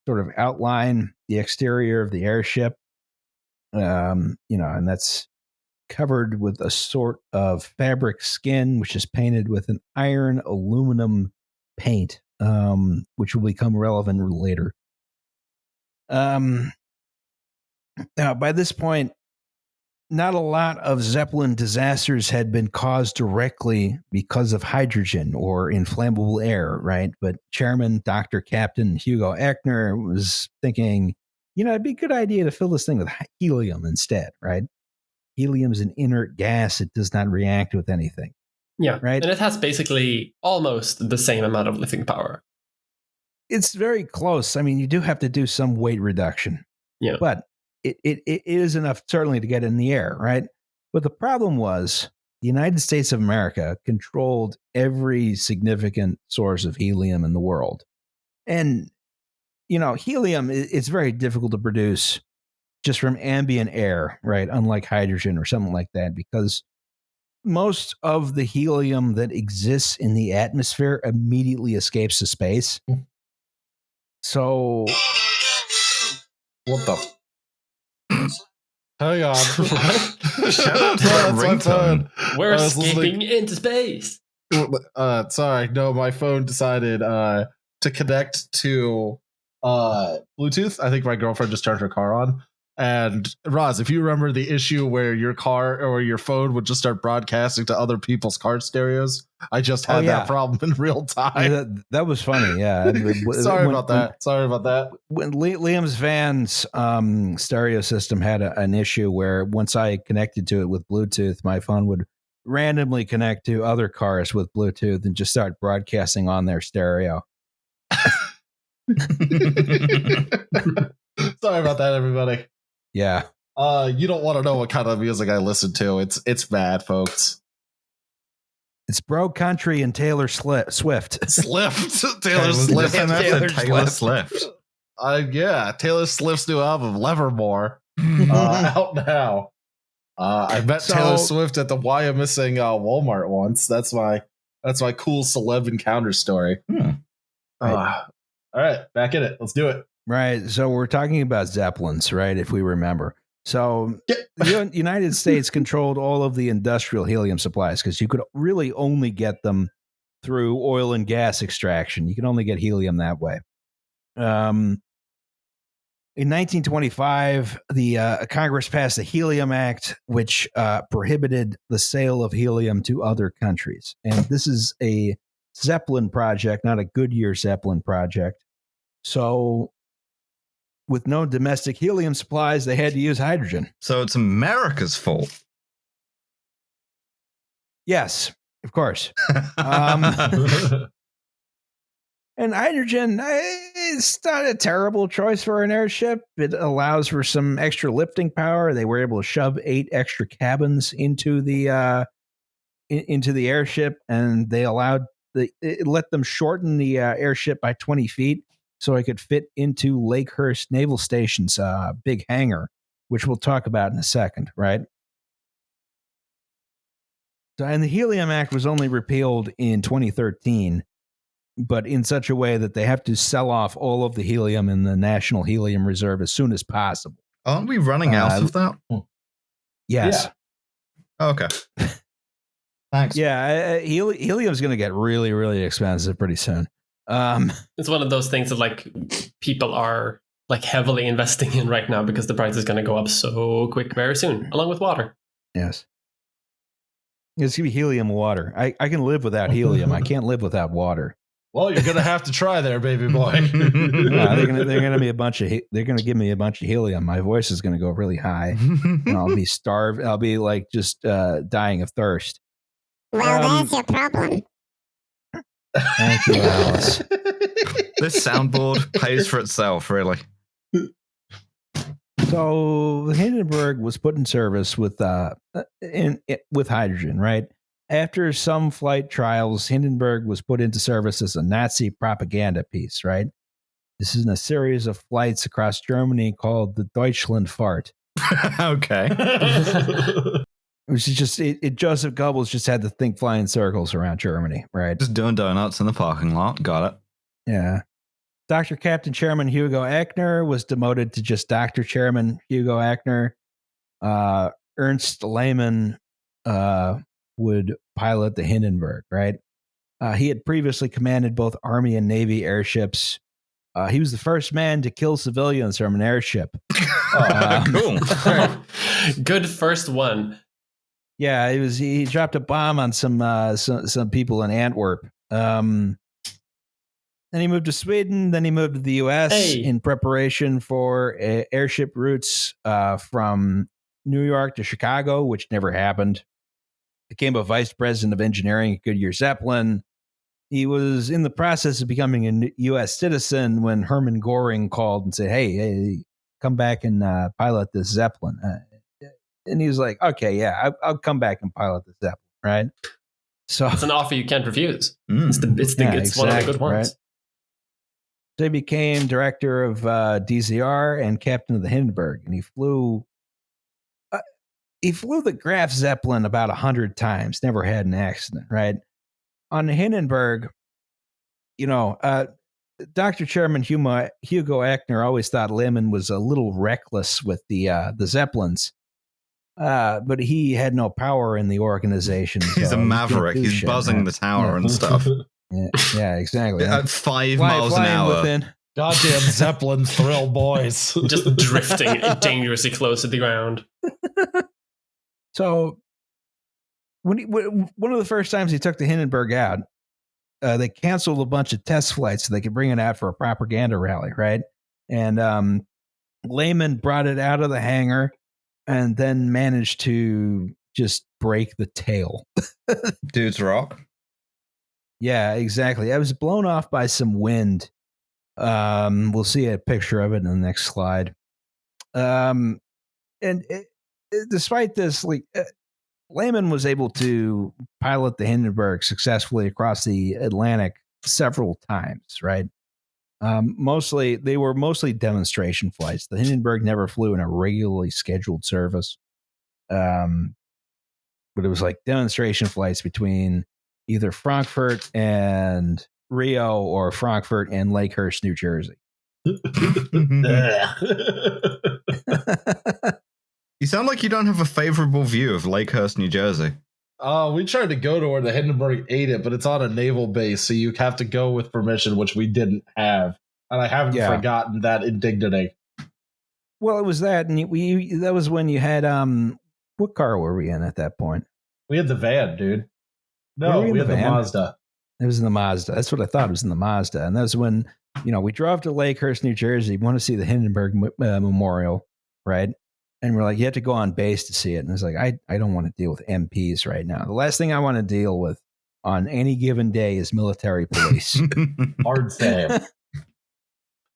sort of outline the exterior of the airship. And that's covered with a sort of fabric skin, which is painted with an iron aluminum paint, which will become relevant later. Now, by this point, not a lot of Zeppelin disasters had been caused directly because of hydrogen or inflammable air, right? But Chairman Dr. Captain Hugo Eckener was thinking, it'd be a good idea to fill this thing with helium instead, right? Helium is an inert gas. It does not react with anything. Yeah. Right. And it has basically almost the same amount of lifting power. It's very close. I mean, you do have to do some weight reduction. Yeah. But it is enough, certainly, to get in the air, right? But the problem was the United States of America controlled every significant source of helium in the world. And, helium, it's very difficult to produce just from ambient air, right? Unlike hydrogen or something like that, because most of the helium that exists in the atmosphere immediately escapes to space. So, What the? Hang on. Shout out to that ringtone. We're I was escaping into space. Sorry, no, my phone decided to connect to Bluetooth. I think my girlfriend just turned her car on. And Roz, if you remember the issue where your car or your phone would just start broadcasting to other people's car stereos, I just had that problem in real time. Yeah, that was funny. Yeah. Sorry about that. When Liam's van's stereo system had an issue where once I connected to it with Bluetooth, my phone would randomly connect to other cars with Bluetooth and just start broadcasting on their stereo. Sorry about that, everybody. Yeah. You don't want to know what kind of music I listen to. It's bad, folks. It's Bro Country and Taylor Swift. Taylor Swift. Taylor Swift. Yeah, Taylor Swift's new album, Levermore, out now. I met Taylor Swift at the Why I'm Missing Walmart once. That's my cool celeb encounter story. All right, back in it. Let's do it. Right. So we're talking about Zeppelins, right? If we remember. So the United States controlled all of the industrial helium supplies because you could really only get them through oil and gas extraction. You can only get helium that way. In 1925, the Congress passed the Helium Act, which prohibited the sale of helium to other countries. And this is a Zeppelin project, not a Goodyear-Zeppelin project. So with no domestic helium supplies, they had to use hydrogen. So it's America's fault. Yes, of course. And hydrogen, it's not a terrible choice for an airship. It allows for some extra lifting power. They were able to shove 8 extra cabins into the airship, and they it let them shorten the airship by 20 feet so it could fit into Lakehurst Naval Station's big hangar, which we'll talk about in a second, right? So, and the Helium Act was only repealed in 2013, but in such a way that they have to sell off all of the helium in the National Helium Reserve as soon as possible. Aren't we running out of that? Yes. Yeah. Oh, okay. Thanks. Yeah, helium's going to get really, really expensive pretty soon. It's one of those things that like people are like heavily investing in right now because the price is going to go up so quick very soon, along with water. Yes. It's going to be helium water. I can live without helium. I can't live without water. Well, you're gonna have to try there, baby boy. They're gonna be they're gonna give me a bunch of helium. My voice is gonna go really high, and I'll be starved. I'll be like just dying of thirst. Well, that's your problem. Thank you, Alice. This soundboard pays for itself, really. So the Hindenburg was put in service with hydrogen, right? After some flight trials, Hindenburg was put into service as a Nazi propaganda piece, right? This is in a series of flights across Germany called the Deutschland Fart. Okay. Which is just, Joseph Goebbels just had the thing fly in circles around Germany, right? Just doing donuts in the parking lot. Got it. Yeah. Dr. Captain Chairman Hugo Eckener was demoted to just Dr. Chairman Hugo Eckener. Ernest Lehmann would pilot the Hindenburg, right? He had previously commanded both Army and Navy airships. He was the first man to kill civilians from an airship. Cool. Good first one. Yeah, he dropped a bomb on some people in Antwerp. Then he moved to Sweden. Then he moved to the U.S. in preparation for airship routes from New York to Chicago, which never happened. Became a vice president of engineering at Goodyear-Zeppelin. He was in the process of becoming a U.S. citizen when Hermann Göring called and said, hey, come back and pilot this Zeppelin. And he was like, okay, yeah, I'll come back and pilot this Zeppelin, right? So it's an offer you can't refuse. Mm. It's one of the good ones. Right? So he became director of DZR and captain of the Hindenburg, and he flew the Graf Zeppelin about 100 times, never had an accident, right? On the Hindenburg, Dr. Chairman Hugo Eckener always thought Lehmann was a little reckless with the Zeppelins, but he had no power in the organization. He's a maverick. He's buzzing the tower and stuff. Yeah, exactly. At 5 miles an hour. Goddamn Zeppelin thrill boys. Just drifting dangerously close to the ground. So one of the first times he took the Hindenburg out, they canceled a bunch of test flights so they could bring it out for a propaganda rally, right? And Lehmann brought it out of the hangar and then managed to just break the tail. Dudes rock. Yeah, exactly. I was blown off by some wind. We'll see a picture of it in the next slide. Despite this, Lehmann was able to pilot the Hindenburg successfully across the Atlantic several times, right? They were mostly demonstration flights. The Hindenburg never flew in a regularly scheduled service. But it was like demonstration flights between either Frankfurt and Rio or Frankfurt and Lakehurst, New Jersey. You sound like you don't have a favorable view of Lakehurst, New Jersey. We tried to go to where the Hindenburg ate it, but it's on a naval base, so you have to go with permission, which we didn't have. And I haven't forgotten that indignity. Well, it was that, and that was when you had what car were we in at that point? We had the van, dude. No, we had the Mazda. It was in the Mazda. That's what I thought. It was in the Mazda. And that was when, we drove to Lakehurst, New Jersey. We want to see the Hindenburg Memorial, right? And we're like, you have to go on base to see it. And it's like, I don't want to deal with MPs right now. The last thing I want to deal with on any given day is military police. Hard save.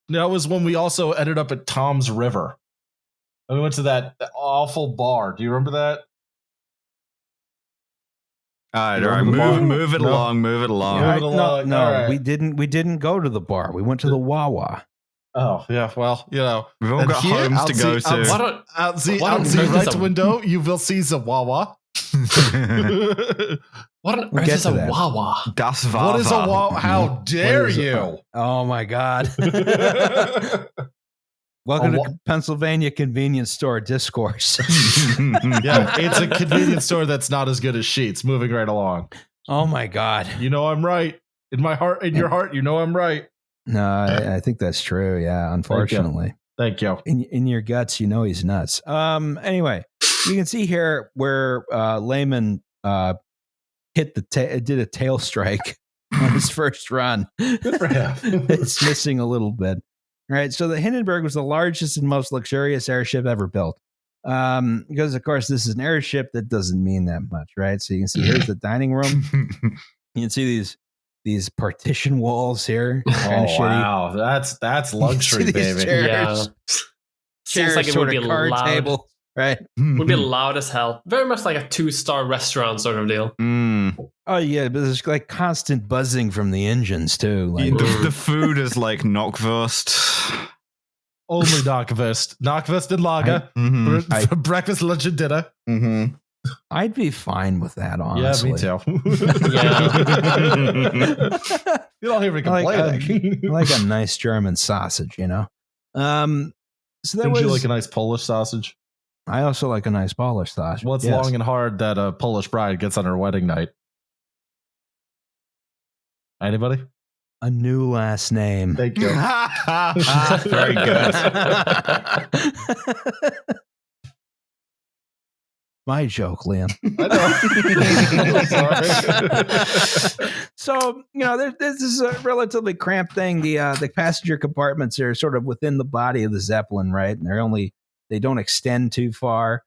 That was when we also ended up at Tom's River. And we went to that awful bar. Do you remember that? All right. Move it along. Move it along. No, right. we didn't go to the bar. We went to the Wawa. Oh, yeah. Well, we've all got homes to go to. Out the right window, you will see the Wawa. What on earth is a Wawa? Das Wawa. What is a Wawa? How dare you? Oh, my God. Welcome to Pennsylvania convenience store discourse. Yeah, it's a convenience store that's not as good as Sheetz. Moving right along. Oh, my God. You know I'm right. In my heart, in your heart, you know I'm right. No, I think that's true. Yeah, unfortunately. Thank you. In your guts, he's nuts. Anyway, you can see here where Lehmann did a tail strike on his first run. Good for him. It's missing a little bit. All right, so the Hindenburg was the largest and most luxurious airship ever built. Because, of course, this is an airship that doesn't mean that much, right? So you can see here's the dining room. You can see these partition walls here. Wow, that's luxury, baby. Chairs. Seems like it would be a card loud table, right? Would be loud as hell. Very much like a 2-star restaurant sort of deal. Oh yeah, but there's like constant buzzing from the engines too. Like, the food is like knockwurst. Only knockwurst and lager. For breakfast, lunch, and dinner. Mm-hmm. I'd be fine with that, honestly. Yeah, me too. Yeah. You don't hear me complaining. I like a nice German sausage, So that Don't was. you like a nice Polish sausage? I also like a nice Polish sausage. What's long and hard that a Polish bride gets on her wedding night? Anybody? A new last name. Thank you. Very good. My joke, Liam. I know. Sorry. So, this is a relatively cramped thing. The passenger compartments are sort of within the body of the Zeppelin, right? And they don't extend too far.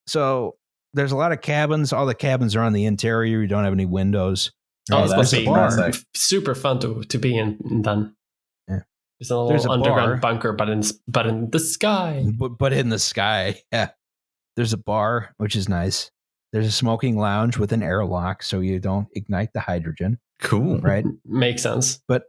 So there's a lot of cabins. All the cabins are on the interior. You don't have any windows. Oh, it's that's supposed to be fantastic. super fun to be in then. Yeah. There's a little underground bunker, but in the sky. But in the sky, yeah. There's a bar, which is nice. There's a smoking lounge with an airlock, so you don't ignite the hydrogen. Cool. Right? Makes sense. But,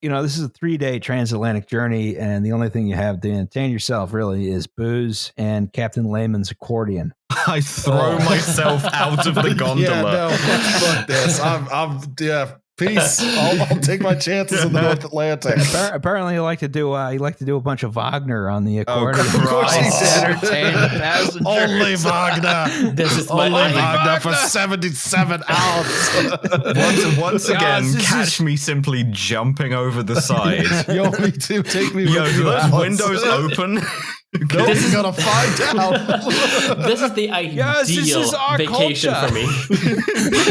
this is a 3-day transatlantic journey, and the only thing you have to entertain yourself, really, is booze and Captain Lehmann's accordion. I throw myself out of the gondola. Yeah, no, fuck this. Peace. I'll take my chances in the North Atlantic. Apparently, you like to do a bunch of Wagner on the accordion. Of course he did. Entertain the passengers. Only Wagner. This is my Only Wagner for 77 hours. Once again, catch me simply jumping over the side. Yo, me too. Take me. Yo, with do you, those Alex. windows open? No, you're gonna find out. This is the ideal Yes, this is our vacation culture. for me.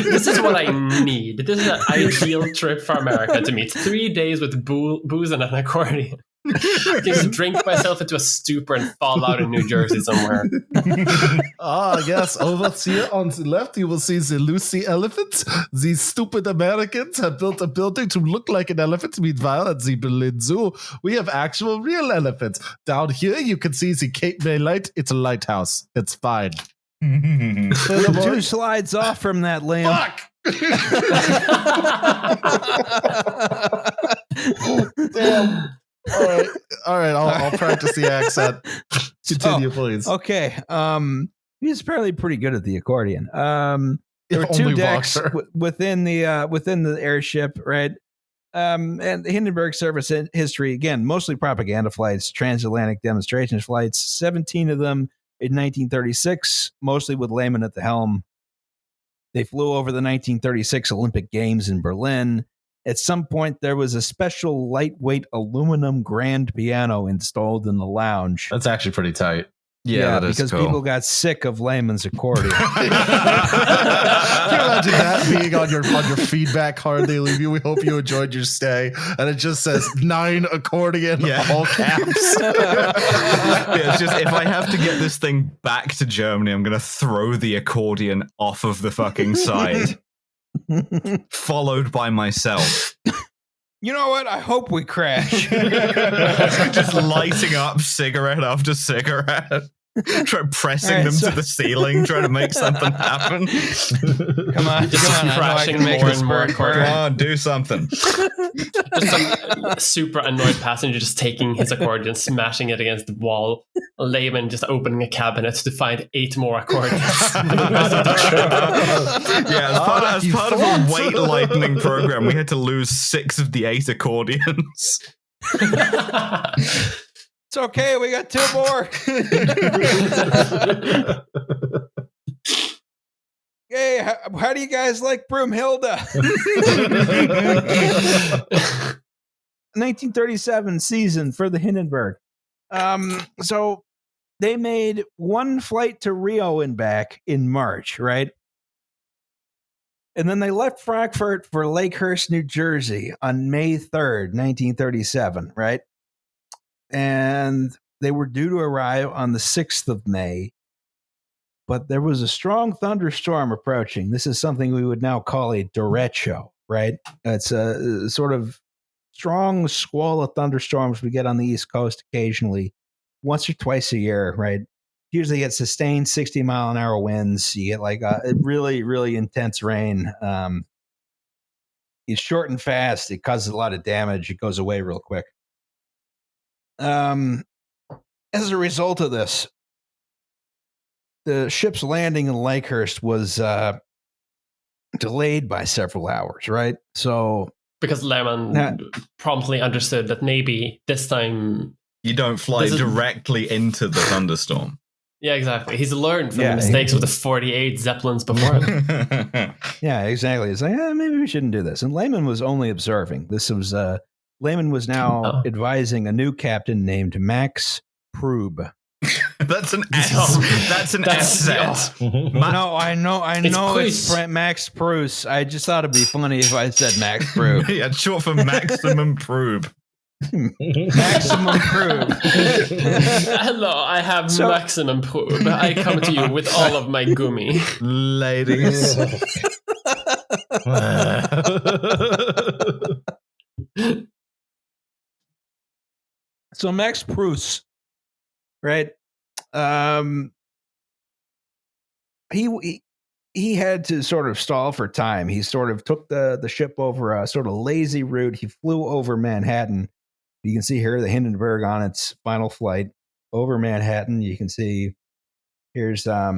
This is what I need. This is an ideal trip for America to me. 3 days with booze and an accordion. I can just drink myself into a stupor and fall out in New Jersey somewhere. Yes. Over here on the left, you will see the Lucy elephants. These stupid Americans have built a building to look like an elephant. Meanwhile, at the Berlin Zoo, we have actual real elephants. Down here, you can see the Cape May Light. It's a lighthouse. It's fine. We're 2 slides off from that, Liam. Fuck! Damn. All right. I'll practice the accent. Continue, please. Okay. He's apparently pretty good at the accordion. There were 2 Only decks Wagner. within the airship, right? And the Hindenburg service history, again, mostly propaganda flights, transatlantic demonstration flights, 17 of them in 1936, mostly with Lehmann at the helm. They flew over the 1936 Olympic Games in Berlin. At some point, there was a special lightweight aluminum grand piano installed in the lounge. That's actually pretty tight. Yeah, that is because cool. people got sick of Lehmann's accordion. Can you imagine that being on your feedback card they leave you? We hope you enjoyed your stay, and it just says 9 accordion, all caps. It's just if I have to get this thing back to Germany, I'm gonna throw the accordion off of the fucking side, followed by myself. You know what? I hope we crash. Just lighting up cigarette after cigarette. Pressing them to the ceiling, trying to make something happen. Come on, Just come on. crashing more and more Come accordion. on, do something. Just some super annoyed passenger just taking his accordion, smashing it against the wall. Lehmann just opening a cabinet to find 8 more accordions for the rest of the trip. Yeah, as part of a weight lightening program, we had to lose 6 of the 8 accordions. It's okay. We got 2 more. Hey, how do you guys like Broomhilda? 1937 season for the Hindenburg. So they made 1 flight to Rio and back in March, right? And then they left Frankfurt for Lakehurst, New Jersey on May 3rd, 1937, right? And they were due to arrive on the 6th of May. But there was a strong thunderstorm approaching. This is something we would now call a derecho, right? It's a sort of strong squall of thunderstorms we get on the East Coast occasionally, once or twice a year, right? Usually get sustained 60-mile-an-hour winds. You get like a really, really intense rain. It's short and fast. It causes a lot of damage. It goes away real quick. As a result of this, the ship's landing in Lakehurst was delayed by several hours, right? So Because Lehmann promptly understood that maybe this time... You don't fly directly into the thunderstorm. Yeah, exactly. He's learned from the mistakes of the 48 Zeppelins before. Yeah, exactly. It's like, maybe we shouldn't do this. And Lehmann was only observing. This was Lehmann was now advising a new captain named Max Prube. That's an S. That's an S set. No, I know it's Max Pruss. I just thought it'd be funny if I said Max Prube. Yeah, it's short for maximum prube. Maximum Prube. Hello, I have maximum prube. I come to you with all of my gummy. Ladies. So Max Pruss, right? He had to sort of stall for time. He sort of took the ship over a sort of lazy route. He flew over Manhattan. You can see here the Hindenburg on its final flight over Manhattan. You can see here's I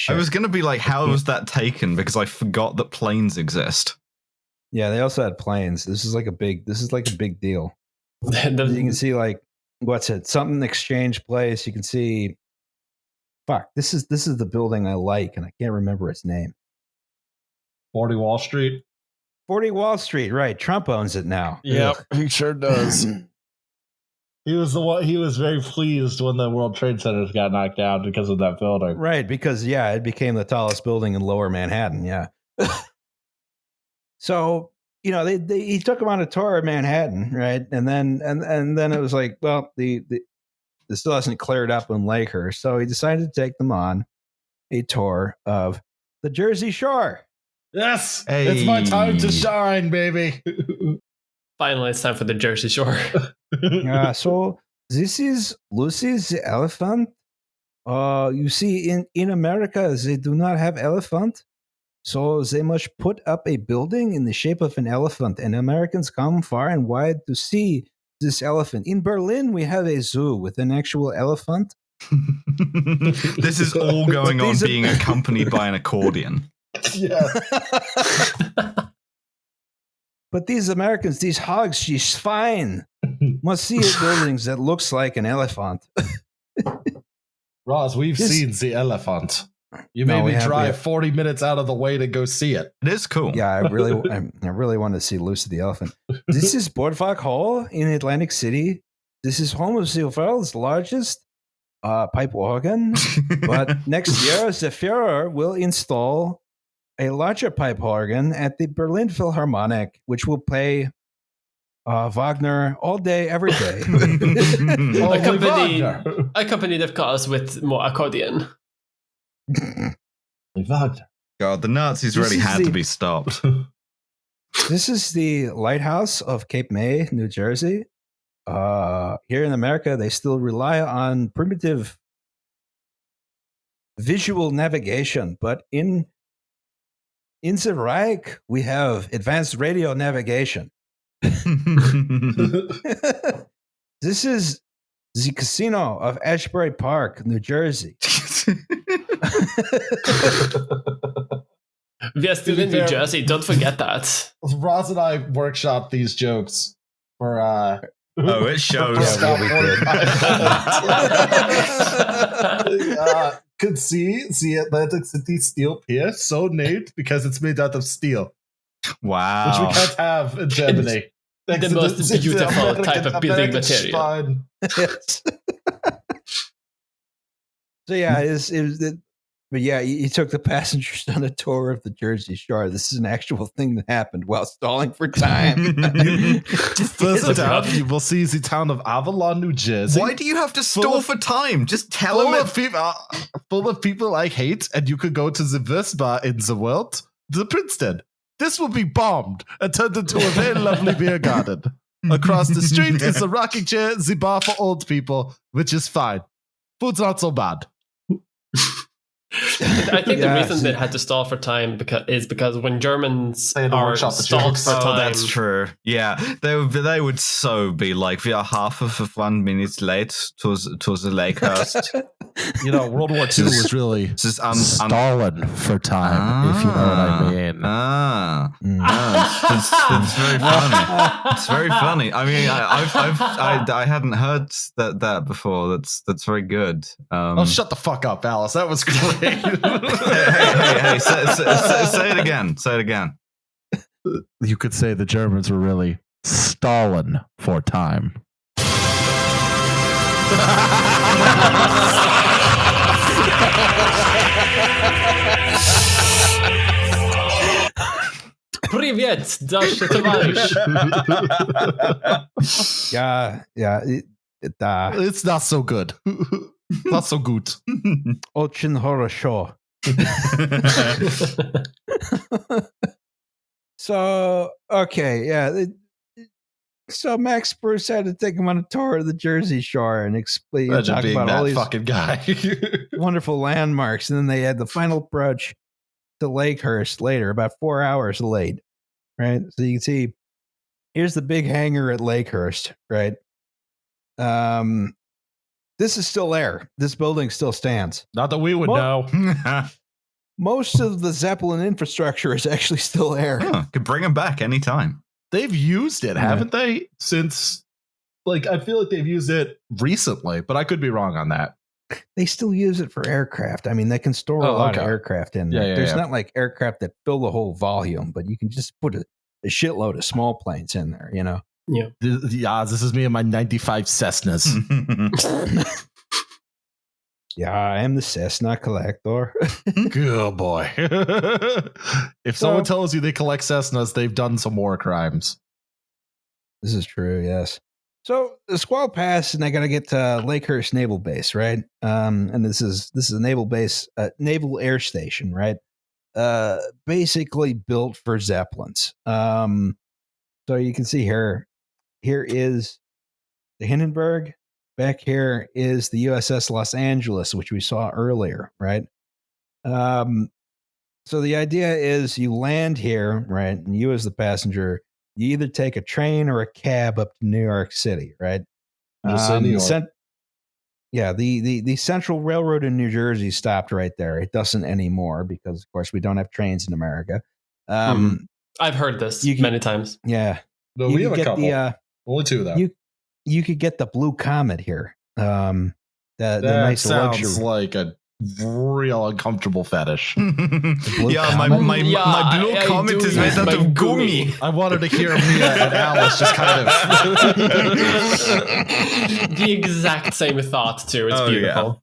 was gonna be like, how was that taken? Because I forgot that planes exist. Yeah, they also had planes. This is like a big deal. You can see like what's it? Something exchange place. You can see. Fuck, this is the building I like, and I can't remember its name. 40 Wall Street. 40 Wall Street, right? Trump owns it now. Yep, he sure does. He was very pleased when the World Trade Centers got knocked down because of that building. Right, because it became the tallest building in Lower Manhattan. Yeah. So he took him on a tour of Manhattan, right? And then it was like, well, the still hasn't cleared up in Lakehurst, so he decided to take them on a tour of the Jersey Shore. Yes, It's my time to shine, baby. Finally, it's time for the Jersey Shore. So this is Lucy's elephant. You see, in America, they do not have elephant, so they must put up a building in the shape of an elephant, and Americans come far and wide to see this elephant. In Berlin, we have a zoo with an actual elephant. This is all going on being accompanied by an accordion. Yeah. But these Americans, these hogs, she's fine. Must see buildings that looks like an elephant. Ross, we've seen the elephant. You made me drive 40 minutes out of the way to go see it. It is cool. Yeah, I really want to see Lucy the elephant. This is Boardwalk Hall in Atlantic City. This is home of the world's largest pipe organ. But next year, the Führer will install a larger pipe organ at the Berlin Philharmonic, which will play Wagner all day, every day. Accompanied, of course, with more accordion. Wagner. God, the Nazis really had to be stopped. This is the lighthouse of Cape May, New Jersey. Here in America, they still rely on primitive visual navigation, but in the Reich, we have advanced radio navigation. This is the casino of Ashbury Park, New Jersey. We are still in New Jersey. Don't forget that. Roz and I workshopped these jokes for. Oh, it shows. Could see the Atlantic City Steel Pier, so named because it's made out of steel. Wow. Which we can't have in Germany. The most beautiful type of building material. Yes. So yeah, but yeah, he took the passengers on a tour of the Jersey Shore. This is an actual thing that happened while stalling for time. Further down, you will see the town of Avalon, New Jersey. Why do you have to stall for time? Just tell full him of people I hate, and you could go to the worst bar in the world, the Princeton. This will be bombed and turned into a very lovely beer garden. Across the street is the rocking chair, the bar for old people, which is fine. Food's not so bad. I think the reason they had to stall for time is because when Germans are stalled for time, that's true. Yeah, they would so be like, we are half of 1 minute late to the Lakehurst. World War II was really stalling for time, if you know what I mean. It's very funny. It's very funny. I mean, I hadn't heard that before. That's very good. Shut the fuck up, Alice. That was great. hey, say it again. Say it again. You could say the Germans were really stalling for time. Привет, Deutsche товарищ. Yeah. It's not so good. Not so good. Очень хорошо. So, okay, yeah. So Max Bruce had to take him on a tour of the Jersey Shore and explain, talk about all these fucking guy. wonderful landmarks, and then they had the final approach to Lakehurst later, about 4 hours late, right? So you can see, here's the big hangar at Lakehurst, right? This is still there. This building still stands. Not that we would know. Most of the Zeppelin infrastructure is actually still there. Could bring them back anytime. They've used it, haven't they? Since, I feel like they've used it recently, but I could be wrong on that. They still use it for aircraft. I mean, they can store a lot of aircraft in there. There's not like aircraft that fill the whole volume, but you can just put a shitload of small planes in there, Yeah. This is me and my 95 Cessnas. Yeah, I am the Cessna collector. Good boy. If someone tells you they collect Cessnas, they've done some war crimes. This is true, yes. So the squall passed, and I got to get to Lakehurst Naval Base, right? And this is a naval base, naval air station, right? Basically built for Zeppelins. So you can see here is the Hindenburg. Back here is the USS Los Angeles, which we saw earlier, right? So the idea is you land here, right? And you as the passenger, you either take a train or a cab up to New York City, right? New York. The Central Railroad in New Jersey stopped right there. It doesn't anymore because, of course, we don't have trains in America. I've heard this many times. Yeah. No, we have a couple. Only two, though. You could get the Blue Comet here. The nice sounds luxury. like a real uncomfortable fetish. Yeah, my blue I comet do is made use out my of gummy. I wanted to hear Mia and Alice just kind of. The exact same thought too. It's beautiful.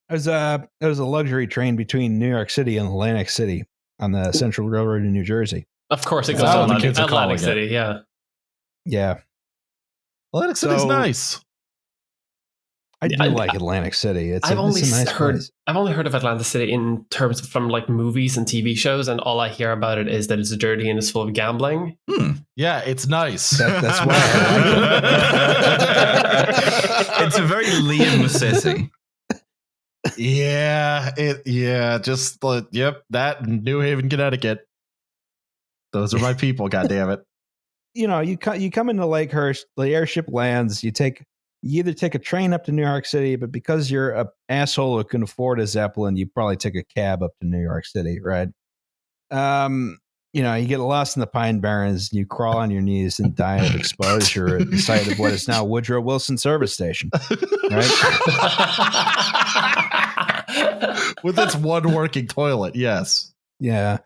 There's a luxury train between New York City and Atlantic City on the Central Railroad in New Jersey. Of course, it goes That's to what the kids are Atlantic calling City. Yeah. Yeah, Atlantic City's So- nice. I do I- like Atlantic City. It's I've a only nice heard place. I've only heard of Atlantic City in terms of from like movies and TV shows, and all I hear about it is that it's dirty and it's full of gambling. Yeah, it's nice. That's why I like it. It's a very Liam city. That and New Haven, Connecticut. Those are my people, goddammit. You know, you come into Lakehurst, the airship lands, you either take a train up to New York City, but because you're a asshole who can afford a Zeppelin, you probably take a cab up to New York City, right? You know, you get lost in the Pine Barrens, you crawl on your knees and die of exposure at the site of what is now Woodrow Wilson Service Station, right? With its one working toilet, yes. Yeah.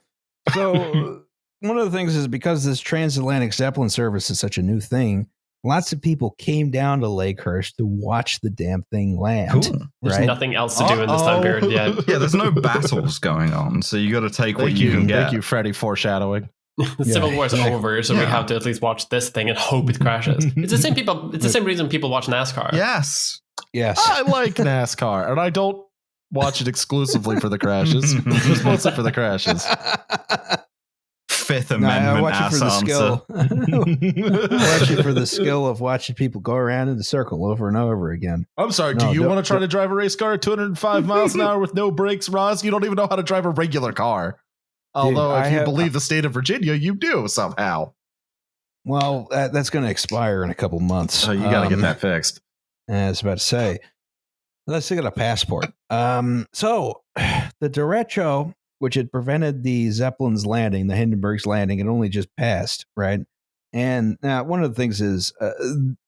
So one of the things is because this transatlantic Zeppelin service is such a new thing, lots of people came down to Lakehurst to watch the damn thing land. Cool. There's Right? nothing else to do in this time period yet. Yeah, there's no battles going on, so you got to take what Thank you you, can get. thank you, Freddie. Foreshadowing. The Civil War is over, so we Yeah. have to at least watch this thing and hope it crashes. It's the same people. It's the same reason people watch NASCAR. Yes. Yes. I like NASCAR, and I don't watch it exclusively for the crashes. Just mostly for the crashes. Fifth No, Amendment I watch it ass for the answer. skill. I watch it for the skill of watching people go around in the circle over and over again. I'm sorry, No, do you don't- want to try to drive a race car at 205 miles an hour with no brakes, Roz? You don't even know how to drive a regular car. Although, if you believe the state of Virginia, you do somehow. Well, that's going to expire in a couple months. So you got to get that fixed. I was about to say, let's look at a passport. So the derecho, which had prevented the Zeppelin's landing, the Hindenburg's landing, it only just passed, right? And now one of the things is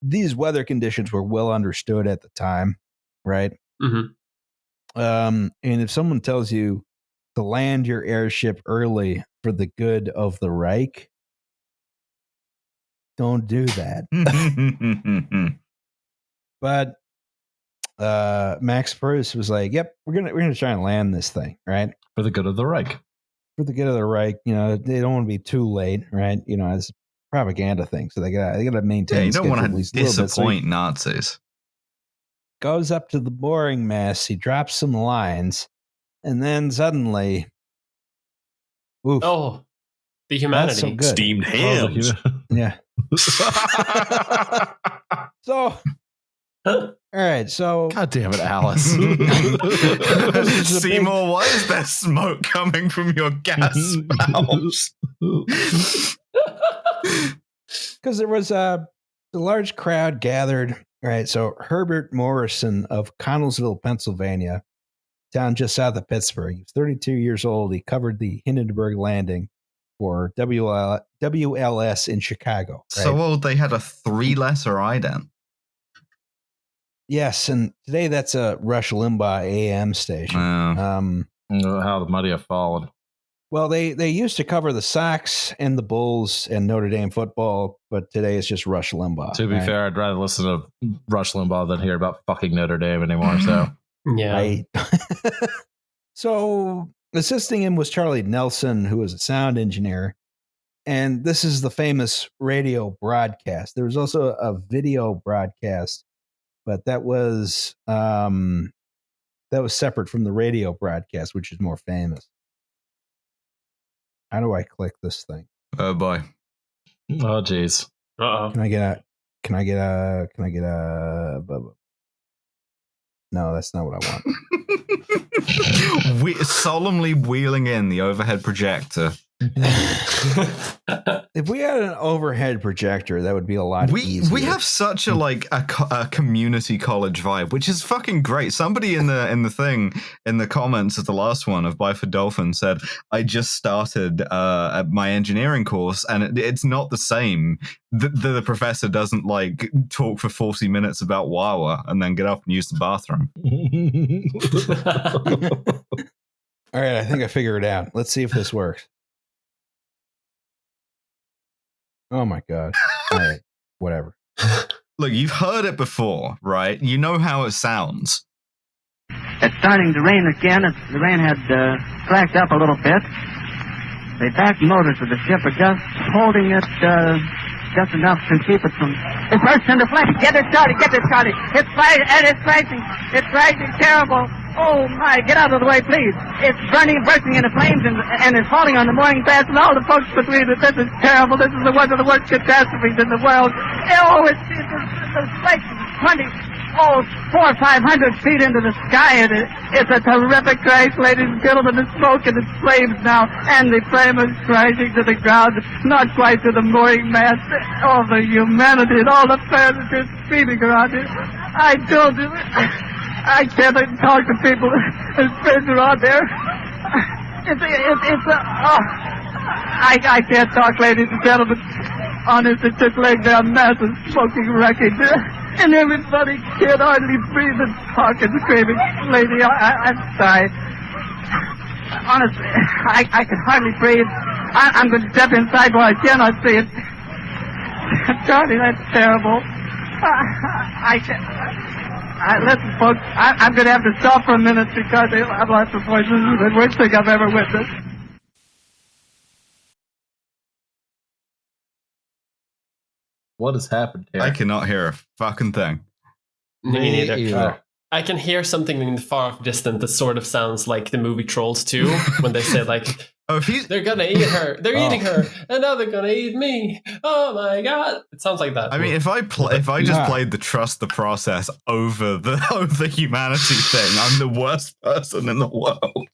these weather conditions were well understood at the time, right? Mhm. And if someone tells you to land your airship early for the good of the Reich, don't do that. But Max Bruce was like, "Yep, we're gonna try and land this thing, right? For the good of the Reich. For the good of the Reich. You know, they don't want to be too late, right? You know, it's a propaganda thing, so they gotta maintain. Yeah, you the don't want schedule to at least a little bit. So he disappoint Nazis. goes up to the mooring mast, he drops some lines, and then suddenly, oof, Oh, the that's so humanity. good. Steamed hams. Yeah. So, all right. So, God damn it, Alice. This is a big- Seymour, why is there smoke coming from your gas valves? because there was a large crowd gathered. Right. So Herbert Morrison of Connellsville, Pennsylvania, town just south of Pittsburgh. He was 32 years old. He covered the Hindenburg landing for WLS in Chicago. Right? So old they had a 3-letter ident. Yes, and today that's a Rush Limbaugh AM station. Wow. How the mighty have fallen. Well, they used to cover the Sox and the Bulls and Notre Dame football, but today it's just Rush Limbaugh. To be right? fair, I'd rather listen to Rush Limbaugh than hear about fucking Notre Dame anymore. So Yeah. Right. So assisting him was Charlie Nelson, who was a sound engineer. And this is the famous radio broadcast. There was also a video broadcast, but that was separate from the radio broadcast, which is more famous. How do I click this thing? Oh boy. oh jeez. Uh-oh. Can I get a no, that's not what I want. We solemnly wheeling in the overhead projector If we had an overhead projector, that would be a lot easier. We have such a community college vibe, which is fucking great. Somebody in the comments of the last one of Buy for Dolphin said, I just started at my engineering course, and it's not the same. The professor doesn't like talk for 40 minutes about Wawa and then get up and use the bathroom. All right, I think I figured it out. Let's see if this works. Oh my God. All right, whatever. Look, you've heard it before, right? You know how it sounds. It's starting to rain again. The rain had slacked up a little bit. The back motors of the ship are just holding it just enough to keep it from... It bursts into flames. Get it started. It's fighting, and it's rising. It's rising terrible. Oh, my. Get out of the way, please. It's burning, bursting into flames, and it's falling on the mooring mast and all the folks between it. This is terrible. This is one of the worst catastrophes in the world. Oh, it's like 400 or 500 feet into the sky, and it's a terrific crash, ladies and gentlemen. The smoke and the flames now, and the flame is crashing to the ground, not quite to the mooring mast. All the humanity and all the furniture speeding around it. I told you, I can't talk to people. There's friends around there. I can't talk, ladies and gentlemen. Honest, it took laying down massive smoking wreckage. And everybody can't hardly breathe and talk and screaming. Lady, I'm sorry. Honestly, I can hardly breathe. I'm going to step inside while I cannot see it. Charlie, that's terrible. Listen, folks, I'm going to have to stop for a minute because I've lost the voice. This is the worst thing I've ever witnessed. What has happened here? I cannot hear a fucking thing. Me neither. either. I can hear something in the far off distance that sort of sounds like the movie Trolls 2 when they say like, they're gonna eat her, they're eating her, and now they're gonna eat me. Oh my God! It sounds like that. I mean, if I just played the trust the process over the humanity thing, I'm the worst person in the world.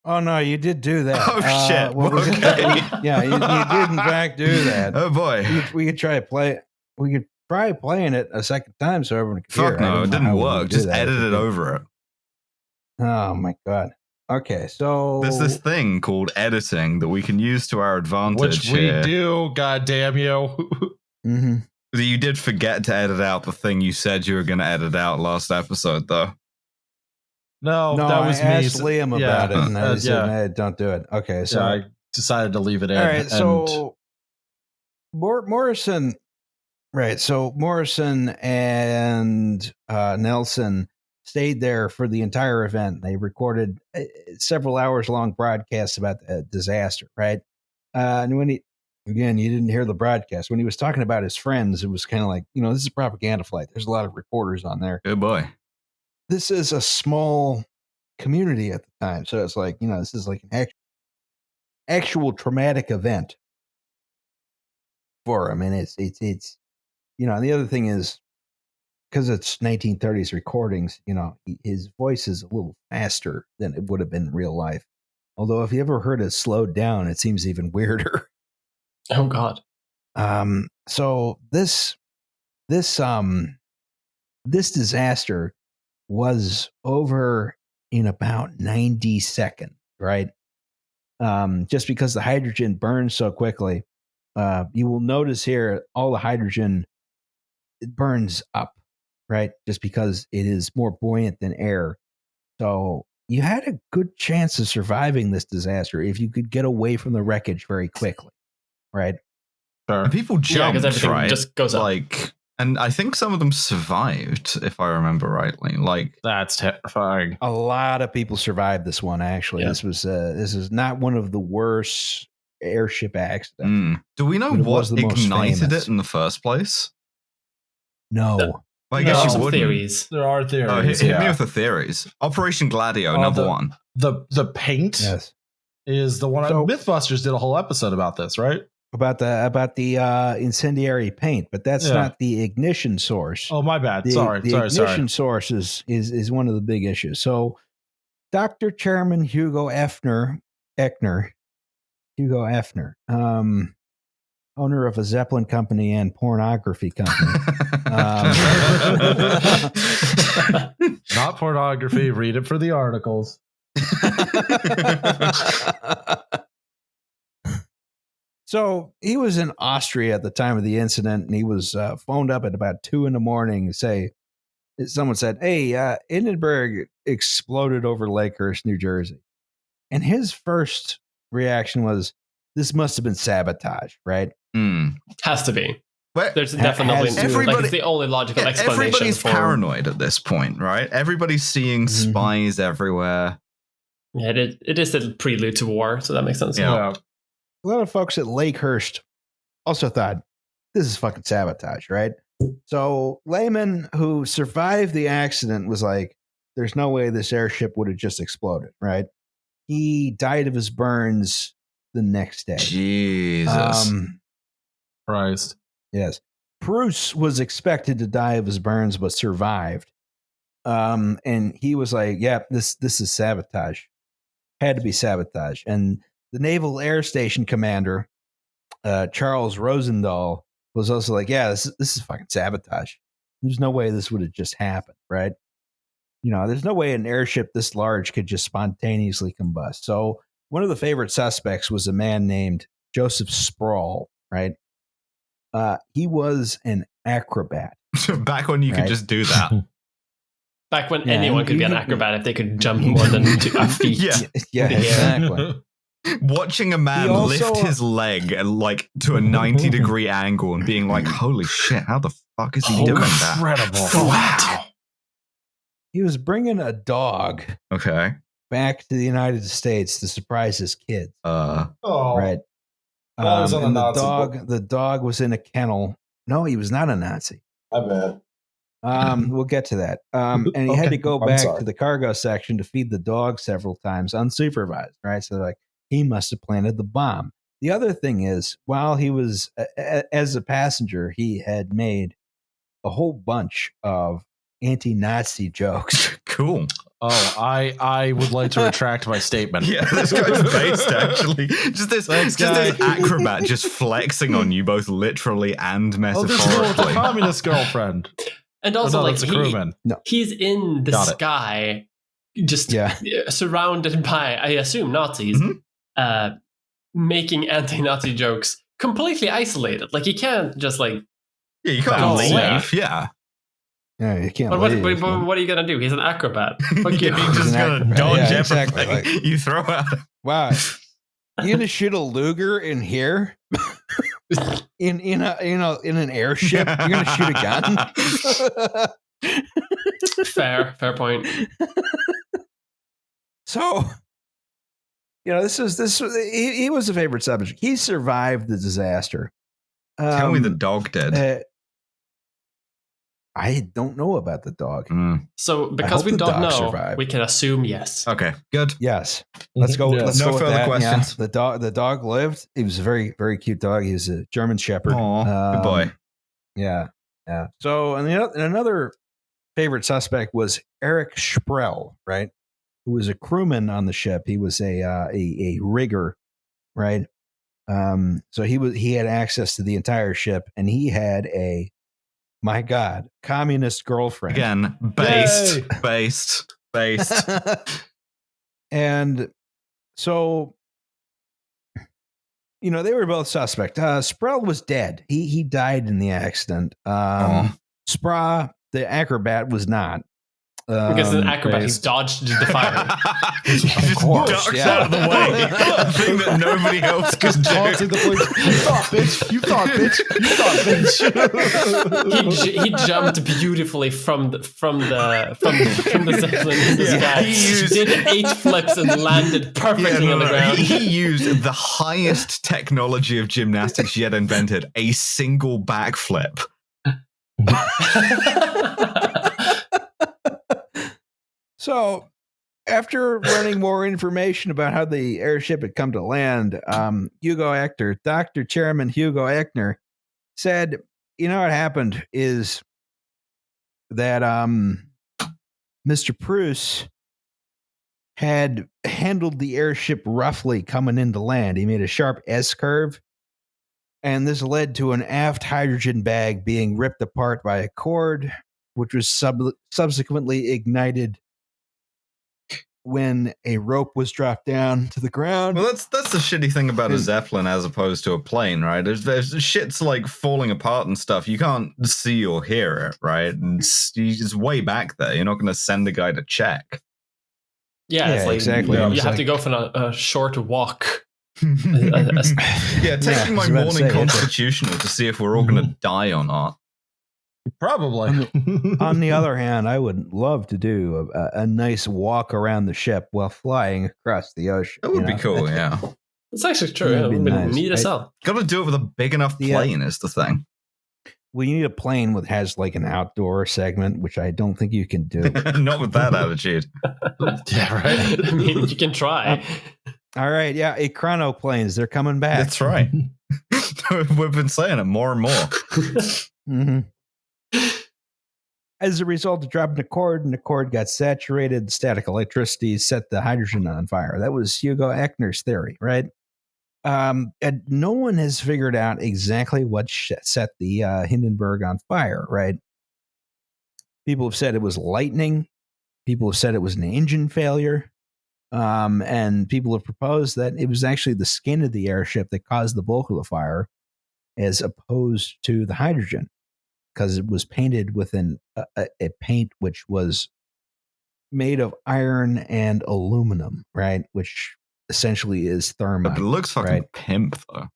Oh no, you did do that. Oh shit! Okay. Yeah, you did in fact do that. Oh boy, we could try to play it. We could try playing it a second time so everyone could hear. Fuck no, it didn't work. Just edit it over it. Oh my God. Okay, so there's this thing called editing that we can use to our advantage. Which we do, god damn you. Mm-hmm. You did forget to edit out the thing you said you were going to edit out last episode, though. No, that was I asked Liam about it, and I said, yeah. don't do it. Okay, so I decided to leave it in. All right, so Morrison, right? So Morrison and Nelson stayed there for the entire event. They recorded several hours long broadcasts about the disaster, right? And when you didn't hear the broadcast. When he was talking about his friends, it was kind of like, this is a propaganda flight. There's a lot of reporters on there. Good boy. This is a small community at the time. So it's like, this is like an actual traumatic event for him. And it's the other thing is, because it's 1930s recordings, his voice is a little faster than it would have been in real life. Although if you ever heard it slowed down, it seems even weirder. Oh God. So this disaster was over in about 90 seconds, right? Just because the hydrogen burns so quickly. You will notice here all the hydrogen, it burns up, right? Just because it is more buoyant than air. So you had a good chance of surviving this disaster if you could get away from the wreckage very quickly, right? Sure. And people jumped, because everything right? just goes up. And I think some of them survived, if I remember rightly. That's terrifying. A lot of people survived this one. Actually, this is not one of the worst airship accidents. Do we know what ignited it in the first place? No. Well, I guess you would. Theories. There are theories. Hit me with the theories. Operation Gladio, number one. The paint is the one. So, Mythbusters did a whole episode about this, right? About the incendiary paint, but that's not the ignition source. Oh, my bad. The ignition source is one of the big issues. So, Dr. Chairman Hugo Eckener Hugo Eckener, owner of a Zeppelin company and pornography company. Not pornography. Read it for the articles. So he was in Austria at the time of the incident, and he was phoned up at about 2 a.m. Someone said, "Hey, Hindenburg exploded over Lakehurst, New Jersey," and his first reaction was, "This must have been sabotage, right?" Has to be. But There's definitely everybody, it's the only logical explanation. Everybody's paranoid at this point, right? Everybody's seeing spies everywhere. Yeah, it is a prelude to war, so that makes sense. Yeah. A lot of folks at Lakehurst also thought this is fucking sabotage, right? So Lehmann, who survived the accident, was like, "There's no way this airship would have just exploded," right? He died of his burns the next day. Jesus Christ. Yes. Bruce was expected to die of his burns, but survived. And he was like, "Yeah, this is sabotage. Had to be sabotage." And the Naval Air Station commander, Charles Rosendahl, was also like, "Yeah, this is fucking sabotage. There's no way this would have just happened, right? There's no way an airship this large could just spontaneously combust." So one of the favorite suspects was a man named Joseph Sproul, right? He was an acrobat. Back when you could just do that. Back when anyone could be an acrobat if they could jump more than 2 feet. Yeah, exactly. Watching a man lift his leg like to a 90-degree angle and being like, "Holy shit, how the fuck is he doing that?" Incredible. Wow. He was bringing a dog Okay. back to the United States to surprise his kids. Oh. Right. Well, was on a and Nazi the dog was in a kennel. No, he was not a Nazi. I bet. We'll get to that. And he had to go back to the cargo section to feed the dog several times unsupervised, right? So like, he must have planted the bomb. The other thing is, while he was as a passenger, he had made a whole bunch of anti-Nazi jokes. Cool. Oh, I would like to retract my statement. Yeah, this guy's based actually. Just this acrobat just flexing on you both literally and Oh, this girl with the metaphorically. communist girlfriend. And also, that's a crewman. he's in the sky, just surrounded by, I assume, Nazis, making anti-Nazi jokes, completely isolated. Like, he can't just like... Yeah, you can't leave. Yeah. Yeah, you can't. But what are you gonna do? He's an acrobat. Fuck you. You're just gonna dodge exactly. everything you throw at him. Wow, you gonna shoot a Luger in here? in an airship? You're gonna shoot a gun? Fair point. So, he was a favorite subject. He survived the disaster. Tell me the dog did. I don't know about the dog. So because we don't know, survived. We can assume yes. Okay, good. Yes. Let's go. Yeah. Let's No go further with that. questions. Yeah. The dog lived. He was a very, very cute dog. He was a German Shepherd. Aw, good boy. Yeah. So, and another favorite suspect was Erich Sprell, right? Who was a crewman on the ship. He was a rigger, right? So he had access to the entire ship, and he had my God, communist girlfriend. Again, based. And so, they were both suspect. Sprell was dead. He died in the accident. Spra, the acrobat, was not. Because an acrobat, he's dodged the fire. Of course, ducks out of the way. A thing that nobody else can do. You thought, bitch. He jumped beautifully from the Zeppelin in the sky. He did 8 flips and landed perfectly on the ground. He used the highest technology of gymnastics yet invented, a single backflip. So, after learning more information about how the airship had come to land, Hugo Eckener, Dr. Chairman Hugo Eckener, said, what happened is that Mr. Pruss had handled the airship roughly coming into land. He made a sharp S-curve, and this led to an aft hydrogen bag being ripped apart by a cord, which was subsequently ignited when a rope was dropped down to the ground. Well, that's the shitty thing about a Zeppelin as opposed to a plane, right? There's shit's like falling apart and stuff. You can't see or hear it, right? And it's way back there. You're not going to send a guy to check. Yeah, it's like, exactly. You have to go for a short walk. Yeah, taking my morning constitutional to see if we're all going to die or not. Probably. On the other hand, I would love to do a nice walk around the ship while flying across the ocean. That would be cool, yeah. It's actually true. It would be nice. neat as hell. Got to do it with a big enough plane is the thing. Well, you need a plane that has like an outdoor segment, which I don't think you can do. Not with that attitude. Yeah, right. I mean, you can try. All right, yeah, chrono planes, they're coming back. That's right. We've been saying it more and more. Mm-hmm. As a result of dropping the cord got saturated, static electricity set the hydrogen on fire. That was Hugo Eckener's theory, right? And no one has figured out exactly what set the Hindenburg on fire, right? People have said it was lightning. People have said it was an engine failure. And people have proposed that it was actually the skin of the airship that caused the bulk of the fire as opposed to the hydrogen, because it was painted with a paint which was made of iron and aluminum, right? Which essentially is thermite. But it looks fucking pimp, though.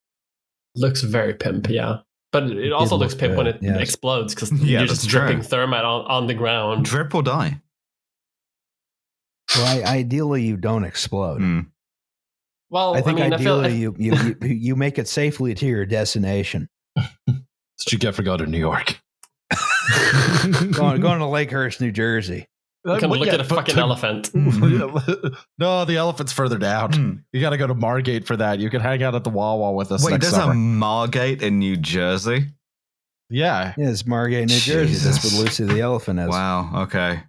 Looks very pimp, yeah. But it also looks pimp when it explodes, because you're just dripping thermite on the ground. Drip or die. Well, ideally, you don't explode. Mm. Well, I think ideally you make it safely to your destination. That's what you get for going to New York. going to Lakehurst, New Jersey. You can look at a fucking elephant. No, the elephant's further down. You got to go to Margate for that. You can hang out at the Wawa with us. Wait, next there's summer. a Margate in New Jersey? Yeah. Yeah, it's Margate, New Jersey. That's what Lucy the elephant is. Wow, okay.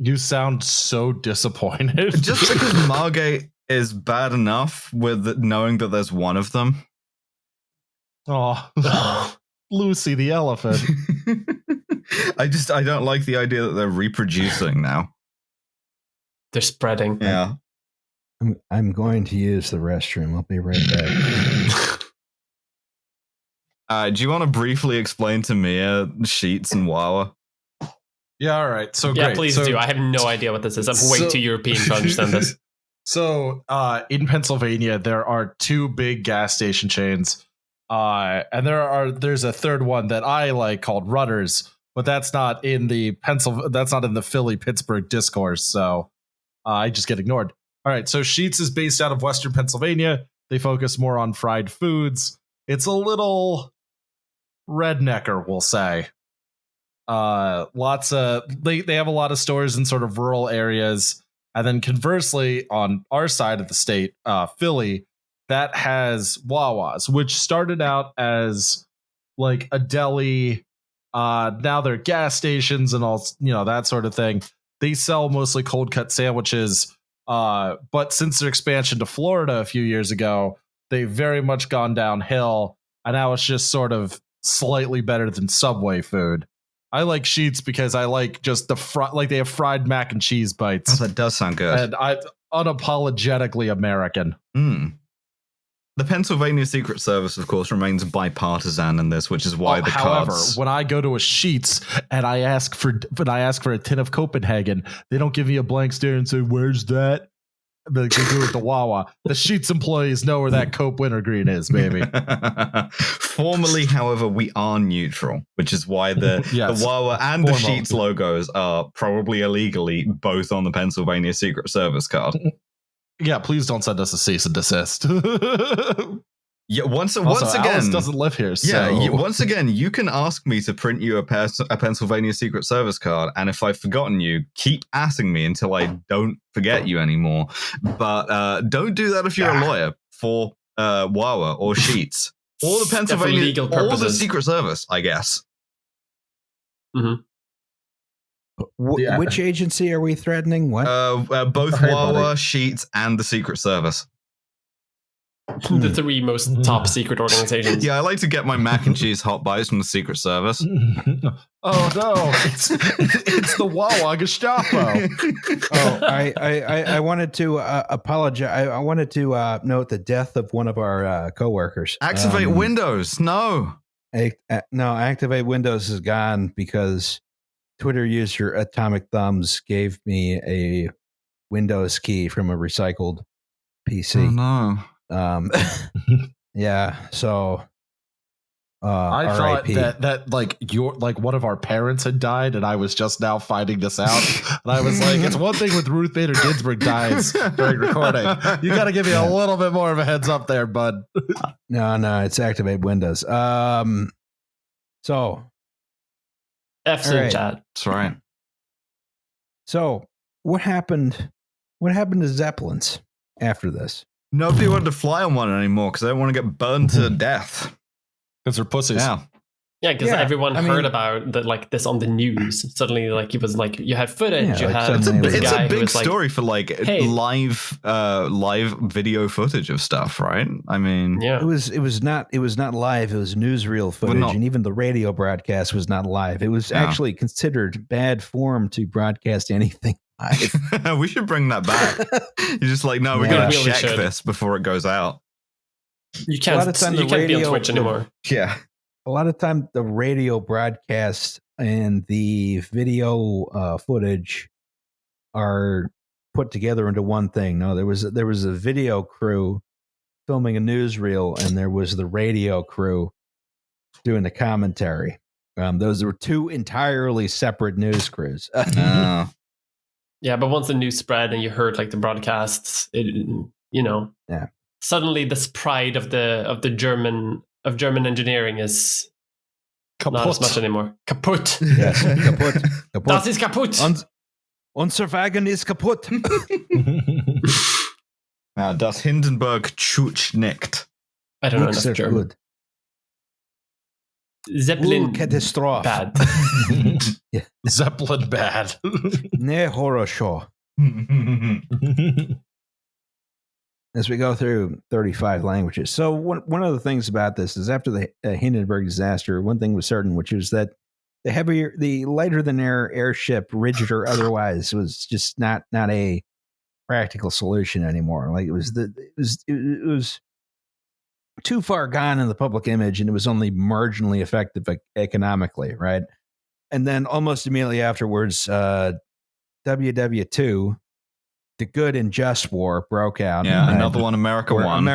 You sound so disappointed. Just because Margate is bad enough with knowing that there's one of them. Oh, Lucy the elephant. I don't like the idea that they're reproducing now. They're spreading. Yeah. I'm going to use the restroom. I'll be right back. Do you want to briefly explain to Mia Sheets and Wawa? Yeah, all right. So yeah, great. please do. I have no idea what this is. I'm way too European to understand this. So in Pennsylvania, there are two big gas station chains. And there's a third one that I like called Rudders, but that's not in the Philly-Pittsburgh discourse. So I just get ignored. All right. So Sheets is based out of Western Pennsylvania. They focus more on fried foods. It's a little rednecker, we'll say. They have a lot of stores in sort of rural areas. And then conversely, on our side of the state, Philly, that has Wawas, which started out as like a deli. Now they're gas stations and all, that sort of thing. They sell mostly cold cut sandwiches. But since their expansion to Florida a few years ago, they've very much gone downhill. And now it's just sort of slightly better than Subway food. I like Sheets because I like just they have fried mac and cheese bites. Oh, that does sound good. And I unapologetically American. The Pennsylvania Secret Service, of course, remains bipartisan in this, which is why however, when I go to a Sheets and I ask for a tin of Copenhagen, they don't give me a blank stare and say, "Where's that?" They do it the Wawa. The Sheets employees know where that Cope wintergreen is, baby. Formally, however, we are neutral, which is why the Wawa and the Sheets logos are probably illegally both on the Pennsylvania Secret Service card. Yeah, please don't send us a cease and desist. Yeah, once Alice again, doesn't live here. So. Yeah, once again, you can ask me to print you a Pennsylvania Secret Service card, and if I've forgotten you, keep asking me until I don't forget you anymore. But don't do that if you're a lawyer for Wawa or Sheets or the Pennsylvania legal purposes. or the Secret Service, I guess. Mm-hmm. Which agency are we threatening? What? Both Hey, Wawa, buddy. Sheets, and the Secret Service. The three most top secret organizations. Yeah, I like to get my mac and cheese hot bites from the Secret Service. Oh no! It's the Wawa Gestapo. Oh, I wanted to apologize. I wanted to note the death of one of our coworkers. Activate Windows. No. No, Activate Windows is gone because Twitter user Atomic Thumbs gave me a Windows key from a recycled PC. Oh no. Yeah. So I thought RIP. that like one of our parents had died, and I was just now finding this out. And I was like, it's one thing with Ruth Bader Ginsburg dies during recording. You got to give me a little bit more of a heads up there, bud. No, it's Activate Windows. So F's All in right. chat. That's right. So what happened? What happened to Zeppelins after this? Nobody wanted to fly on one anymore because they don't want to get burned to death. Because they're pussies. Yeah. Yeah, because Yeah, everyone I mean- heard about this on the news. Suddenly, like it was like you had footage. Yeah, you like had suddenly this It's guy a who big was like, story for like hey. live video footage of stuff, right? I mean, yeah. It was not live. It was newsreel footage, no. and even the radio broadcast was not live. It was Yeah. actually considered bad form to broadcast anything live. we should bring that back. You're just like, no, we Yeah. gotta We really check should. this before it goes out. You A lot can't of time you the can't be on radio- Twitch anymore. Yeah. A lot of time, the radio broadcast and the video footage are put together into one thing. No, there was a video crew filming a newsreel, and there was the radio crew doing the commentary. Those were two entirely separate news crews. Oh. Yeah, but once the news spread and you heard like the broadcasts, Yeah. suddenly this pride of the German engineering is not as much anymore. Kaputt. Yes, kaputt. Das ist kaputt. Unser Wagen ist kaputt. Now, das Hindenburg Tschutsch nicht. I don't know Nix enough so German. good. Zeppelin Katastrophe. bad. Zeppelin bad. Ne horror show. As we go through 35 languages. So one of the things about this is after the Hindenburg disaster, one thing was certain, which is that the lighter than air airship, rigid or otherwise, was just not a practical solution anymore. Like it was too far gone in the public image, and it was only marginally effective economically, right? And then almost immediately afterwards, WW2, the Good and Just War, broke out. Yeah, another one America where won.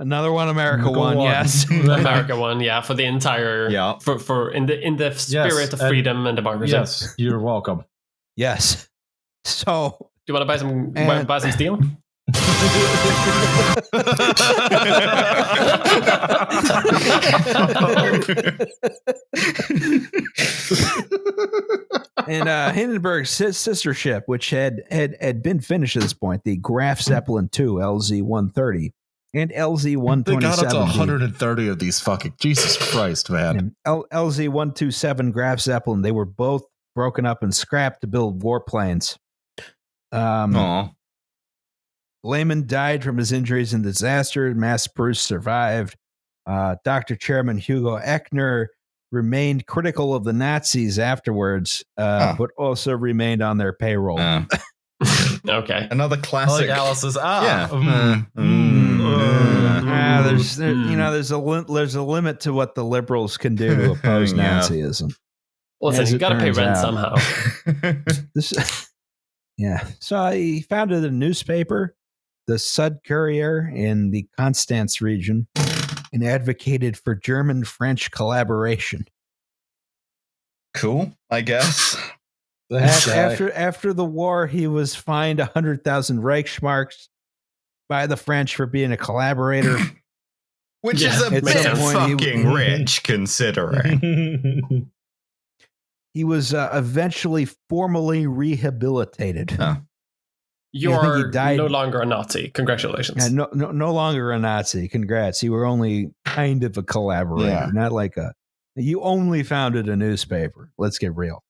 Another one America America won. won. Yes. America won, yeah, for the entire Yeah. for in the spirit of and- freedom and democracy. Yes, you're welcome. Yes. So Do you want to buy some And- buy some steel? and Hindenburg's sister ship, which had been finished at this point, the Graf Zeppelin II LZ-130 and They got up to LZ-127. 130 of these fucking Jesus Christ, man. LZ-127 Graf Zeppelin. They were both broken up and scrapped to build warplanes. Aw. Lehmann died from his injuries in the disaster. Mass Bruce survived. Dr. Chairman Hugo Eckener remained critical of the Nazis afterwards, but also remained on their payroll. Okay. Another I classic. like Alice's Yeah. There's a limit to what the liberals can do to oppose Yeah. Nazism. Listen, As you it got to pay turns rent out. somehow. Yeah. So he founded a newspaper, the Sud Courier, in the Constance region, and advocated for German-French collaboration. Cool, I guess. After the war, he was fined 100,000 Reichsmarks by the French for being a collaborator. Which Yeah, is a at bit some point fucking rich, considering. He was eventually formally rehabilitated. Oh. You I think he are died- no longer a Nazi. Congratulations. Yeah, no longer a Nazi. Congrats. You were only kind of a collaborator, Yeah. not like you only founded a newspaper. Let's get real.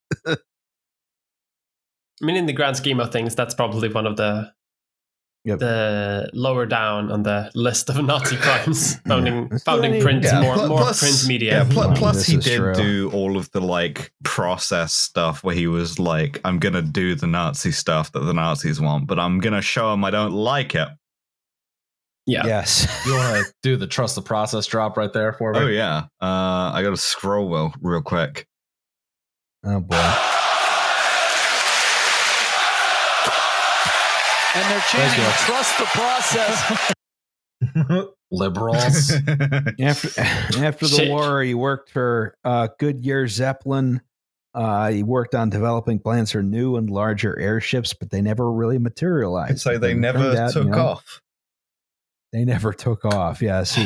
I mean, in the grand scheme of things, that's probably one of the lower down on the list of Nazi crimes. Founding print, more print media. Yeah, plus he did do all of the like process stuff where he was like, I'm gonna do the Nazi stuff that the Nazis want, but I'm gonna show them I don't like it. Yeah. Yes. You want to do the trust the process drop right there for me? Oh yeah. I gotta scroll real quick. Oh boy. And they're chanting, trust the process. Liberals. After the war, he worked for Goodyear-Zeppelin. He worked on developing plans for new and larger airships, but they never really materialized. So they never took off. They never took off. Yes,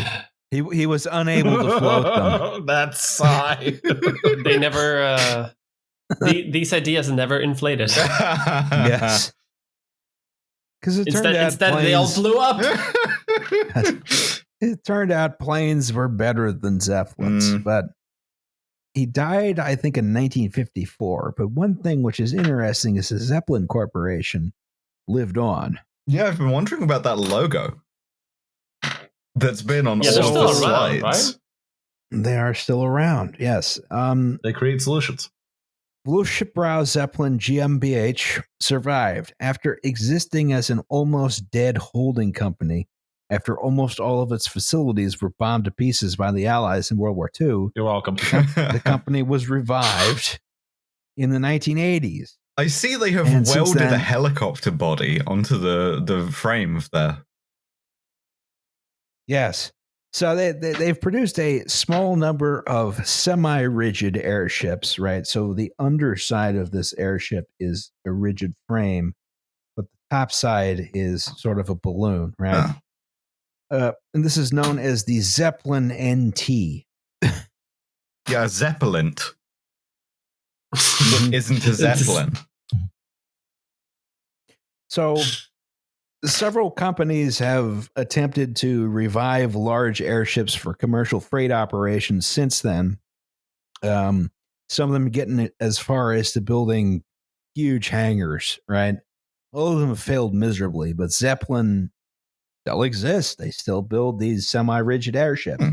he was unable to float them. That sigh. They never. These ideas never inflated. Yes. Because instead they all blew up. It turned out planes were better than Zeppelins, but he died, I think, in 1954. But one thing which is interesting is the Zeppelin Corporation lived on. Yeah, I've been wondering about that logo that's been on all they're still the around, slides. right? They are still around, yes. They create solutions. Luftschiffbau-Zeppelin GmbH survived after existing as an almost dead holding company after almost all of its facilities were bombed to pieces by the Allies in World War II. You're welcome. The company was revived in the 1980s. I see they have welded a helicopter body onto the frame of there. Yes. So they've produced a small number of semi-rigid airships, right? So the underside of this airship is a rigid frame, but the top side is sort of a balloon, right? And this is known as the Zeppelin NT. Yeah, Zeppelin. Isn't a Zeppelin. So several companies have attempted to revive large airships for commercial freight operations since then. Some of them getting it as far as to building huge hangars, right? All of them have failed miserably, but Zeppelin still exists. They still build these semi-rigid airships.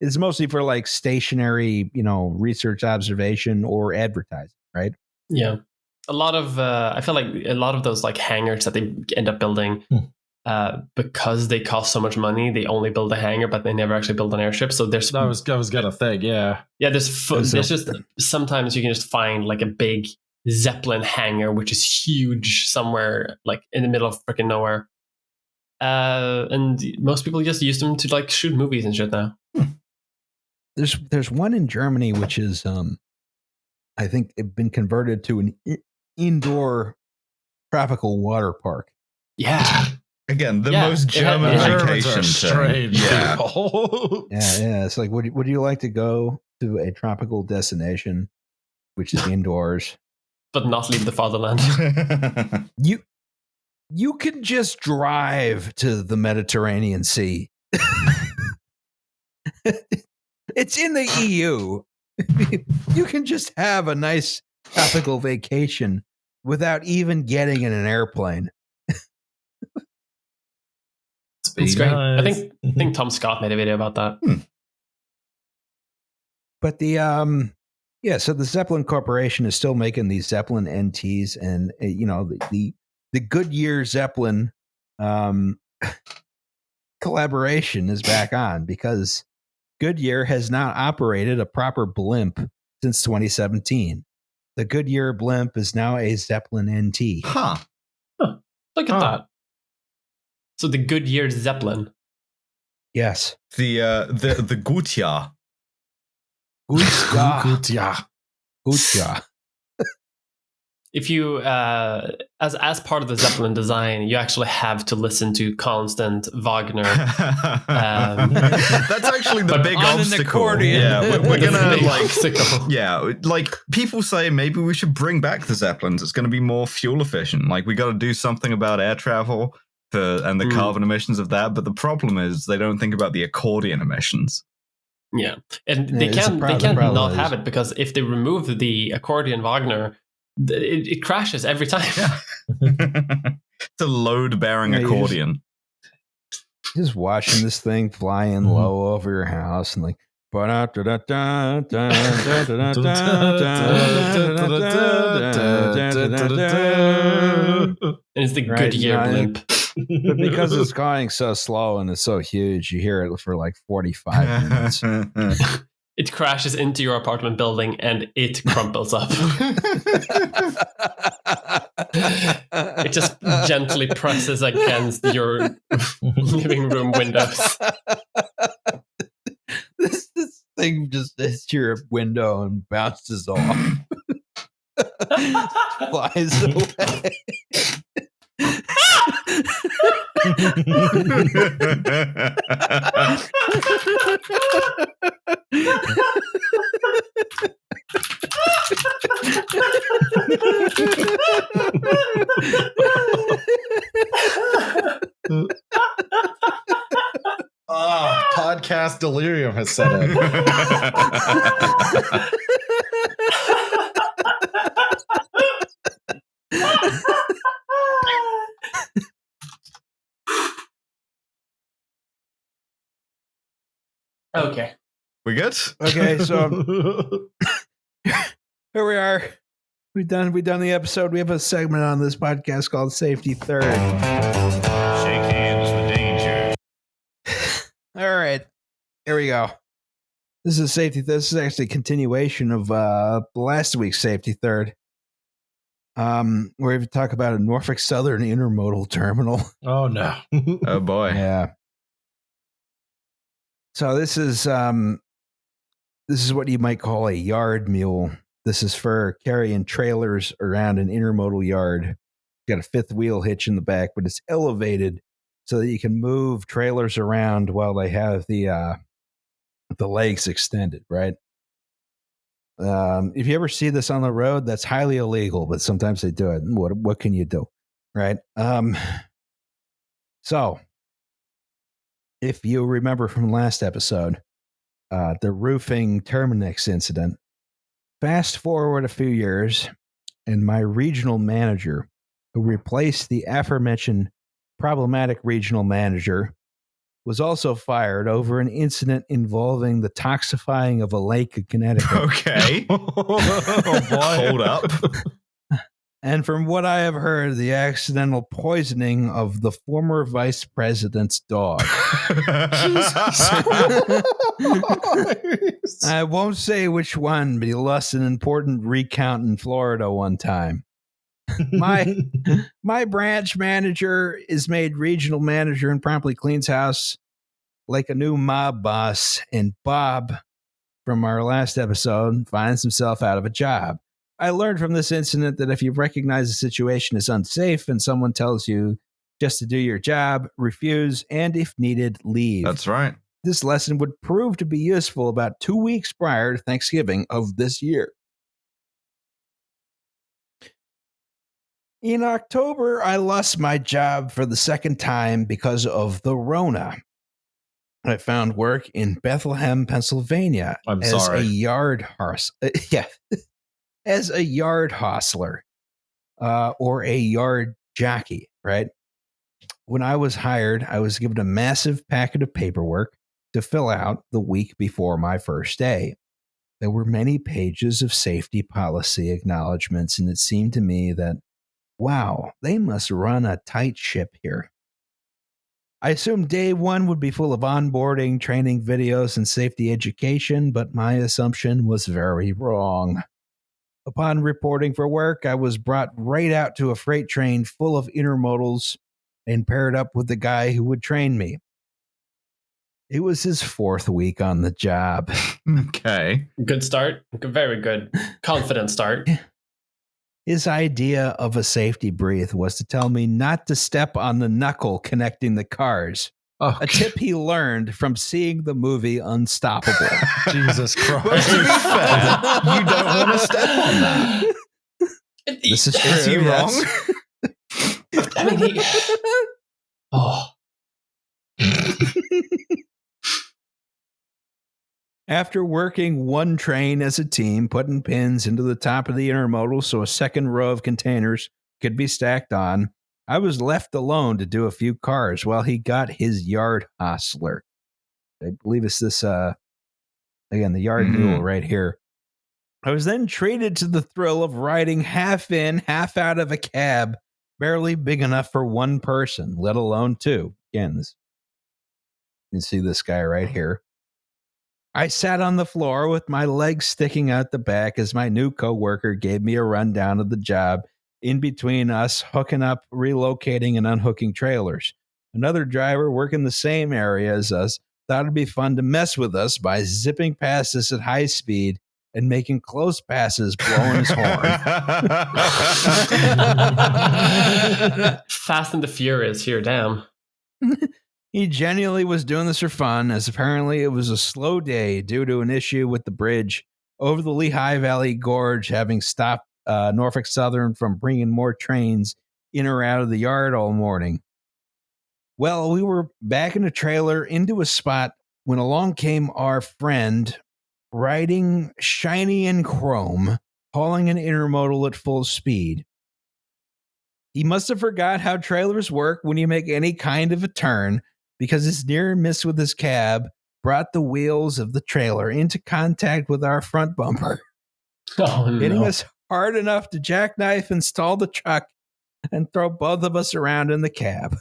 It's mostly for like stationary, research observation or advertising, right? Yeah. A lot of I feel like a lot of those like hangars that they end up building because they cost so much money, they only build a hangar, but they never actually build an airship. So there's I was gonna think, yeah. There's just sometimes you can just find like a big Zeppelin hangar which is huge somewhere like in the middle of freaking nowhere, and most people just use them to like shoot movies and shit now. There's one in Germany which is I think it's been converted to an indoor tropical water park. Yeah. Again, the most German vacation. Strange. Yeah. Yeah. It's like, would you like to go to a tropical destination, which is indoors, but not leave the fatherland? You can just drive to the Mediterranean Sea. It's in the EU. You can just have a nice tropical vacation without even getting in an airplane. It's great. Nice. I think Tom Scott made a video about that. But so the Zeppelin Corporation is still making these Zeppelin NTs, and the Goodyear-Zeppelin collaboration is back on because Goodyear has not operated a proper blimp since 2017. The Goodyear blimp is now a Zeppelin NT. Look at that. So the Goodyear Zeppelin. Yes. The Goodyear. Goodyear. If you, as part of the Zeppelin design, you actually have to listen to constant Wagner. That's actually the big obstacle. Yeah, we're gonna like people say maybe we should bring back the Zeppelins. It's going to be more fuel efficient. Like we got to do something about air travel and the carbon emissions of that. But the problem is they don't think about the accordion emissions. Yeah, and they can't not have it because if they remove the accordion Wagner, it crashes every time. It's a load-bearing accordion. Just watching this thing flying low over your house and like. And it's the Goodyear blimp. But because it's going so slow and it's so huge, you hear it for like 45 minutes. It crashes into your apartment building and it crumples up. It just gently presses against your living room windows. This thing just hits your window and bounces off. Flies away. Podcast delirium has set in. Okay. We good? Okay, so here we are. We've done the episode. We have a segment on this podcast called Safety Third. Shake hands with danger. All right. Here we go. This is actually a continuation of last week's Safety Third. Where we talk about a Norfolk Southern intermodal terminal. Oh no. Oh boy. Yeah. So this is what you might call a yard mule. This is for carrying trailers around an intermodal yard. Got a fifth wheel hitch in the back, but it's elevated so that you can move trailers around while they have the legs extended, right? If you ever see this on the road, that's highly illegal, but sometimes they do it. What can you do, right? So if you remember from last episode, the roofing Terminix incident, fast forward a few years, and my regional manager, who replaced the aforementioned problematic regional manager, was also fired over an incident involving the toxifying of a lake in Connecticut. Okay. Oh boy. Hold up. And from what I have heard, the accidental poisoning of the former vice president's dog. I won't say which one, but he lost an important recount in Florida one time. My branch manager is made regional manager and promptly cleans house like a new mob boss. And Bob, from our last episode, finds himself out of a job. I learned from this incident that if you recognize a situation is unsafe and someone tells you just to do your job, refuse, and if needed, leave. That's right. This lesson would prove to be useful about 2 weeks prior to Thanksgiving of this year. In October, I lost my job for the second time because of the Rona. I found work in Bethlehem, Pennsylvania as a yard as a yard hostler or a yard jockey, right? When I was hired, I was given a massive packet of paperwork to fill out the week before my first day. There were many pages of safety policy acknowledgments, and it seemed to me that, wow, they must run a tight ship here. I assumed day one would be full of onboarding, training videos, and safety education, but my assumption was very wrong. Upon reporting for work, I was brought right out to a freight train full of intermodals and paired up with the guy who would train me. It was his fourth week on the job. Okay. Good start. Very good. Confident start. His idea of a safety brief was to tell me not to step on the knuckle connecting the cars. Oh, A tip he learned from seeing the movie Unstoppable. Jesus Christ. Well, to be fair, you don't want to step on that. This is true. Is he wrong? I mean, oh. After working one train as a team, putting pins into the top of the intermodal so a second row of containers could be stacked on, I was left alone to do a few cars while he got his yard hostler. I believe it's this, again, the yard mule right here. I was then treated to the thrill of riding half in, half out of a cab, barely big enough for one person, let alone two. Again, you can see this guy right here. I sat on the floor with my legs sticking out the back as my new coworker gave me a rundown of the job in between us hooking up, relocating, and unhooking trailers. Another driver working the same area as us thought it'd be fun to mess with us by zipping past us at high speed and making close passes, blowing his horn. Fast and the Furious here, damn. He genuinely was doing this for fun, as apparently it was a slow day due to an issue with the bridge over the Lehigh Valley Gorge, having stopped Norfolk Southern from bringing more trains in or out of the yard all morning. Well, we were backing a trailer into a spot when along came our friend, riding shiny and chrome, hauling an intermodal at full speed. He must have forgot how trailers work when you make any kind of a turn, because his near miss with his cab brought the wheels of the trailer into contact with our front bumper, hitting us hard enough to jackknife and stall the truck and throw both of us around in the cab.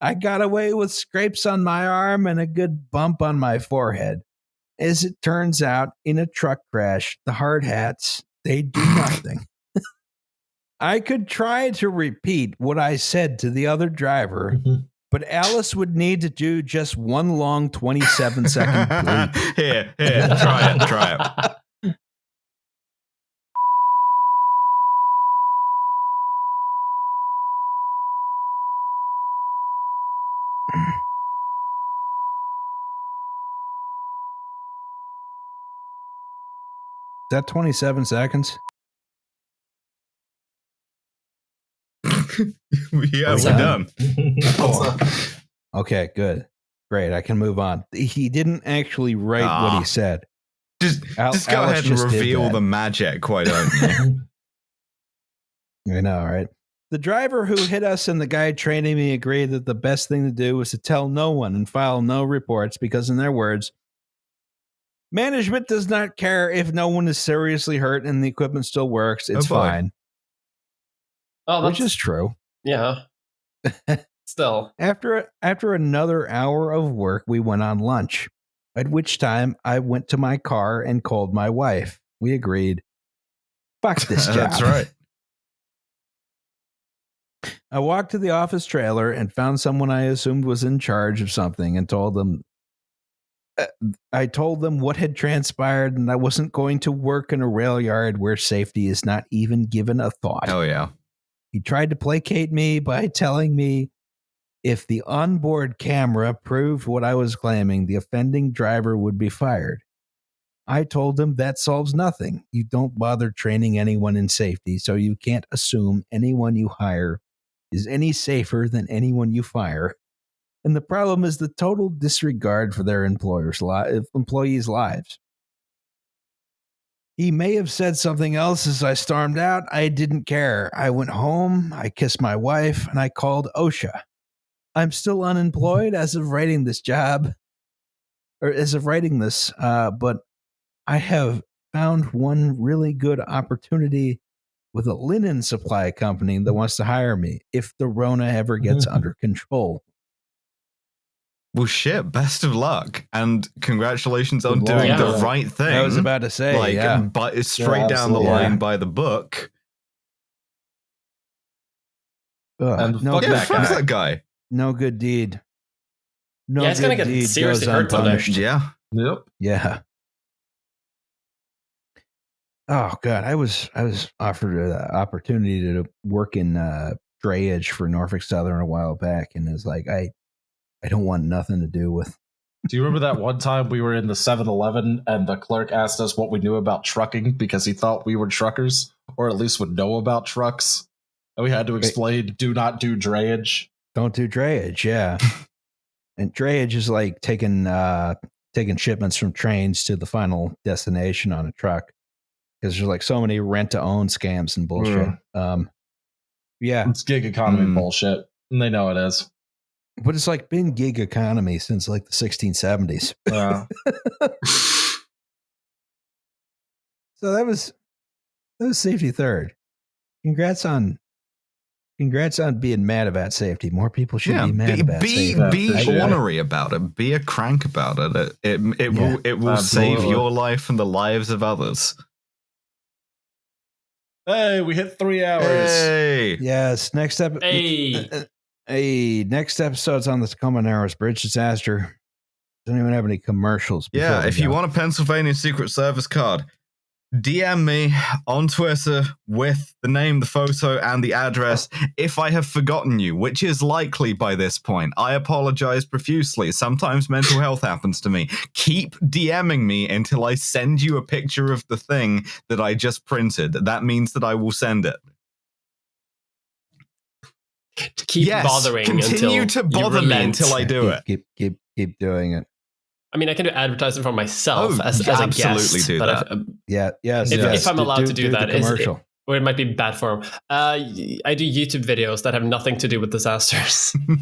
I got away with scrapes on my arm and a good bump on my forehead. As it turns out, in a truck crash, the hard hats, they do nothing. I could try to repeat what I said to the other driver, but Alice would need to do just one long 27-second bleep. Here, try it. Is that 27 seconds? Yeah, we're done. Okay, good. Great. I can move on. He didn't actually write what he said. Just go ahead and reveal the magic, why don't you? I know, right? The driver who hit us and the guy training me agreed that the best thing to do was to tell no one and file no reports because, in their words, management does not care if no one is seriously hurt and the equipment still works. It's fine. Oh, which is true. Yeah. Still. After another hour of work, we went on lunch, at which time I went to my car and called my wife. We agreed. Fuck this job. That's right. I walked to the office trailer and found someone I assumed was in charge of something and told them what had transpired and I wasn't going to work in a rail yard where safety is not even given a thought. Oh, yeah. He tried to placate me by telling me if the onboard camera proved what I was claiming, the offending driver would be fired. I told him that solves nothing. You don't bother training anyone in safety, so you can't assume anyone you hire is any safer than anyone you fire. And the problem is the total disregard for their employees' lives. He may have said something else as I stormed out. I didn't care. I went home, I kissed my wife, and I called OSHA. I'm still unemployed as of writing this, but I have found one really good opportunity with a linen supply company that wants to hire me if the Rona ever gets under control. Well, shit, best of luck. And congratulations on doing the right thing. I was about to say, but it's straight down the line by the book. And fuck that guy. No good deed. No he's going to get seriously hurt someday. Yeah. Yep. Yeah. Oh, God. I was offered an opportunity to work in drayage for Norfolk Southern a while back. And it's like, I don't want nothing to do with. Do you remember that one time we were in the 7-Eleven and the clerk asked us what we knew about trucking because he thought we were truckers, or at least would know about trucks? And we had to explain, do not do drayage. Don't do drayage, yeah. And drayage is like taking taking shipments from trains to the final destination on a truck because there's like so many rent-to-own scams and bullshit. Yeah, it's gig economy bullshit, and they know it is. But it's like been gig economy since like the 1670s. So that was safety third. Congrats on being mad about safety. More people should be mad about safety. Be ornery about it. Be a crank about it. It will save your life and the lives of others. Hey, we hit 3 hours. Hey. Yes. Next next episode's on the Tacoma Narrows Bridge disaster. Don't even have any commercials. Yeah, if you want a Pennsylvania Secret Service card, DM me on Twitter with the name, the photo, and the address. If I have forgotten you, which is likely by this point, I apologize profusely. Sometimes mental health happens to me. Keep DMing me until I send you a picture of the thing that I just printed. That means that I will send it. Keep bothering. Continue to bother me until I do it. Keep doing it. I mean, I can do advertising for myself as a guest. Absolutely do that. If I'm allowed to do that, commercial. Or it might be bad form. I do YouTube videos that have nothing to do with disasters and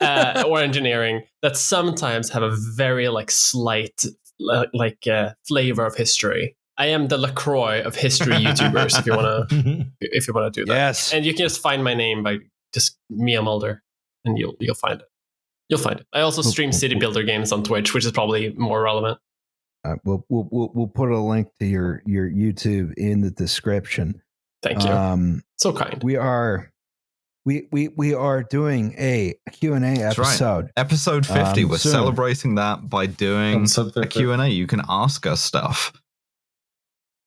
that, or engineering that sometimes have a very slight flavor of history. I am the LaCroix of history YouTubers. If you want to do that, yes. And you can just find my name by just Mia Mulder, and you'll find it. You'll find it. I also stream city builder games on Twitch, which is probably more relevant. We'll put a link to your YouTube in the description. Thank you. So kind. We are doing a Q&A episode. Right. Episode 50. We're soon. Celebrating that by doing a Q&A. You can ask us stuff.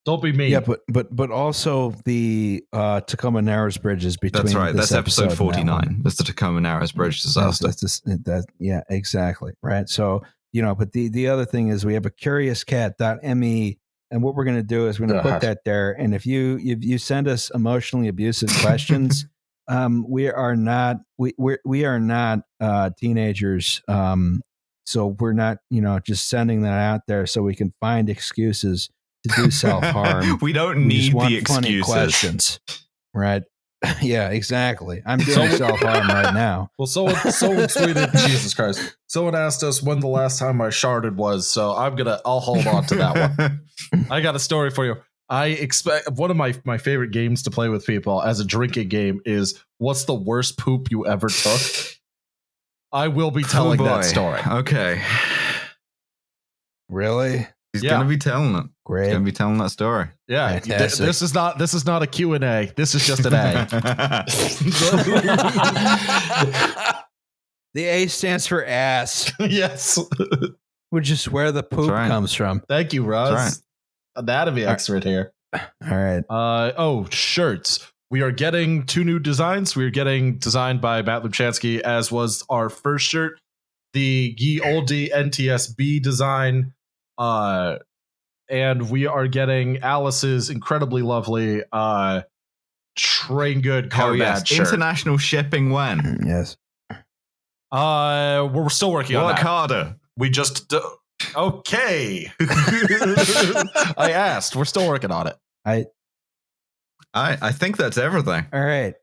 Don't be mean. Yeah, but also the Tacoma Narrows Bridge is between. That's right. That's episode 49. That's the Tacoma Narrows Bridge disaster. Yeah, exactly. Right. So, but the other thing is we have a curiouscat.me, and what we're going to do is we're going to put that there. And if you send us emotionally abusive questions, we are not teenagers. So we're not just sending that out there so we can find excuses to do self-harm. We don't need the excuses. Funny questions, right? Yeah, exactly. I'm doing self-harm right now. Well, someone tweeted, Jesus Christ. Someone asked us when the last time I sharded was, so I'll hold on to that one. I got a story for you. I expect one of my favorite games to play with people as a drinking game is what's the worst poop you ever took? I will be telling that story. Okay. Really? He's going to be telling it. Great. He's going to be telling that story. Yeah. This is not a Q&A. This is just an A. The A stands for ass. Yes. Which is where the poop comes from. Thank you, Russ. Right. Anatomy expert here. All right. Shirts. We are getting 2 new designs. We are getting designed by Matt Lubchansky, as was our first shirt. The Ye Olde NTSB design. And we are getting Alice's incredibly lovely Train Good Carbad shirt. International shipping when? Yes. We're still working on that. Work harder. We just okay. I asked. We're still working on it. I think that's everything. All right.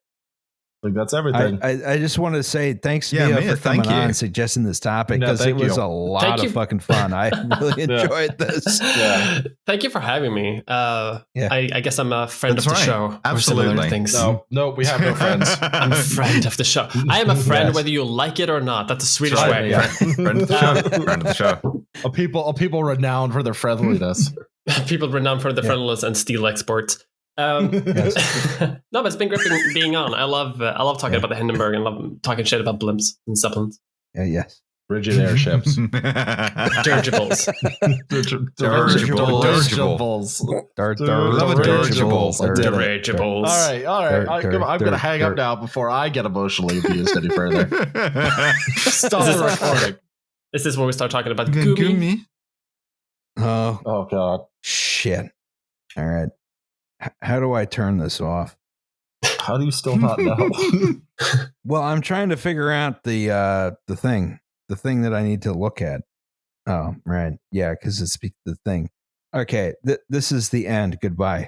I think that's everything. I just wanted to say thanks to Mia for coming on and suggesting this topic because it was a lot of fucking fun. I really enjoyed this. Yeah. Thank you for having me. I guess I'm a friend of the show. Absolutely. No, we have no friends. I'm a friend of the show. I am a friend whether you like it or not. That's a Swedish way. Yeah. Friend of the show. Friend of the show. A people renowned for their friendliness. People renowned for their friendliness and steel exports. No, but it's been great being on. I love talking about the Hindenburg and love talking shit about blimps and Zeppelins. Yes. Rigid airships. Dirigibles. Dirigibles. All right. I'm going to hang up now before I get emotionally abused any further. Stop the recording. This is where we start talking about Gumi. Oh, God. Shit. All right. How do I turn this off? How do you still not know? Well, I'm trying to figure out the thing that I need to look at. Oh, right. Yeah, because it's the thing. Okay, this is the end. Goodbye.